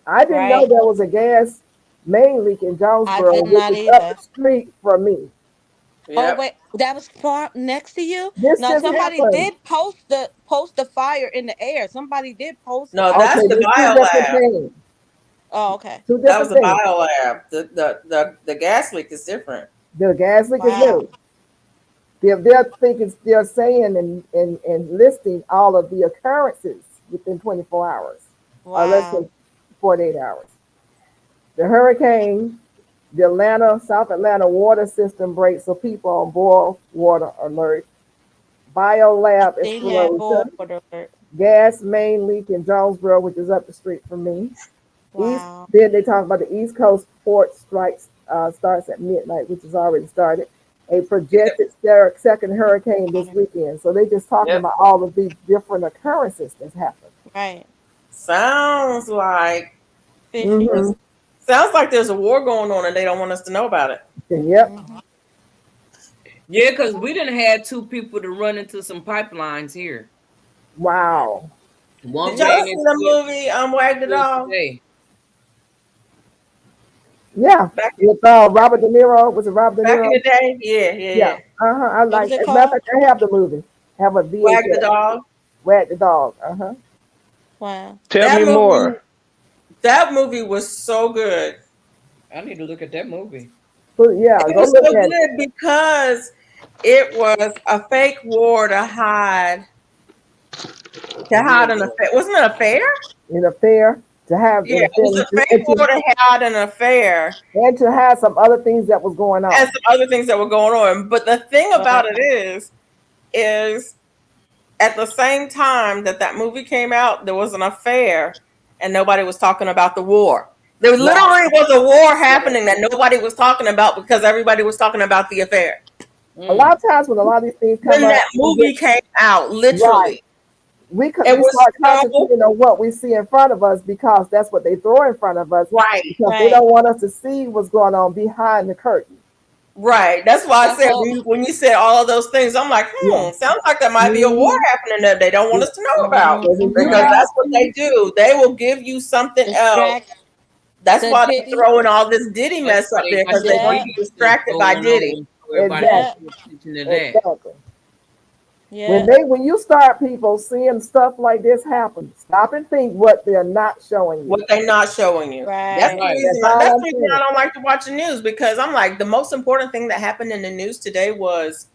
S5: I didn't know
S6: right.
S5: there was a gas main leak in
S6: I
S5: Jonesboro,
S6: did
S5: which
S6: not
S5: is up
S6: either.
S5: the street from me.
S6: Oh
S1: Yep.
S6: wait, that was far next to you.
S5: This
S6: Now
S5: just
S6: somebody
S5: happened.
S6: did post the fire in the air. Somebody did post
S1: No,
S6: that.
S1: that's
S5: Okay,
S1: the
S5: there's two different
S1: biolab.
S5: things.
S6: Oh, okay.
S5: Two
S1: That was
S5: different
S1: the
S5: things.
S1: biolab. The gas leak is different.
S5: The gas leak is
S6: Wow.
S5: new. They're saying and listing all of the occurrences within 24 hours or less
S6: Wow.
S5: than 48 hours. The hurricane, the South Atlanta water system breaks, so people on boil water alert. Biolab
S6: They had board
S5: explosion.
S6: alert.
S5: Gas main leak in Jonesboro, which is up the street from me.
S6: Wow.
S5: Then they talk about the East Coast port strikes starts at midnight, which has already started. A
S1: Yep.
S5: projected second hurricane this weekend. So they just talking
S1: Yep.
S5: about all of these different occurrences that's happened.
S6: Right.
S1: Sounds like
S6: Fishy.
S5: Mm-hmm.
S1: there's a war going on and they don't want us to know about it.
S5: Yep.
S6: Mhm.
S2: Yeah, because we didn't have two people to run into some pipelines here.
S5: Wow.
S2: One
S1: Did y'all
S2: ran
S1: see
S2: into
S1: the
S2: it
S1: movie Wag the Dog?
S2: today.
S5: Yeah.
S1: Back
S5: With Robert De Niro. Was it Robert De
S1: back in
S5: Niro?
S1: the day? Yeah, yeah,
S5: Yeah.
S1: yeah.
S5: I
S6: What was
S5: like
S6: it
S5: it. Matter of
S6: called?
S5: fact, I have the movie. Have a
S1: Wag the
S5: VHS.
S1: Dog.
S5: Wag the dog.
S6: Wow.
S3: Tell
S1: That
S3: me
S1: movie
S3: more.
S1: that movie was so good.
S2: I need to look at that movie.
S5: So yeah,
S1: It
S5: go
S1: was
S5: look
S1: so
S5: at it.
S1: good because it was a fake war to hide
S2: The real
S1: an
S2: war.
S1: affair. Wasn't it a fair?
S5: In a fair to have
S1: Yeah, it was a fake war to hide an affair
S5: and to have some other things that was going
S1: and
S5: on.
S1: some other things that were going on. But the thing
S6: Wow.
S1: about it is at the same time that movie came out, there was an affair, and nobody was talking about the war. There literally was a war happening that nobody was talking about because everybody was talking about the affair.
S5: A lot of times when a lot of these things come
S1: When
S5: up,
S1: that movie came out, literally,
S5: we
S1: it was
S5: start
S1: so
S5: concentrating on what we see in front of us because that's what they throw in front of us.
S1: right.
S5: Because they don't want us to see what's going on behind the curtain.
S1: Right. That's why I
S6: The
S1: said
S6: whole-
S1: when you said all of those things, I'm like,
S5: Yeah.
S1: sounds like there might be a war happening that they don't want us to know about.
S5: Because if you
S1: Because
S5: guys
S1: that's what they do. They will give you something else.
S6: Distract
S1: That's
S6: the
S1: why they're
S6: Diddy.
S1: throwing all this Diddy mess up there because they
S6: Yeah.
S1: get you distracted by Diddy.
S2: Everybody
S5: Exactly.
S2: pay attention to that.
S5: exactly.
S6: Yeah.
S5: When you start people seeing stuff like this happen, stop and think what they're not showing you.
S1: What they're not showing you. That's the
S6: Right.
S1: reason.
S5: That's all
S1: That's
S5: I'm
S1: the reason
S5: saying.
S1: I don't like to watch the news because I'm like the most important thing that happened in the news today was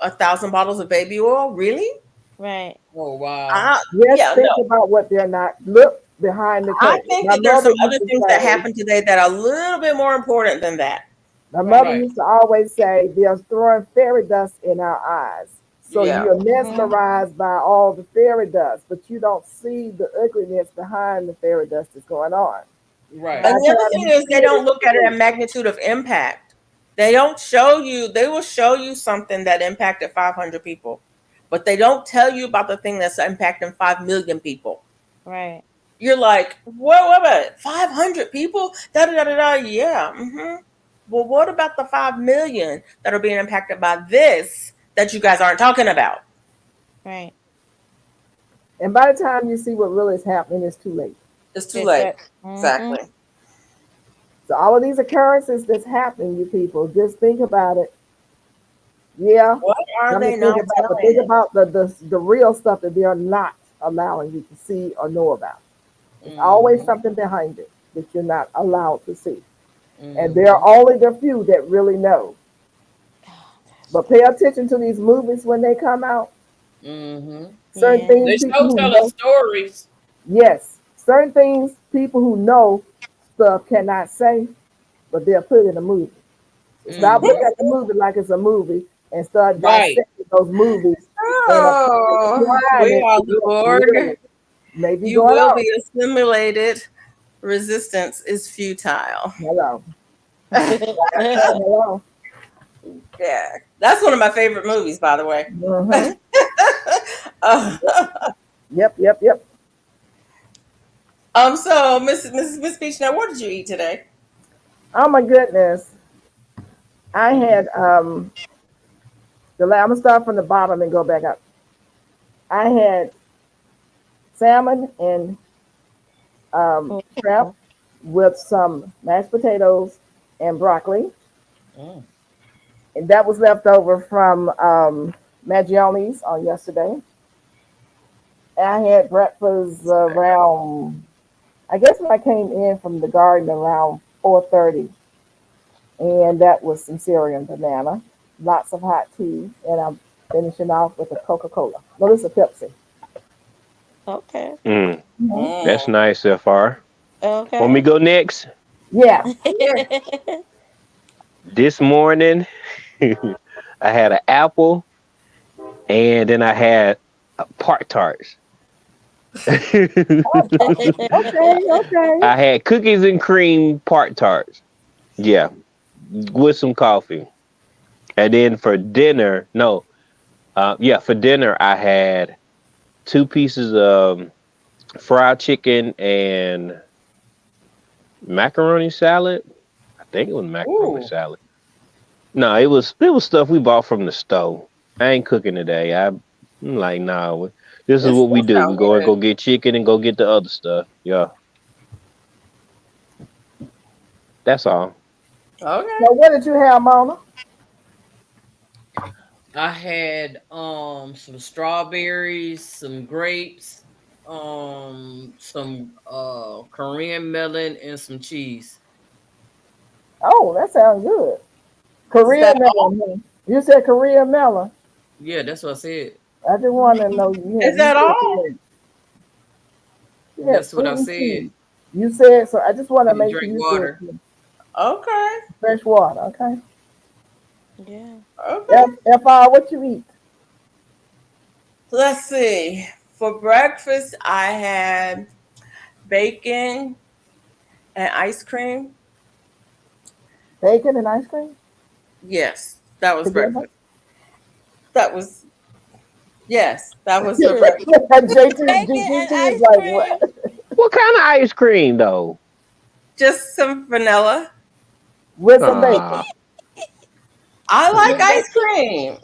S1: 1,000 bottles of baby oil. Really?
S6: Right.
S2: Oh wow.
S5: Just
S1: Yeah,
S5: think
S1: no.
S5: about what they're not. Look behind the
S1: I
S5: curtain.
S1: think
S5: My
S1: that there's some
S5: mother
S1: other
S5: used to
S1: things that
S5: say-
S1: happened today that are a little bit more important than that.
S5: My mother
S2: Right.
S5: used to always say they're throwing fairy dust in our eyes. So
S1: Yeah.
S5: you're mesmerized by all the fairy dust, but you don't see the ugliness behind the fairy dust that's going on.
S2: Right.
S1: And the other thing is they don't look at it at magnitude of impact. They don't show you, they will show you something that impacted 500 people, but they don't tell you about the thing that's impacting 5 million people.
S6: Right.
S1: You're like, what about it? 500 people? Da da da da da. Yeah. Well, what about the 5 million that are being impacted by this that you guys aren't talking about?
S6: Right.
S5: And by the time you see what really is happening, it's too late.
S1: It's too late.
S6: Mhm.
S1: Exactly.
S5: So all of these occurrences that's happening, you people, just think about it. Yeah.
S1: What are they
S5: Think
S1: not
S5: about,
S1: telling?
S5: think about the real stuff that they are not allowing you to see or know about. There's always something behind it that you're not allowed to see. And there are only the few that really know. But pay attention to these movies when they come out.
S2: Mm-hmm.
S5: Certain
S6: Yeah.
S5: things
S2: They
S5: people
S2: still
S5: who
S2: telling
S5: know,
S2: stories.
S5: yes, certain things people who know stuff cannot say, but they'll put it in a movie. So stop
S2: Mhm.
S5: looking at the movie like it's a movie and start
S2: Right.
S5: dissecting those movies.
S1: Oh, we are the Borg.
S5: Maybe
S1: You
S5: going
S1: will
S5: on.
S1: be assimilated. Resistance is futile.
S5: Hello.
S1: Yeah,
S5: Hello.
S1: that's one of my favorite movies, by the way.
S5: Mhm.
S1: Uh,
S5: Yep.
S1: so Miss Peach, now what did you eat today?
S5: Oh my goodness. I had I'm gonna start from the bottom and go back up. I had salmon and shrimp with some mashed potatoes and broccoli.
S2: Mm.
S5: And that was left over from Maggioni's on yesterday. And I had breakfast around, I guess when I came in from the garden around 4:30. And that was some cereal and banana, lots of hot tea, and I'm finishing off with a Coca-Cola. No, this is a Pepsi.
S6: Okay.
S3: That's nice so far.
S6: Okay.
S3: Want me to go next?
S5: Yeah.
S3: This morning, I had an apple, and then I had Pop-Tarts.
S5: Okay.
S3: I had cookies and cream Pop-Tarts. Yeah, with some coffee. And then for dinner, for dinner I had 2 pieces of fried chicken and macaroni salad. I think it was macaroni salad. No, it was stuff we bought from the store. I ain't cooking today. I'm like, nah. This is what we do. We go and go get chicken and go get the other stuff. Yeah. That's all.
S1: Okay.
S5: So what did you have, Mona?
S2: I had some strawberries, some grapes, some Korean melon, and some cheese.
S5: Oh, that sounds good. Korean melon. You said Korean melon.
S2: Yeah, that's what I said.
S5: I just want to know.
S1: Is that all?
S2: That's what I said.
S5: You said so. I just want to
S2: You
S5: make sure
S2: drink
S5: you
S2: water.
S5: said
S1: Okay.
S5: fresh water. Okay.
S6: Yeah.
S1: Okay.
S5: FR, what you eat?
S1: Let's see. For breakfast, I had bacon and ice cream.
S5: Bacon and ice cream
S1: Yes, that was
S5: together.
S1: breakfast. That was that was for breakfast.
S5: JT
S6: Bacon and
S5: is
S6: ice
S5: like,
S6: cream.
S5: what?
S3: What kind of ice cream though?
S1: Just some vanilla.
S5: With some bacon.
S3: Ah,
S1: I like
S6: With
S1: ice
S6: bacon
S1: cream.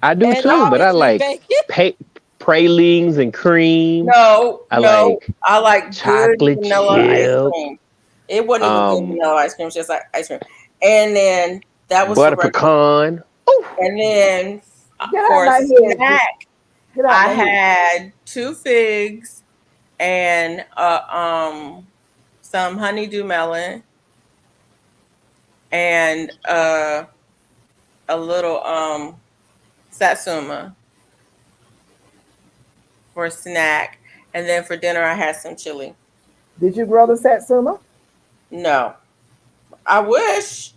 S3: I do
S6: and
S3: too, but I
S6: obviously
S3: like
S6: bacon.
S3: pralines and cream.
S1: No,
S3: I
S1: no,
S3: like
S1: I like good
S3: chocolate
S1: vanilla ice
S3: chip,
S1: cream. It wasn't even good
S3: um,
S1: vanilla ice cream, it's just like ice cream. And then that was for
S3: butter
S1: breakfast.
S3: pecan. Ooh,
S1: And then
S5: Get out
S1: for a
S5: my head.
S1: snack,
S5: Get out
S1: I
S5: my head.
S1: had 2 figs and some honeydew melon and a little satsuma for a snack. And then for dinner, I had some chili.
S5: Did you grow the satsuma?
S1: No, I wish.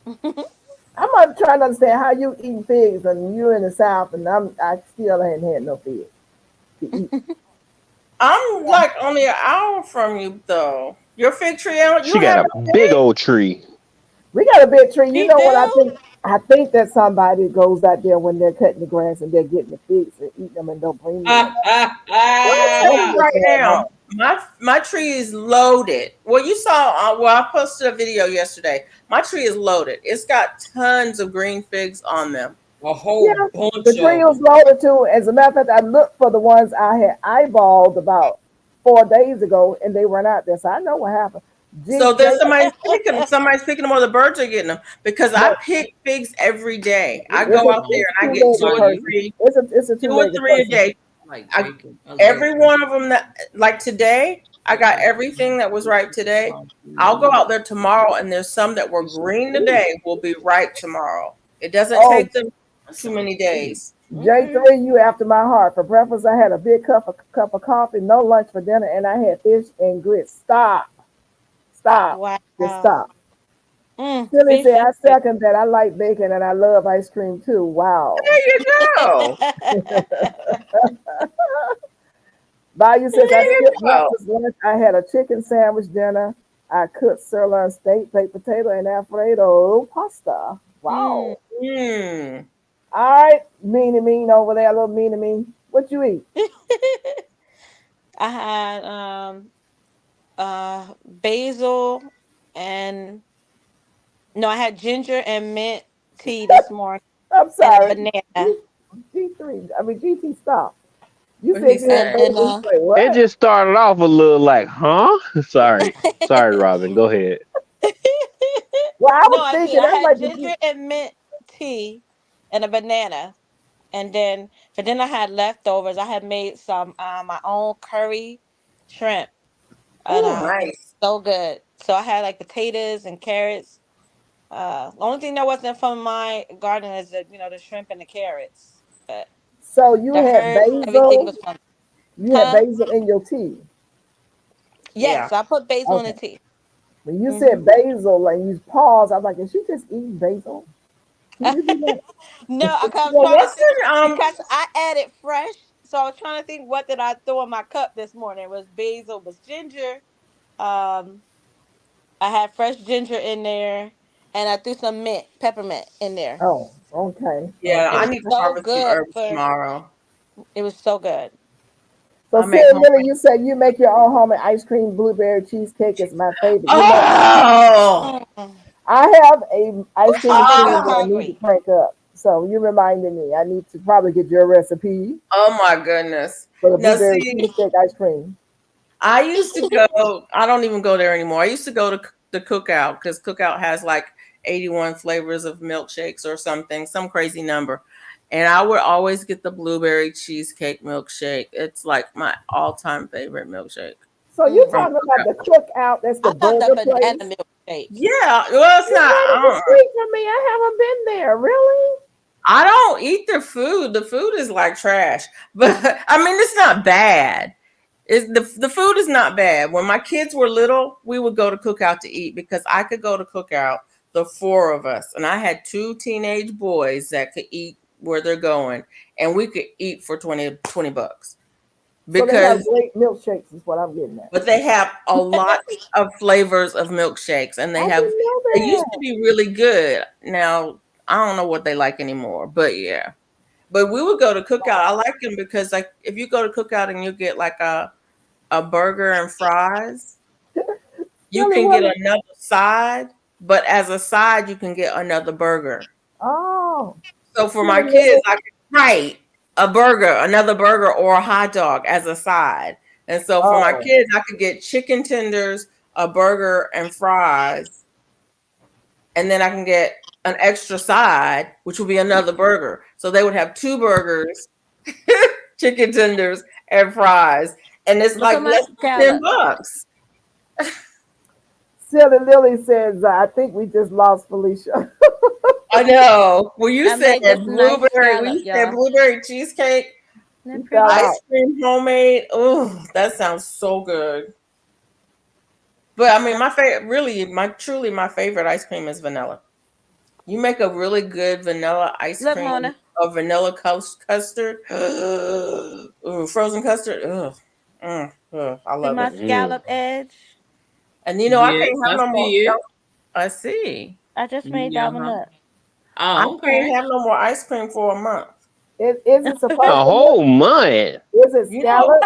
S5: I'm not trying to understand how you eat figs and you're in the South and I still hadn't had no figs to eat.
S1: I'm like only an hour from you, though. Your fig tree,
S3: she
S1: you
S3: got
S1: have
S3: a big old tree.
S5: We got a big tree. You
S6: You
S5: know what I
S6: do?
S5: think? I think that somebody goes out there when they're cutting the grass and they're getting the figs and eating them and don't bring them.
S1: Well, I'll tell
S5: That's
S1: you
S5: what's
S1: right
S5: going
S1: now,
S5: on.
S1: my tree is loaded. Well, you saw. Well, I posted a video yesterday. My tree is loaded. It's got tons of green figs on them.
S2: A whole
S5: Yeah,
S2: bunch
S5: the tree
S2: of
S5: was
S2: them.
S5: loaded too. As a matter of fact, I looked for the ones I had eyeballed about 4 days ago and they weren't out there. So I know what happened.
S1: So there's somebody's picking them. Somebody's picking them, or the birds are getting them. Because I pick figs every day. I
S5: It's
S1: go
S5: a,
S1: out there
S5: it's
S1: and I get
S5: two-legged person.
S1: three,
S5: It's a
S1: two or
S5: two-legged
S1: three a
S5: person.
S1: day.
S2: Like
S1: I,
S2: bacon. I like
S1: every
S2: bacon.
S1: one of them that, like today, I got everything that was ripe today. I'll go out there tomorrow, and there's some that were green today will be ripe tomorrow. It doesn't
S5: Oh,
S1: take them too many days.
S5: J3, you after my heart. For breakfast, I had a big cup of coffee, no lunch for dinner, and I had fish and grits. Stop.
S6: Wow.
S5: Just stop. Silly
S6: Fish
S5: said,
S6: and
S5: I second that. I like bacon and I love ice cream too. Wow.
S1: There you go.
S5: Bayou says, I
S1: There you
S5: skipped
S1: go.
S5: breakfast, lunch. I had a chicken sandwich dinner. I cooked sirloin steak, baked potato, and Alfredo pasta. Wow.
S1: Mm.
S5: All right, mean over there, little mean. What you eat?
S6: I had basil and no, I had ginger and mint tea this morning
S5: I'm
S6: and a
S5: sorry.
S6: banana.
S5: GT, stop. You
S1: What he
S5: said you had
S6: And
S1: said.
S6: then
S5: basil. You say, what?
S3: It just started off a little like, huh? Sorry, Robin. Go ahead.
S5: Well, I
S6: no,
S5: was
S6: I did.
S5: thinking,
S6: I
S5: I'm
S6: had
S5: like,
S6: ginger and mint tea and a banana. And then for dinner I had leftovers. I had made some my own curry shrimp. And
S1: Oh,
S6: it was
S1: nice.
S6: so good. So I had like potatoes and carrots. The only thing that wasn't from my garden is the shrimp and the carrots. But
S5: so you
S6: the
S5: had
S6: herbs, everything
S5: basil.
S6: was from
S5: You had
S6: huh?
S5: basil in your tea.
S1: Yeah.
S6: Yes, I put basil in the
S5: Okay.
S6: tea.
S5: When you
S6: Hmm
S5: said basil and you paused, I was like, is she just eating basil? Can you do that?
S6: No, I was
S1: Well,
S6: trying to
S1: what's
S6: think
S1: in
S6: because I added fresh. So I was trying to think what did I throw in my cup this morning? It was basil, it was ginger. Um, I had fresh ginger in there, and I threw some mint, peppermint in there.
S5: Oh, okay.
S1: Yeah,
S6: It
S1: I
S6: was
S5: Okay.
S1: need to
S6: so
S1: harvest some
S6: good
S1: herbs
S6: for.
S1: tomorrow.
S6: It was so good.
S5: So,
S1: I'll make
S5: Sarah
S1: home.
S5: Miller, you said you make your own homemade ice cream, blueberry cheesecake is my favorite. You know,
S1: Oh,
S6: Mm.
S5: I have a ice
S6: She
S5: cream
S6: make
S5: machine
S6: me
S5: that I need to
S6: hungry.
S5: crank up. So you reminded me. I need to probably get your recipe
S1: oh my goodness.
S5: for the
S1: Now,
S5: blueberry
S1: see,
S5: cheesecake ice cream.
S1: I used to go, I don't even go there anymore. I used to go to the Cookout because Cookout has like 81 flavors of milkshakes or something, some crazy number. And I would always get the blueberry cheesecake milkshake. It's like my all-time favorite milkshake
S5: So you
S6: Mm.
S1: from
S5: talking about
S1: Cookout.
S5: the cookout? That's the
S6: I thought the
S5: burger
S6: banana
S5: place.
S6: milkshake.
S1: Yeah, well, it's
S5: It's
S1: not.
S5: right up the street from me. I haven't been there. Really?
S1: I don't eat their food. The food is like trash, but I mean, it's not bad. The food is not bad. When my kids were little, we would go to Cookout to eat because I could go to Cookout, the four of us, and I had two teenage boys that could eat where they're going, and we could eat for 20 bucks.
S5: So they have
S1: Because
S5: great milkshakes is what I'm getting at.
S1: but they have a lot of flavors of milkshakes, and
S5: I
S1: they
S5: didn't know
S1: used
S5: that.
S1: to be really good. Now I don't know what they like anymore, but yeah. But we would go to Cookout. I like them because like if you go to Cookout and you get like a burger and fries, you
S5: Really,
S1: can get
S5: what?
S1: another side, but as a side you can get another burger.
S5: Oh,
S1: So for my
S5: Really?
S1: kids, I could write a burger, another burger, or a hot dog as a side. And so for my
S5: Oh.
S1: kids, I could get chicken tenders, a burger, and fries. And then I can get an extra side, which will be another burger. So they would have 2 burgers, chicken tenders, and fries. And it's
S6: Look
S1: like
S6: at my
S1: less than
S6: scallop.
S1: $10.
S5: Silly Lily says, I think we just lost Felicia.
S1: I know. Well, you
S6: I
S1: said
S6: made this nice
S1: blueberry.
S6: scallop,
S1: You said
S6: y'all.
S1: blueberry cheesecake.
S6: Isn't that
S5: You
S6: pretty?
S5: fell out.
S1: Ice cream homemade. Oh, that sounds so good. But I mean, my favorite, really, my favorite ice cream is vanilla. You make a really good vanilla ice
S6: Look,
S1: cream
S6: Mona.
S1: or vanilla custard. Ooh, frozen custard. Ugh. I
S6: See
S1: love
S6: my
S1: it.
S6: scallop edge?
S1: And you know, I
S2: Yes,
S1: can't have
S2: I
S1: no more.
S2: see it.
S1: I see.
S6: I just made
S2: Yeah.
S6: that one up.
S1: I
S2: Oh,
S1: can't
S2: okay.
S1: have no more ice cream for a month.
S5: Is it supposed
S3: A
S5: to
S3: whole month.
S5: look? Is it
S1: You know,
S5: scallop?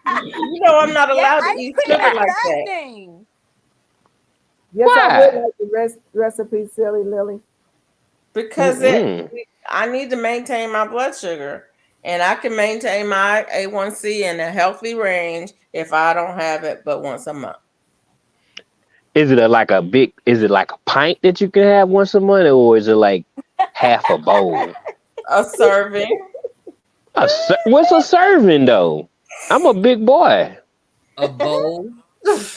S1: you know, I'm not
S6: Yeah,
S1: allowed to
S6: ice
S1: eat
S6: cream
S1: sugar
S6: is
S1: like that.
S6: nothing.
S5: Yes, I
S3: Why?
S5: would like the recipe, Silly Lily.
S1: Because
S3: Mm-mm.
S1: I need to maintain my blood sugar, and I can maintain my A1C in a healthy range if I don't have it but once a month.
S3: Is it like a big? Is it like a pint that you can have once a month, or is it like half a bowl?
S1: A serving.
S3: What's a serving though? I'm a big boy.
S2: A bowl.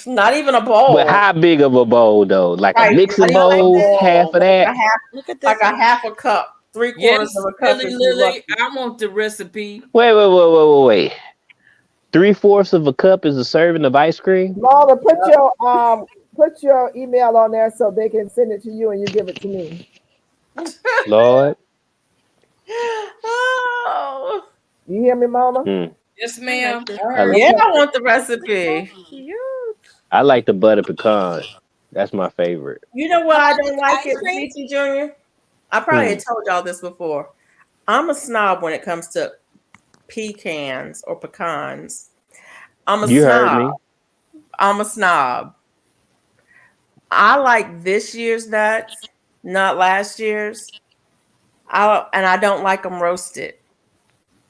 S1: Not even a bowl.
S3: But how big of a bowl though? Like a
S1: Right,
S3: mixing
S1: not even a
S3: bowl,
S1: bowl.
S3: half of that.
S6: Look at this
S1: Like a
S6: one.
S1: half a cup, 3/4
S2: Yes,
S1: of a cup
S2: Silly
S1: if you
S2: Lily.
S1: lucky.
S2: I want the recipe.
S3: Wait. 3/4 of a cup is a serving of ice cream.
S5: Mona, put your email on there so they can send it to you and you give it to me.
S3: Lord.
S1: Oh,
S5: You hear me, Mona?
S3: Mm.
S2: Yes, ma'am.
S1: yeah, I want the recipe.
S6: Cute.
S3: I like the butter pecan. That's my favorite.
S1: You know what I don't like
S6: Ice
S1: it,
S6: cream?
S1: BT Junior? I probably had told y'all this before. I'm a snob when it comes to pecans or pecans. I'm a
S3: You heard
S1: snob.
S3: me.
S1: I'm a snob. I like this year's nuts, not last year's. I don't like them roasted.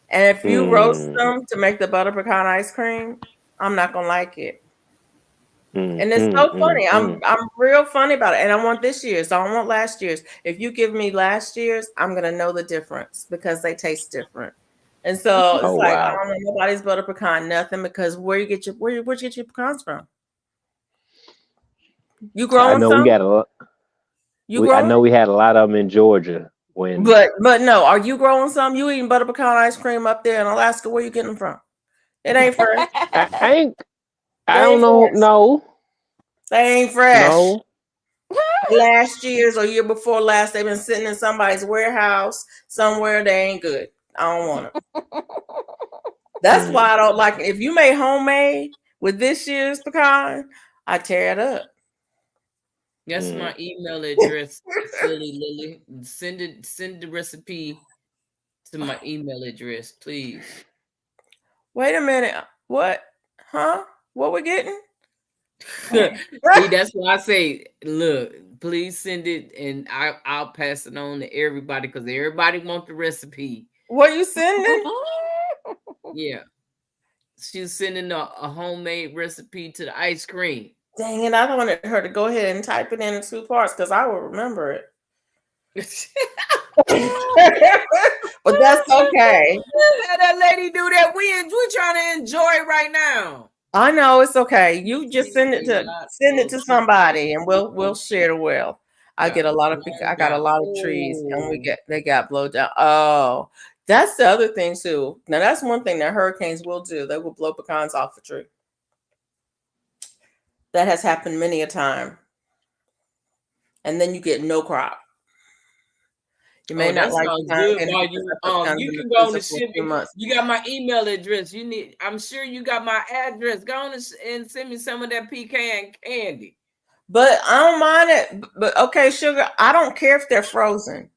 S1: And if you roast them to make the butter pecan ice cream, I'm not gonna like it. And it's so funny. I'm real funny about it. And I want this year's. I don't want last year's. If you give me last year's, I'm gonna know the difference because they taste different. And so it's
S3: Oh,
S1: like I
S3: wow.
S1: don't know nobody's butter pecan, nothing, because where'd you get your pecans from? You
S3: I
S1: growing
S3: know
S1: some?
S3: we got a lot.
S1: You
S3: I
S1: growing?
S3: know we had a lot of them in Georgia when.
S1: But no, are you growing some? You eating butter pecan ice cream up there in Alaska? Where you getting them from? It ain't fresh.
S3: I ain't. I
S1: They
S3: don't
S1: ain't
S3: know.
S1: fresh.
S3: No.
S1: They ain't fresh.
S3: No.
S1: Last year's or year before last, they've been sitting in somebody's warehouse somewhere. They ain't good. I don't want them. That's why I don't like it. If you made homemade with this year's pecan, I tear it up.
S2: That's my email address, Silly Lily. Send the recipe to my email address, please.
S1: Wait a minute. What? Huh? What we getting?
S2: See, that's why I say, look, please send it, and I'll pass it on to everybody because everybody want the recipe.
S1: What you sending?
S2: Yeah, she's sending a homemade recipe to the ice cream.
S1: Dang it! I wanted her to go ahead and type it in 2 parts because I will remember it. But that's okay.
S2: Let that lady do that. We trying to enjoy right now.
S1: I know it's okay. You just send it to somebody, and we'll share the wealth. I got a lot of trees, and they got blowed down. Oh, that's the other thing too. Now that's one thing that hurricanes will do. They will blow pecans off a tree. That has happened many a time, and then you get no crop. You may
S2: Oh,
S1: not
S2: that
S1: like
S2: sounds
S1: pecan
S2: good.
S1: candy
S2: Boy,
S1: because I put pecans
S2: you
S1: in the
S2: can go on
S1: freezer
S2: and
S1: for a
S2: send
S1: few
S2: me.
S1: months.
S2: You got my email address. I'm sure you got my address. Go on and send me some of that pecan candy.
S1: But I don't mind it. But okay, sugar, I don't care if they're frozen.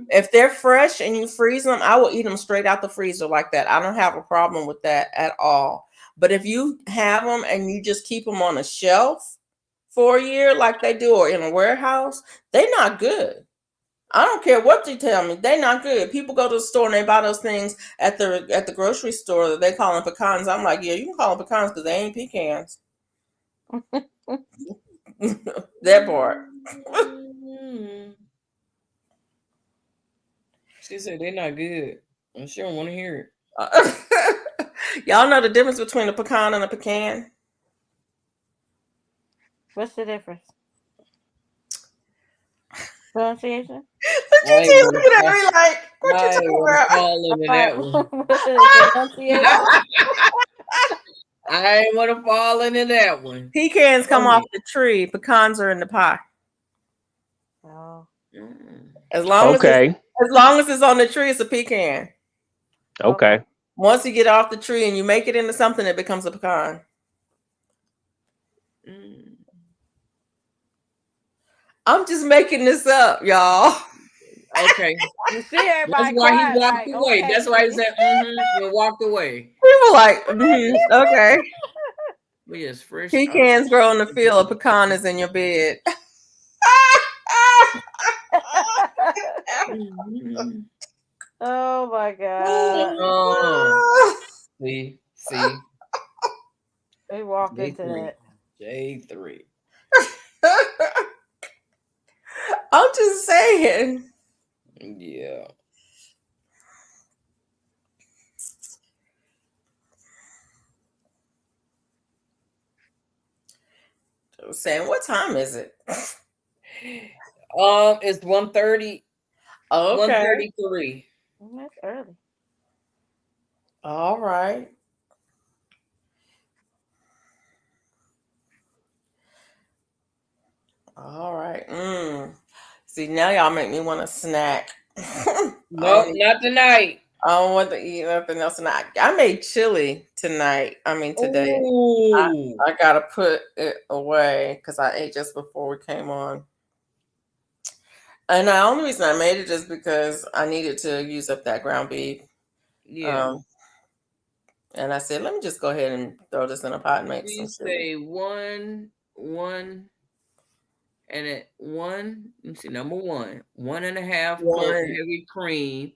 S1: If they're fresh and you freeze them, I will eat them straight out the freezer like that. I don't have a problem with that at all. But if you have them and you just keep them on a shelf for a year like they do or in a warehouse, they're not good. I don't care what you tell me, they're not good. People go to the store and they buy those things at the grocery store that they call them pecans. I'm like, yeah, you can call them pecans because they ain't pecans. That part.
S2: She said they're not good. I sure don't want to hear it.
S1: Y'all know the difference between a pecan and a pecan?
S6: What's the difference? Pronunciation?
S1: Look
S2: I
S1: at
S2: ain't
S1: you
S2: wanna
S1: looking at
S2: fall-
S1: me like, what
S2: I
S1: you
S2: ain't
S1: talking
S2: want to
S1: about?
S2: fall into that one.
S6: What's the pronunciation?
S2: I ain't want to fall into that one.
S1: Pecans come
S2: Oh,
S1: off the tree, pecans are in the pie.
S6: Oh.
S1: As long
S3: Okay.
S1: as it's on the tree, it's a pecan.
S3: Okay.
S1: Once you get off the tree and you make it into something, it becomes a pecan. I'm just making this up, y'all.
S2: Okay.
S6: You see everybody
S2: That's why he
S6: quiet,
S2: walked
S6: like,
S2: away.
S6: okay.
S2: That's why he said, and walked away.
S1: People like, okay.
S2: We is fresh.
S1: Pecans grow in the field, a pecan is in your bed.
S6: Oh my god.
S2: See.
S6: We walked into
S2: J3.
S6: that.
S2: J3.
S1: I'm just saying.
S2: Yeah.
S1: I'm saying, what time is it?
S2: It's 1:30.
S1: Okay.
S2: 1:33.
S6: That's early.
S1: All right. All right. See, now y'all make me want a snack.
S2: No, not tonight.
S1: I don't want to eat nothing else tonight. I made chili tonight. Today.
S2: Ooh.
S1: I gotta put it away because I ate just before we came on. And the only reason I made it is because I needed to use up that ground beef.
S2: Yeah.
S1: And I said, let me just go ahead and throw this in a pot and make
S2: You
S1: some chili.
S2: say one, and at one, let's see, number 1.5 cup
S1: One.
S2: heavy cream,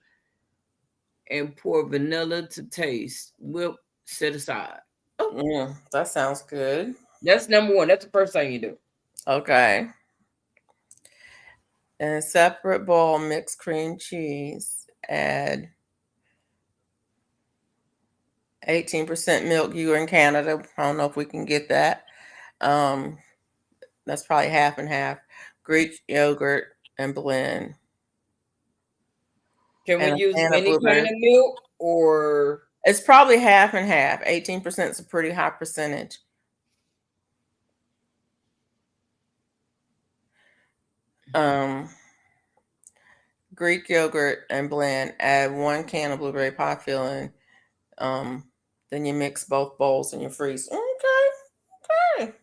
S2: and pour vanilla to taste. Whip, set aside.
S1: That sounds good.
S2: That's number 1. That's the first thing you do.
S1: Okay. In a separate bowl, mix cream cheese. Add 18% milk. You were in Canada. I don't know if we can get that. That's probably half and half. Greek yogurt and blend.
S2: Can we
S1: And a
S2: use
S1: can of
S2: any kind
S1: blueberries.
S2: of milk or?
S1: It's probably half and half. 18% is a pretty high percentage. Greek yogurt and blend. Add 1 can of blueberry pie filling. Then you mix both bowls and you freeze. Okay.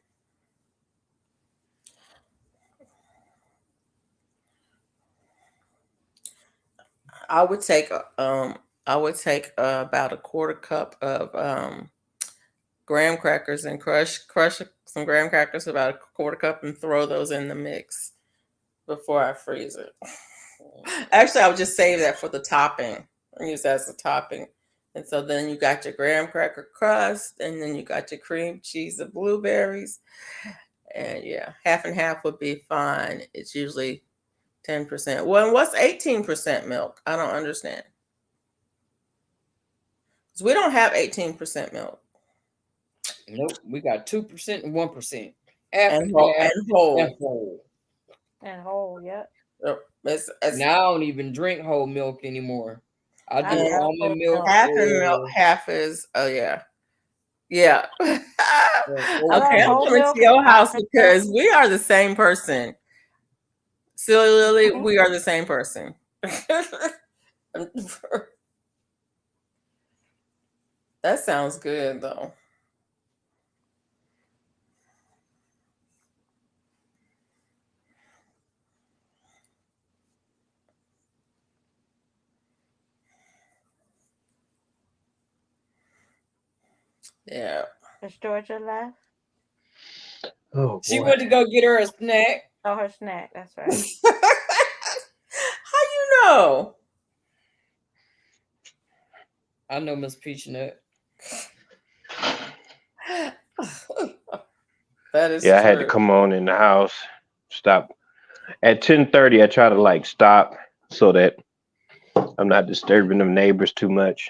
S1: I would take about a quarter cup of graham crackers and crush some graham crackers, about a quarter cup, and throw those in the mix before I freeze it. Actually, I would just save that for the topping and use that as a topping. And so then you got your graham cracker crust, and then you got your cream cheese and blueberries. And yeah, half and half would be fine. It's usually 10%. Well, and what's 18% milk? I don't understand. Because we don't have 18% milk.
S2: Nope, we got 2% and 1%.
S1: And whole.
S6: And whole, yep.
S1: It's
S2: Now I don't even drink whole milk anymore. I do
S6: I
S2: almond milk.
S1: half and milk, half is yeah. Okay, I'm coming to your house because we are the same person. Silly Lily, we are the same person. That sounds good though. Yeah.
S6: Is Georgia left?
S3: Oh
S2: She
S3: boy.
S2: went to go get her a snack.
S6: Oh, her snack. That's right.
S1: How you know?
S2: I know Miss Peachnut.
S1: That is
S3: Yeah, I
S1: true.
S3: had to come on in the house. Stop at 10:30. I try to like stop so that I'm not disturbing the neighbors too much.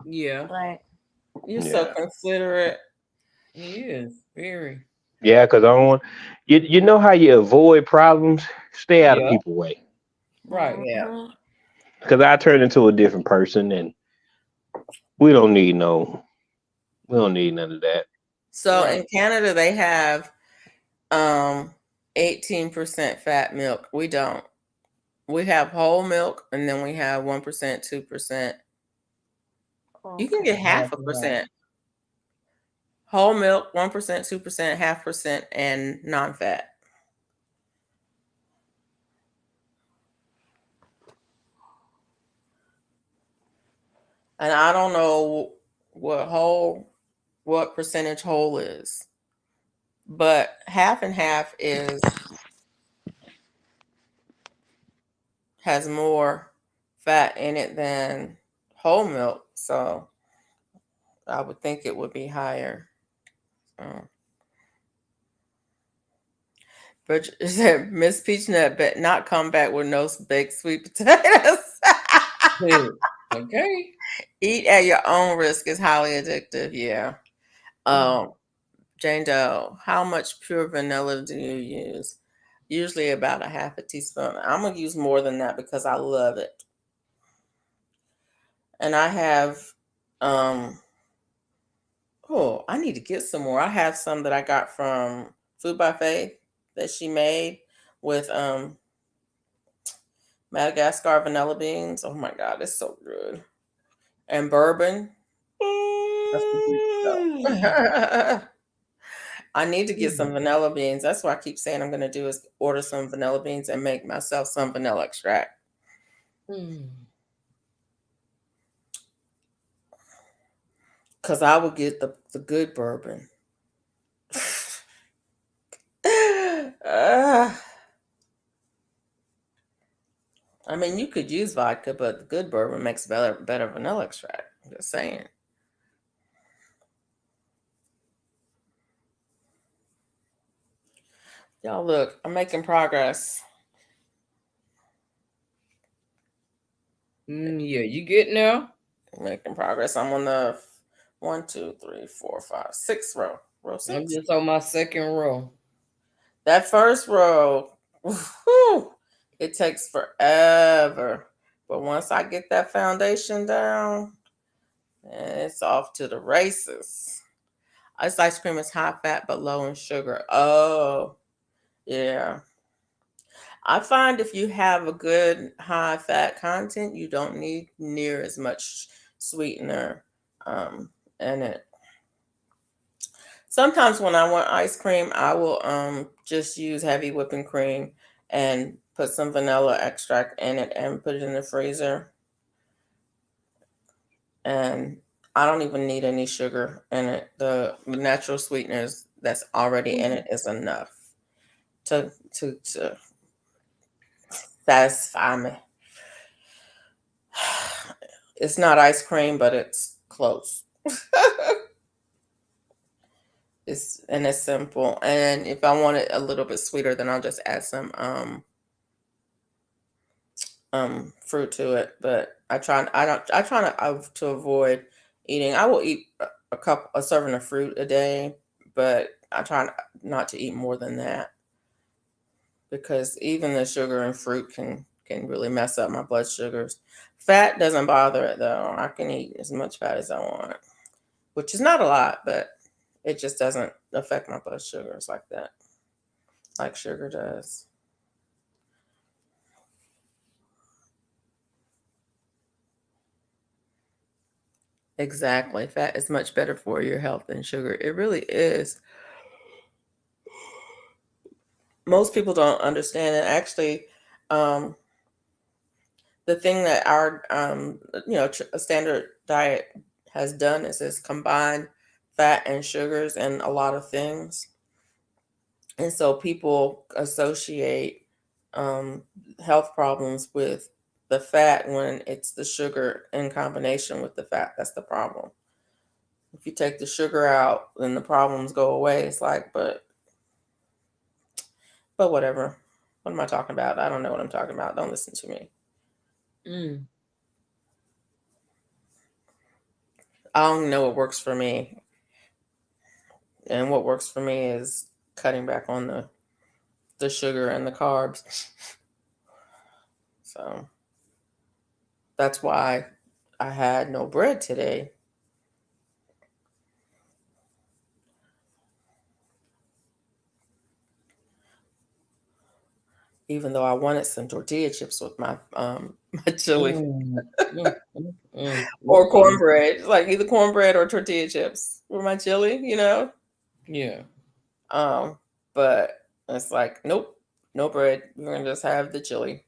S2: Yeah,
S6: Right.
S1: You're so
S3: Yeah.
S1: considerate.
S2: he is very.
S3: Yeah, because I don't want you know how you avoid problems? Stay out of
S2: Yeah,
S3: people's way.
S2: right.
S1: Yeah.
S6: Mhm.
S3: Because I turn into a different person and we don't need none of that.
S1: So
S2: Right.
S1: in Canada they have 18% fat milk. We don't. We have whole milk and then we have 1%, 2%. You can
S6: Okay.
S1: get half a percent. Whole milk, 1%, 2%, half percent, and non-fat. And I don't know what percentage whole is. But half and half has more fat in it than whole milk. So I would think it would be higher. But said Miss Peachnut bet not come back with no baked sweet potatoes.
S2: Okay.
S1: Eat at your own risk is highly addictive. Yeah. Jane Doe, how much pure vanilla do you use? Usually about a half a teaspoon. I'm gonna use more than that because I love it. And I have oh, I need to get some more. I have some that I got from Food by Faith that she made with Madagascar vanilla beans. Oh my god, it's so good. And bourbon. That's the Greek stuff. I need to get some vanilla beans. That's what I keep saying I'm going to do is order some vanilla beans and make myself some vanilla extract. Because I will get the good bourbon. I mean, you could use vodka, but the good bourbon makes better vanilla extract. I'm just saying. Y'all look, I'm making progress.
S2: Yeah, you getting there?
S1: Making progress. I'm on the 1, 2, 3, 4, 5, 6 row. Row
S2: I'm
S1: 6.
S2: just on my second row.
S1: That first row, whew, it takes forever. But once I get that foundation down, it's off to the races. This ice cream is high fat but low in sugar. Oh, yeah. I find if you have a good high fat content, you don't need near as much sweetener in it. Sometimes when I want ice cream, I will just use heavy whipping cream and put some vanilla extract in it and put it in the freezer. And I don't even need any sugar in it. The natural sweeteners that's already in it is enough to satisfy me. It's not ice cream, but it's close. It's simple. And if I want it a little bit sweeter, then I'll just add some fruit to it. But I try to avoid eating. I will eat a serving of fruit a day, but I try not to eat more than that because even the sugar in fruit can really mess up my blood sugars. Fat doesn't bother it though. I can eat as much fat as I want, which is not a lot, but it just doesn't affect my blood sugars like that, like sugar does. Exactly. Fat is much better for your health than sugar. It really is. Most people don't understand it. Actually, um, the thing that our a standard diet has done is combine fat and sugars in a lot of things, and so people associate um, health problems with the fat when it's the sugar in combination with the fat that's the problem. If you take the sugar out, then the problems go away. It's like, but whatever. What am I talking about? I don't know what I'm talking about. Don't listen to me.
S2: Mm.
S1: I don't know what works for me. And what works for me is cutting back on the sugar and the carbs. So that's why I had no bread today. Even though I wanted some tortilla chips with my my chili or cornbread. It's like either cornbread or tortilla chips with my chili,
S2: Yeah.
S1: But it's like, nope, no bread. We're gonna just have the chili.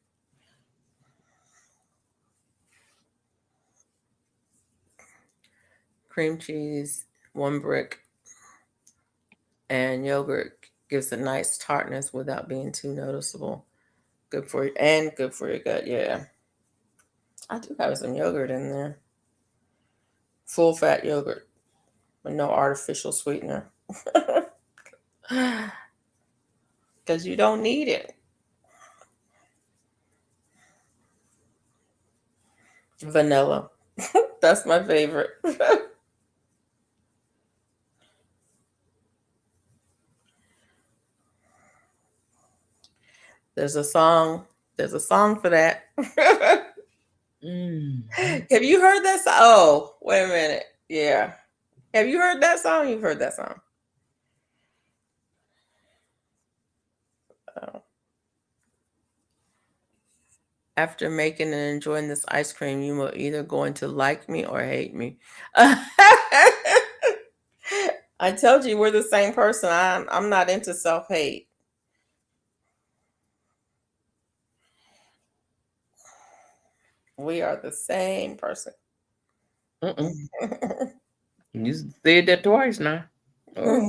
S1: Cream cheese, one brick, and yogurt gives a nice tartness without being too noticeable. Good for you and good for your gut. Yeah, I do have some yogurt in there. Full fat yogurt with no artificial sweetener. Because you don't need it. Vanilla. That's my favorite. There's a song. There's a song for that. Have you heard that song? Oh, wait a minute. Yeah. Have you heard that song? You've heard that song. Oh. After making and enjoying this ice cream, you will either going to like me or hate me. I told you we're the same person. I'm not into self-hate. We are the same person.
S2: You said that twice now.
S1: Because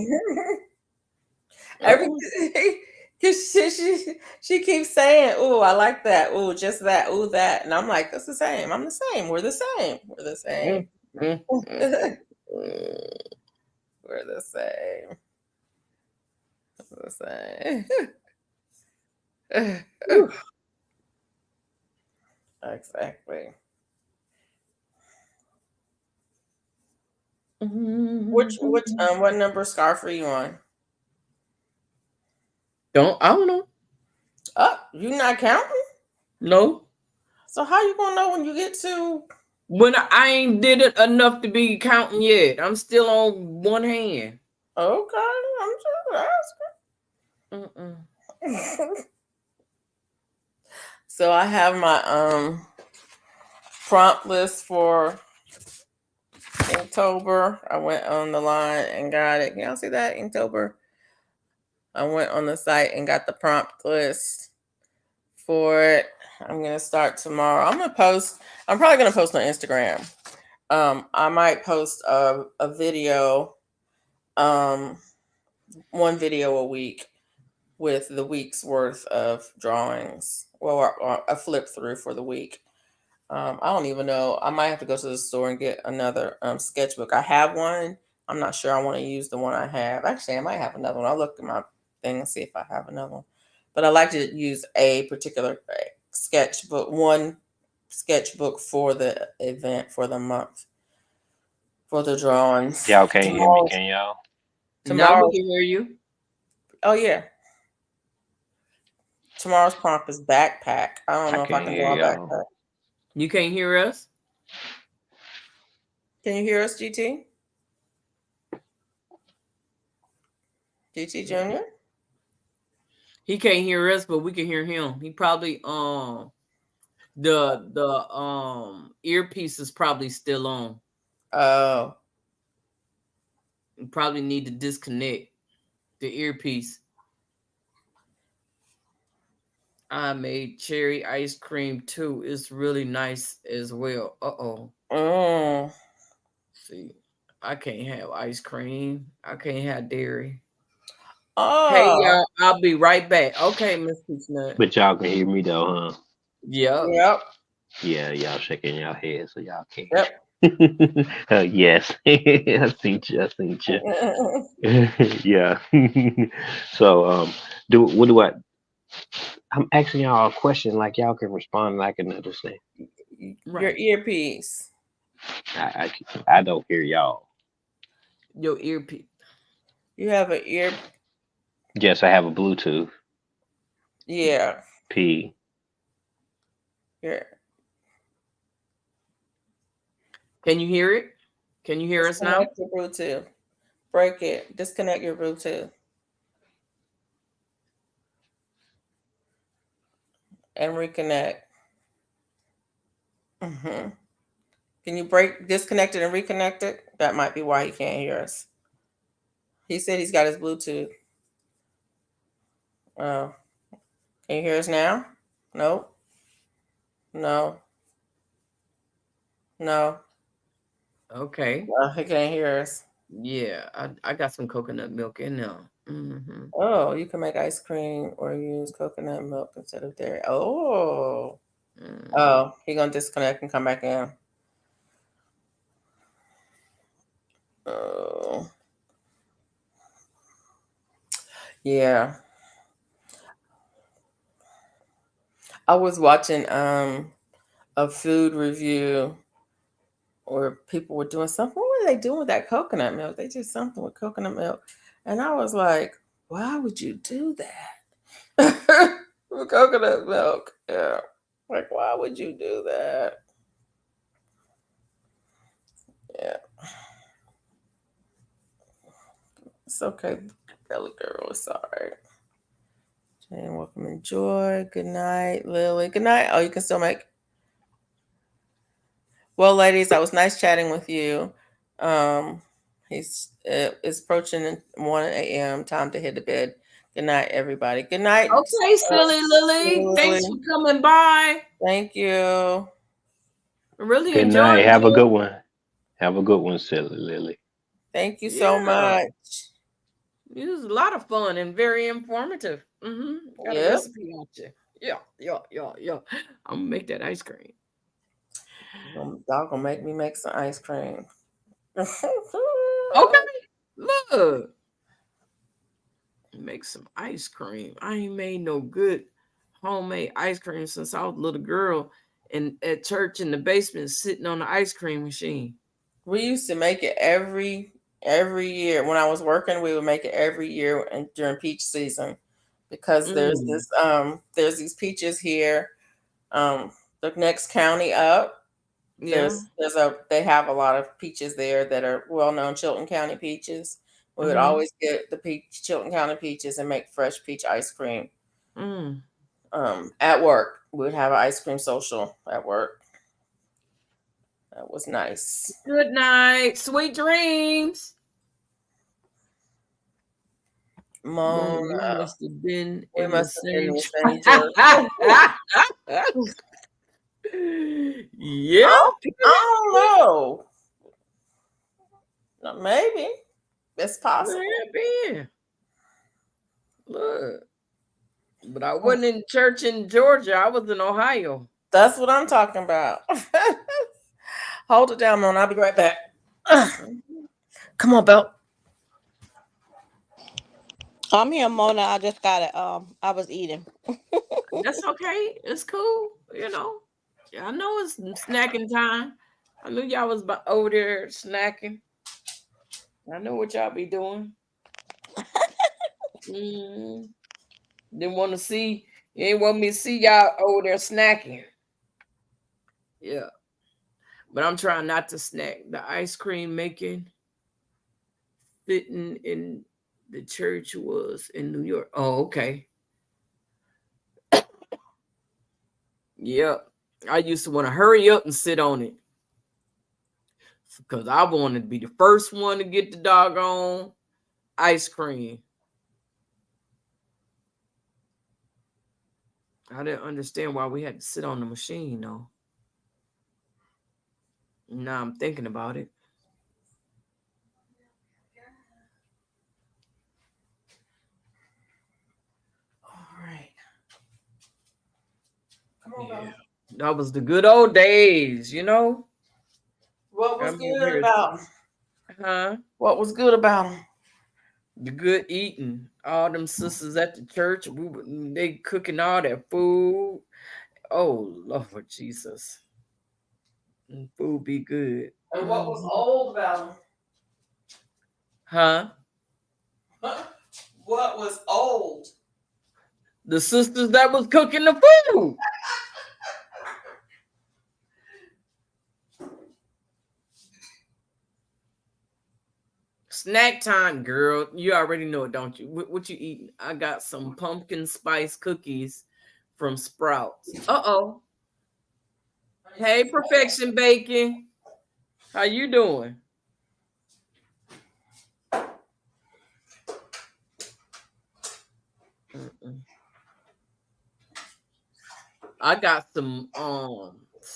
S1: she keeps saying, "Oh, I like that. Oh, just that. Oh, that," and I'm like, "That's the same. I'm the same. We're the same. We're the same. We're the same. We're the same." Exactly. What number scarf are you on?
S2: I don't know.
S1: Oh, you not counting?
S2: No.
S1: So how you gonna know when you get to?
S2: When I ain't did it enough to be counting yet. I'm still on one hand.
S1: Okay, I'm just asking. So I have my prompt list for Inktober. I went on the line and got it. Can y'all see that? Inktober. I went on the site and got the prompt list for it. I'm gonna start tomorrow. I'm probably gonna post on Instagram. I might post a video, one video a week with the week's worth of drawings. Well, or a flip through for the week. I don't even know. I might have to go to the store and get another sketchbook. I have one. I'm not sure I want to use the one I have. Actually, I might have another one. I'll look at my thing and see if I have another one. But I like to use a particular sketchbook, one sketchbook for the event, for the month, for the drawings.
S3: Y'all can't hear me, can y'all?
S2: Now
S1: Tomorrow.
S2: we can hear you.
S1: Oh yeah. Tomorrow's prompt is backpack. I don't know if I
S3: can't
S1: can
S3: hear
S1: draw a
S3: y'all.
S1: backpack.
S2: You can't hear us?
S1: Can you hear us, GT? GT Junior?
S2: He can't hear us, but we can hear him. He probably the earpiece is probably still on.
S1: Oh,
S2: You probably need to disconnect the earpiece. I made cherry ice cream too. It's really nice as well.
S1: mm.
S2: See, I can't have ice cream. I can't have dairy. Hey,
S1: Oh,
S2: y'all, I'll be right back. Okay, Miss Peachnut.
S3: But y'all can hear me though, huh?
S2: Yep.
S1: yep,
S3: Yeah, y'all shaking your head so y'all can.
S1: yep.
S3: Yes, I seen you. I seen you. Yeah. So, what do I? I'm asking y'all a question like y'all can respond and I can understand.
S1: Your
S2: Right.
S1: earpiece.
S3: I don't hear y'all.
S2: Your earpiece.
S1: You have an ear.
S3: Yes, I have a Bluetooth
S1: Yeah.
S3: P.
S1: Here.
S2: Can you hear it? Can you hear us now?
S1: Disconnect your Bluetooth. Break it. Disconnect your Bluetooth. And reconnect. Hmm. Can you disconnect it and reconnect it? That might be why he can't hear us. He said he's got his Bluetooth. Oh, can you hear us now? Nope. No. No.
S2: Okay.
S1: He can't hear us.
S2: Yeah, I got some coconut milk in there. Mm-hmm.
S1: Oh, you can make ice cream or use coconut milk instead of dairy. Oh.
S2: Mm.
S1: Oh, he gonna disconnect and come back in. Oh. Yeah. I was watching a food review where people were doing something. What were they doing with that coconut milk? They did something with coconut milk. And I was like, why would you do that? With coconut milk. Yeah. Like, why would you do that? Yeah. It's okay, Belly Girl. It's all right. Jane, welcome and joy. Good night, Lily. Good night. Oh, you can still make. Well, ladies, that was nice chatting with you. It's approaching 1 a.m. Time to hit the bed. Good night, everybody. Good night.
S2: Okay, silly Lily. Thanks for coming by.
S1: Thank you.
S2: Really
S3: Good
S2: enjoyed
S3: night. Have a
S2: you.
S3: good one. Have a good one, Silly Lily.
S1: Thank you so much.
S2: It was a lot of fun and very informative. Mm-hmm. Got a
S1: Yep.
S2: recipe out you. Yeah. I'm gonna make that ice cream.
S1: Y'all gonna make me make some ice cream.
S2: Okay, look. Make some ice cream. I ain't made no good homemade ice cream since I was a little girl and at church in the basement sitting on the ice cream machine.
S1: We used to make it every year. When I was working, we would make it every year and during peach season because there's these peaches here. The next county up,
S2: Yeah.
S1: they have a lot of peaches there that are well-known Chilton County peaches. We would
S2: Mhm.
S1: always get the Chilton County peaches and make fresh peach ice cream. At work, we would have an ice cream social at work. That was nice.
S2: Good night. Sweet dreams.
S1: Mona.
S2: We must have been
S1: We
S2: in
S1: must
S2: the
S1: have been in
S2: same
S1: the same church.
S2: Yeah.
S1: I don't know. Maybe. It's possible.
S2: Maybe. Look. But I wasn't in church in Georgia. I was in Ohio.
S1: That's what I'm talking about. Hold it down, Mona. I'll be right back. Come on, Belle.
S6: I'm here, Mona. I just got it. I was eating.
S2: That's okay. It's cool. You know. Yeah, I know it's snacking time. I knew y'all was over there snacking. I know what y'all be doing. Didn't want to see. You ain't want me to see y'all over there snacking. Yeah. But I'm trying not to snack. The ice cream making fitting in the church was in New York. Oh, okay. Yep. I used to want to hurry up and sit on it. because I wanted to be the first one to get the doggone ice cream. I didn't understand why we had to sit on the machine, though. Now I'm thinking about it.
S1: All right. Come on,
S2: Yeah.
S1: Bella.
S2: That was the good old days, you know?
S1: What was
S2: I'm
S1: good
S2: here.
S1: about 'em?
S2: Huh?
S1: What was good about them?
S2: The good eating. All them sisters at the church, they cooking all that food. Oh, Lord Jesus. Food be good.
S1: And what was old about
S2: Huh?
S1: them? What was old?
S2: The sisters that was cooking the food. Snack time, girl. You already know it, don't you? What you eating? I got some pumpkin spice cookies from Sprouts. Uh-oh. Hey, Perfection Bacon. How you doing? I got some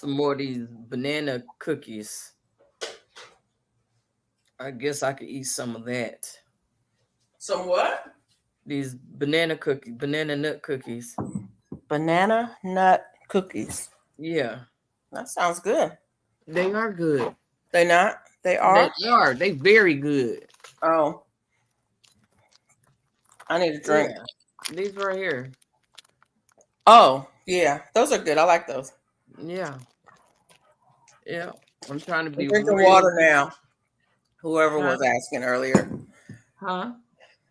S2: more of these banana cookies. I guess I could eat some of that.
S1: Some what?
S2: These banana nut cookies.
S1: Banana nut cookies.
S2: Yeah,
S1: That sounds good.
S2: they are good.
S1: They not? They are?
S2: They are. They very good.
S1: Oh. I need a drink.
S2: Yeah. These right here.
S1: Oh, yeah. Those are good. I like those.
S2: Yeah. Yeah. I'm trying to
S1: I'm
S2: be
S1: drinking
S2: real.
S1: water now. Whoever
S2: Huh?
S1: was asking earlier.
S2: Huh?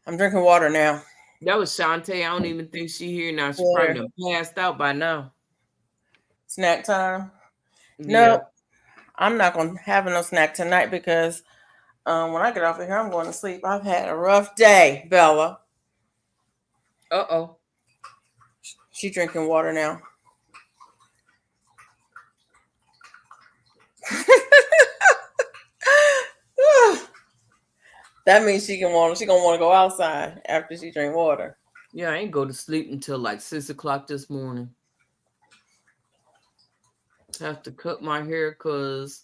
S1: I'm drinking water now.
S2: That was Shantae. I don't even think she here now. She
S1: Yeah.
S2: probably done passed out by now.
S1: Snack time.
S2: Yeah.
S1: No, I'm not going to have no snack tonight because when I get off of here, I'm going to sleep. I've had a rough day, Bella.
S2: Uh-oh.
S1: She drinking water now. That means she gonna want to go outside after she drink water.
S2: Yeah, I ain't go to sleep until like 6 o'clock this morning. Have to cut my hair because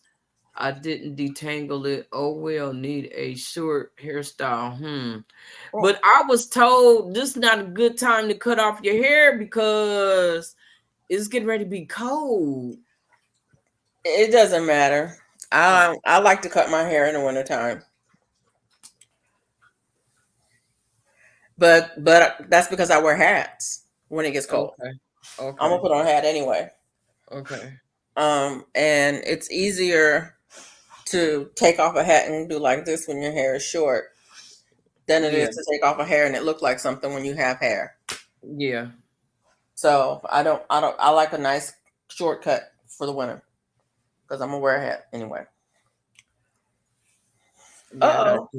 S2: I didn't detangle it. Oh well, need a short hairstyle. But I was told this is not a good time to cut off your hair because it's getting ready to be cold.
S1: It doesn't matter. I like to cut my hair in the wintertime. But that's because I wear hats when it gets cold.
S2: Okay.
S1: I'm gonna put on a hat anyway.
S2: Okay.
S1: And it's easier to take off a hat and do like this when your hair is short than it is to take off a hair and it look like something when you have hair.
S2: Yeah.
S1: So I like a nice shortcut for the winter because I'm gonna wear a hat anyway. Uh-oh.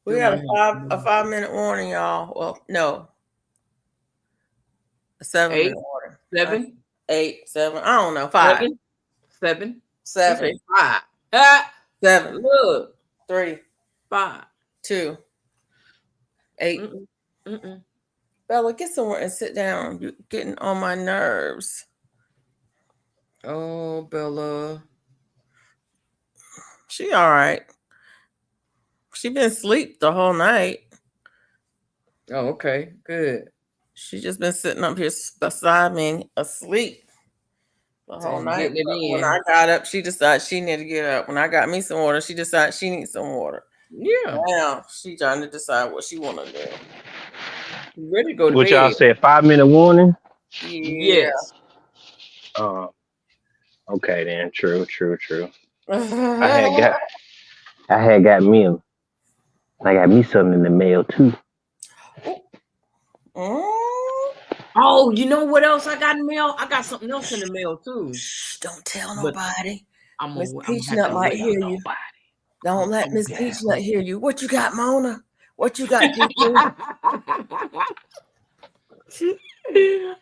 S1: We got a 5-minute warning, y'all. Well, no. A 7-minute warning.
S2: 7?
S1: 8, 7. I don't know. 5.
S2: 7.
S1: 7.
S2: 5. Ah,
S1: 7.
S2: look.
S1: 3.
S2: 5.
S1: 2. 8. Bella, get somewhere and sit down. You're getting on my nerves.
S2: Oh, Bella.
S1: She all right. She been asleep the whole night.
S2: Oh, okay. Good.
S1: She just been sitting up here beside me asleep the whole night. When I got up, she decided she needed to get up. When I got me some water, she decided she needs some water.
S2: Yeah.
S1: Now she trying to decide what she want to do.
S2: Ready to go to
S3: What
S2: bed.
S3: y'all said? 5-minute warning.
S1: Yeah.
S2: Yes.
S3: Okay then. True. I had got me something in the mail too.
S2: Oh, you know what else I got in the mail? I got something else in the mail too.
S1: Shh, don't tell nobody. Miss
S2: I'm
S1: Peachnut might hear you. Don't let Miss Peachnut hear you. What you got, Mona? What you got, DP?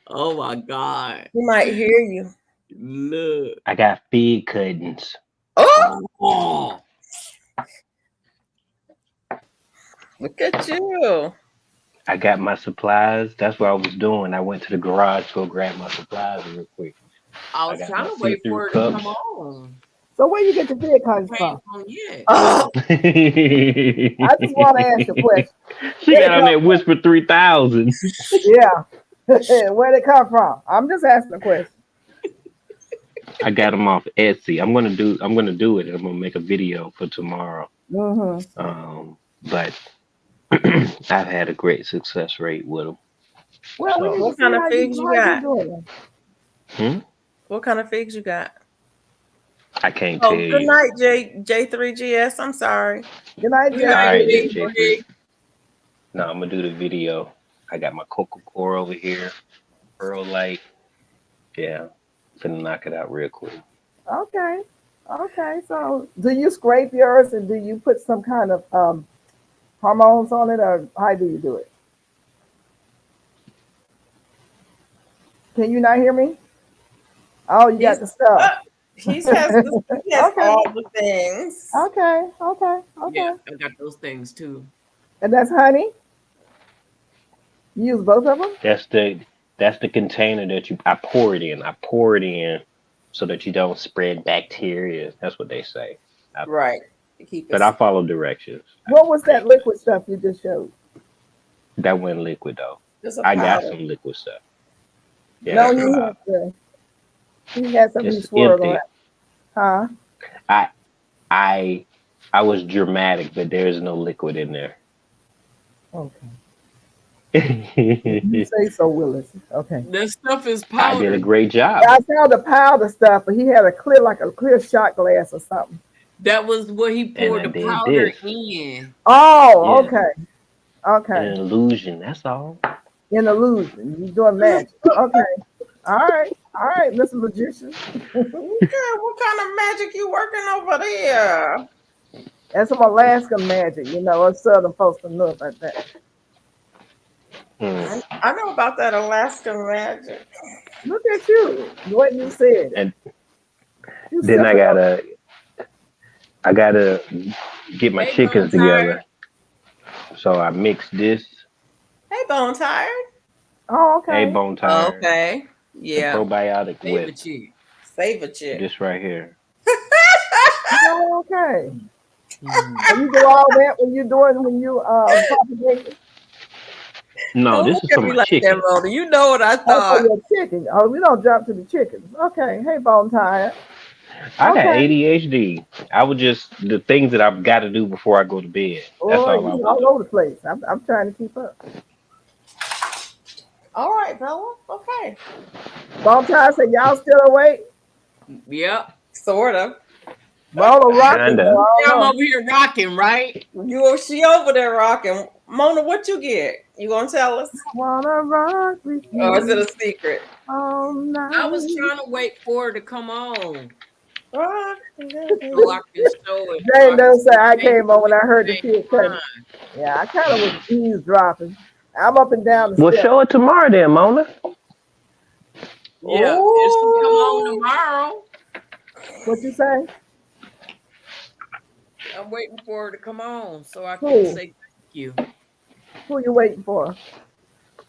S2: Oh my God.
S1: He might hear you.
S2: Look.
S3: I got feed cuttings.
S1: Oh, Look at you.
S3: I got my supplies. That's what I was doing. I went to the garage to go grab my supplies real quick.
S2: I
S3: I
S2: was
S3: got
S2: trying
S3: my
S2: to wait
S3: see-through
S2: for it to come
S3: cups.
S2: on.
S5: So where you get your vehicles
S2: Came
S5: from?
S2: on yet.
S1: Oh,
S5: I just want to ask you a question.
S3: She got on that Whisper 3000.
S5: Yeah. Where they come from? I'm just asking a question.
S3: I got them off Etsy. I'm gonna do it, and I'm gonna make a video for tomorrow.
S5: Mm-hmm.
S3: But I've had a great success rate with them.
S5: Well, we
S3: So,
S5: need to
S1: what
S5: see
S1: kind of
S5: how
S1: figs you
S5: you
S1: got?
S5: doing.
S1: What kind of figs you got?
S3: I can't tell
S1: Oh, good
S3: you.
S1: night, J3GS. I'm sorry.
S5: Good night,
S2: Good
S3: All
S2: night,
S3: right, then,
S2: Big
S5: Jay.
S3: J3. No, I'm gonna do the video. I got my Coca Core over here, Pearl Light. Yeah, finna knock it out real quick.
S5: Okay. Okay. So, do you scrape yours and do you put some kind of hormones on it, or how do you do it? Can you not hear me? Oh, you got
S1: He's
S5: the stuff.
S1: he has
S5: Okay.
S1: all the things.
S5: Okay. Okay. Okay.
S2: Yeah, I got those things too.
S5: And that's honey. You use both of them.
S3: That's the container that I pour it in. I pour it in so that you don't spread bacteria. That's what they say.
S1: Right. To keep
S3: But
S1: it.
S3: I follow directions.
S5: What was that liquid stuff you just showed?
S3: That went liquid though.
S1: It's a
S3: I got
S1: powder.
S3: some liquid stuff. Yeah,
S5: No,
S3: that's
S5: he had something he
S3: it's
S5: swirled
S3: empty.
S5: on. Huh?
S3: I was dramatic, but there is no liquid in there.
S5: Okay. You say so, Willis. Okay.
S2: That stuff is
S3: I did a
S2: powder.
S3: great job.
S5: I saw the powder stuff, but he had like a clear shot glass or something.
S2: That was what he poured
S3: I
S2: the
S3: did
S2: powder
S3: this.
S2: in.
S5: Oh,
S3: Yeah.
S5: okay. Okay.
S3: An illusion. That's all.
S5: In illusion. You doing magic. Okay. All right. All right, Mr. Magician.
S1: Yeah, what kind of magic you working over there?
S5: That's some Alaskan magic, us southern folks don't know about that.
S1: I know about that Alaskan magic.
S5: Look at you. What you said.
S3: And
S5: You
S3: then I
S5: simple.
S3: gotta get my
S2: Hey,
S3: chickens
S2: Bone Tired.
S3: together. So I mixed this.
S1: Hey, Bone Tired.
S5: Oh, okay.
S3: Hey, bone tired.
S1: Okay. Yeah.
S3: Probiotic
S2: Favorite
S3: with
S2: chick.
S1: Save a chick.
S3: this right here.
S5: Oh, okay. And you do all that when you propagate?
S3: No,
S1: Don't
S3: this
S1: look
S3: is
S1: at
S3: for
S1: me
S3: my
S1: like
S3: chicken.
S1: that, Rhoda. You know what I
S5: Oh, for
S1: thought.
S5: your chicken. Oh, we don't jump to the chickens. Okay. Hey, Bone Tired.
S3: I got
S5: Okay.
S3: ADHD. I would just the things that I've got to do before I go to bed. That's
S5: Oh,
S3: all I
S5: you
S3: would
S5: all
S3: do.
S5: over the place. I'm trying to keep up.
S1: All right, Bella. Okay.
S5: Bone Tired said, y'all still awake?
S2: Yep.
S1: Sort of.
S5: Ball rocking.
S3: Kinda.
S5: So I
S2: Yeah, I'm
S5: don't know.
S2: over here rocking, right?
S1: She over there rocking. Mona, what you get? You gonna tell us?
S5: Wanna rock with you
S1: Or is it a secret?
S5: all night.
S2: I was trying to wait for it to come on
S1: Rock.
S2: so I can show it.
S5: Jane does say I
S2: Make
S5: came on when I heard the
S2: it
S5: kid
S2: fine.
S5: cutting. Yeah, I kind of was eavesdropping. I'm up and down the
S3: Well,
S5: steps.
S3: show it tomorrow then, Mona.
S2: Yeah, it should come on tomorrow.
S5: What you say?
S2: I'm waiting for it to come on so I can
S5: Cool.
S2: say thank you.
S5: Who you waiting for?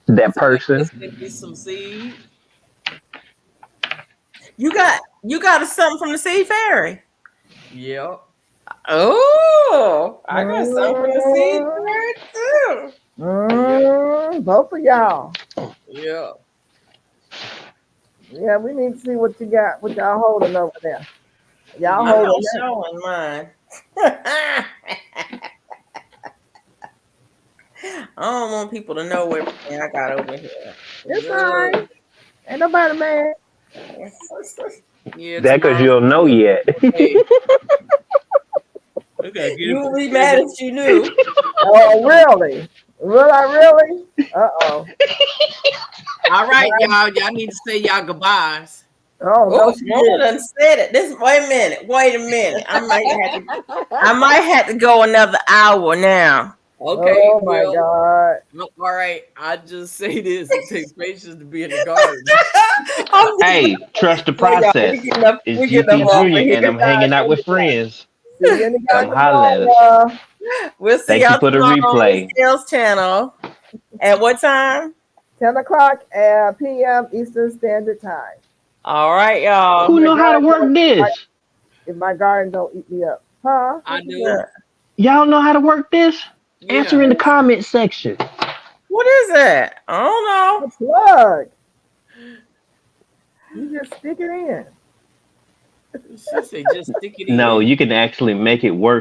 S3: That person.
S2: Let's get some seed.
S1: You got something from the Sea Fairy.
S2: Yep.
S1: Oh, I got something from the Sea Fairy too.
S5: Both of y'all.
S2: Yep.
S5: Yeah, we need to see what you got, what y'all holding over there. Y'all
S1: I'm
S5: holding
S1: not
S5: that.
S1: showing mine. I don't want people to know everything I got over here.
S5: It's all right. Ain't nobody mad.
S2: Yeah.
S3: That because you don't know yet.
S1: You would be mad if you knew.
S5: Oh, really? Will I really? Uh-oh.
S2: All right, y'all. Y'all need to say y'all goodbyes.
S5: Oh, no,
S1: Oh,
S5: she
S1: Mona
S5: didn't.
S1: done said it. Wait a minute. I might have to go another hour now.
S2: Okay.
S5: Oh, my
S2: well,
S5: God.
S2: no, all right. I just say this. It takes patience to be in the garden.
S3: Hey, trust the process.
S1: We
S3: It's
S1: getting up
S3: GP
S1: off of
S3: Junior,
S1: here.
S3: and I'm hanging out with friends.
S5: See you in the
S3: Come
S5: garden
S3: holler at us.
S5: tomorrow.
S1: We'll see
S3: Thank you
S1: y'all
S3: for the
S1: tomorrow on
S3: replay.
S1: the Sales Channel. At what time?
S5: 10 o'clock p.m. Eastern Standard Time.
S1: All right, y'all.
S3: Who know how to work this?
S5: If my garden don't eat me up. Huh?
S2: I
S1: What is
S2: do.
S1: that?
S3: Y'all know how to work this?
S2: Yeah.
S3: Answer in the comment section.
S1: What is it? I don't know.
S5: The plug. You just stick it in.
S2: She said just stick it in.
S3: No, you can actually make it work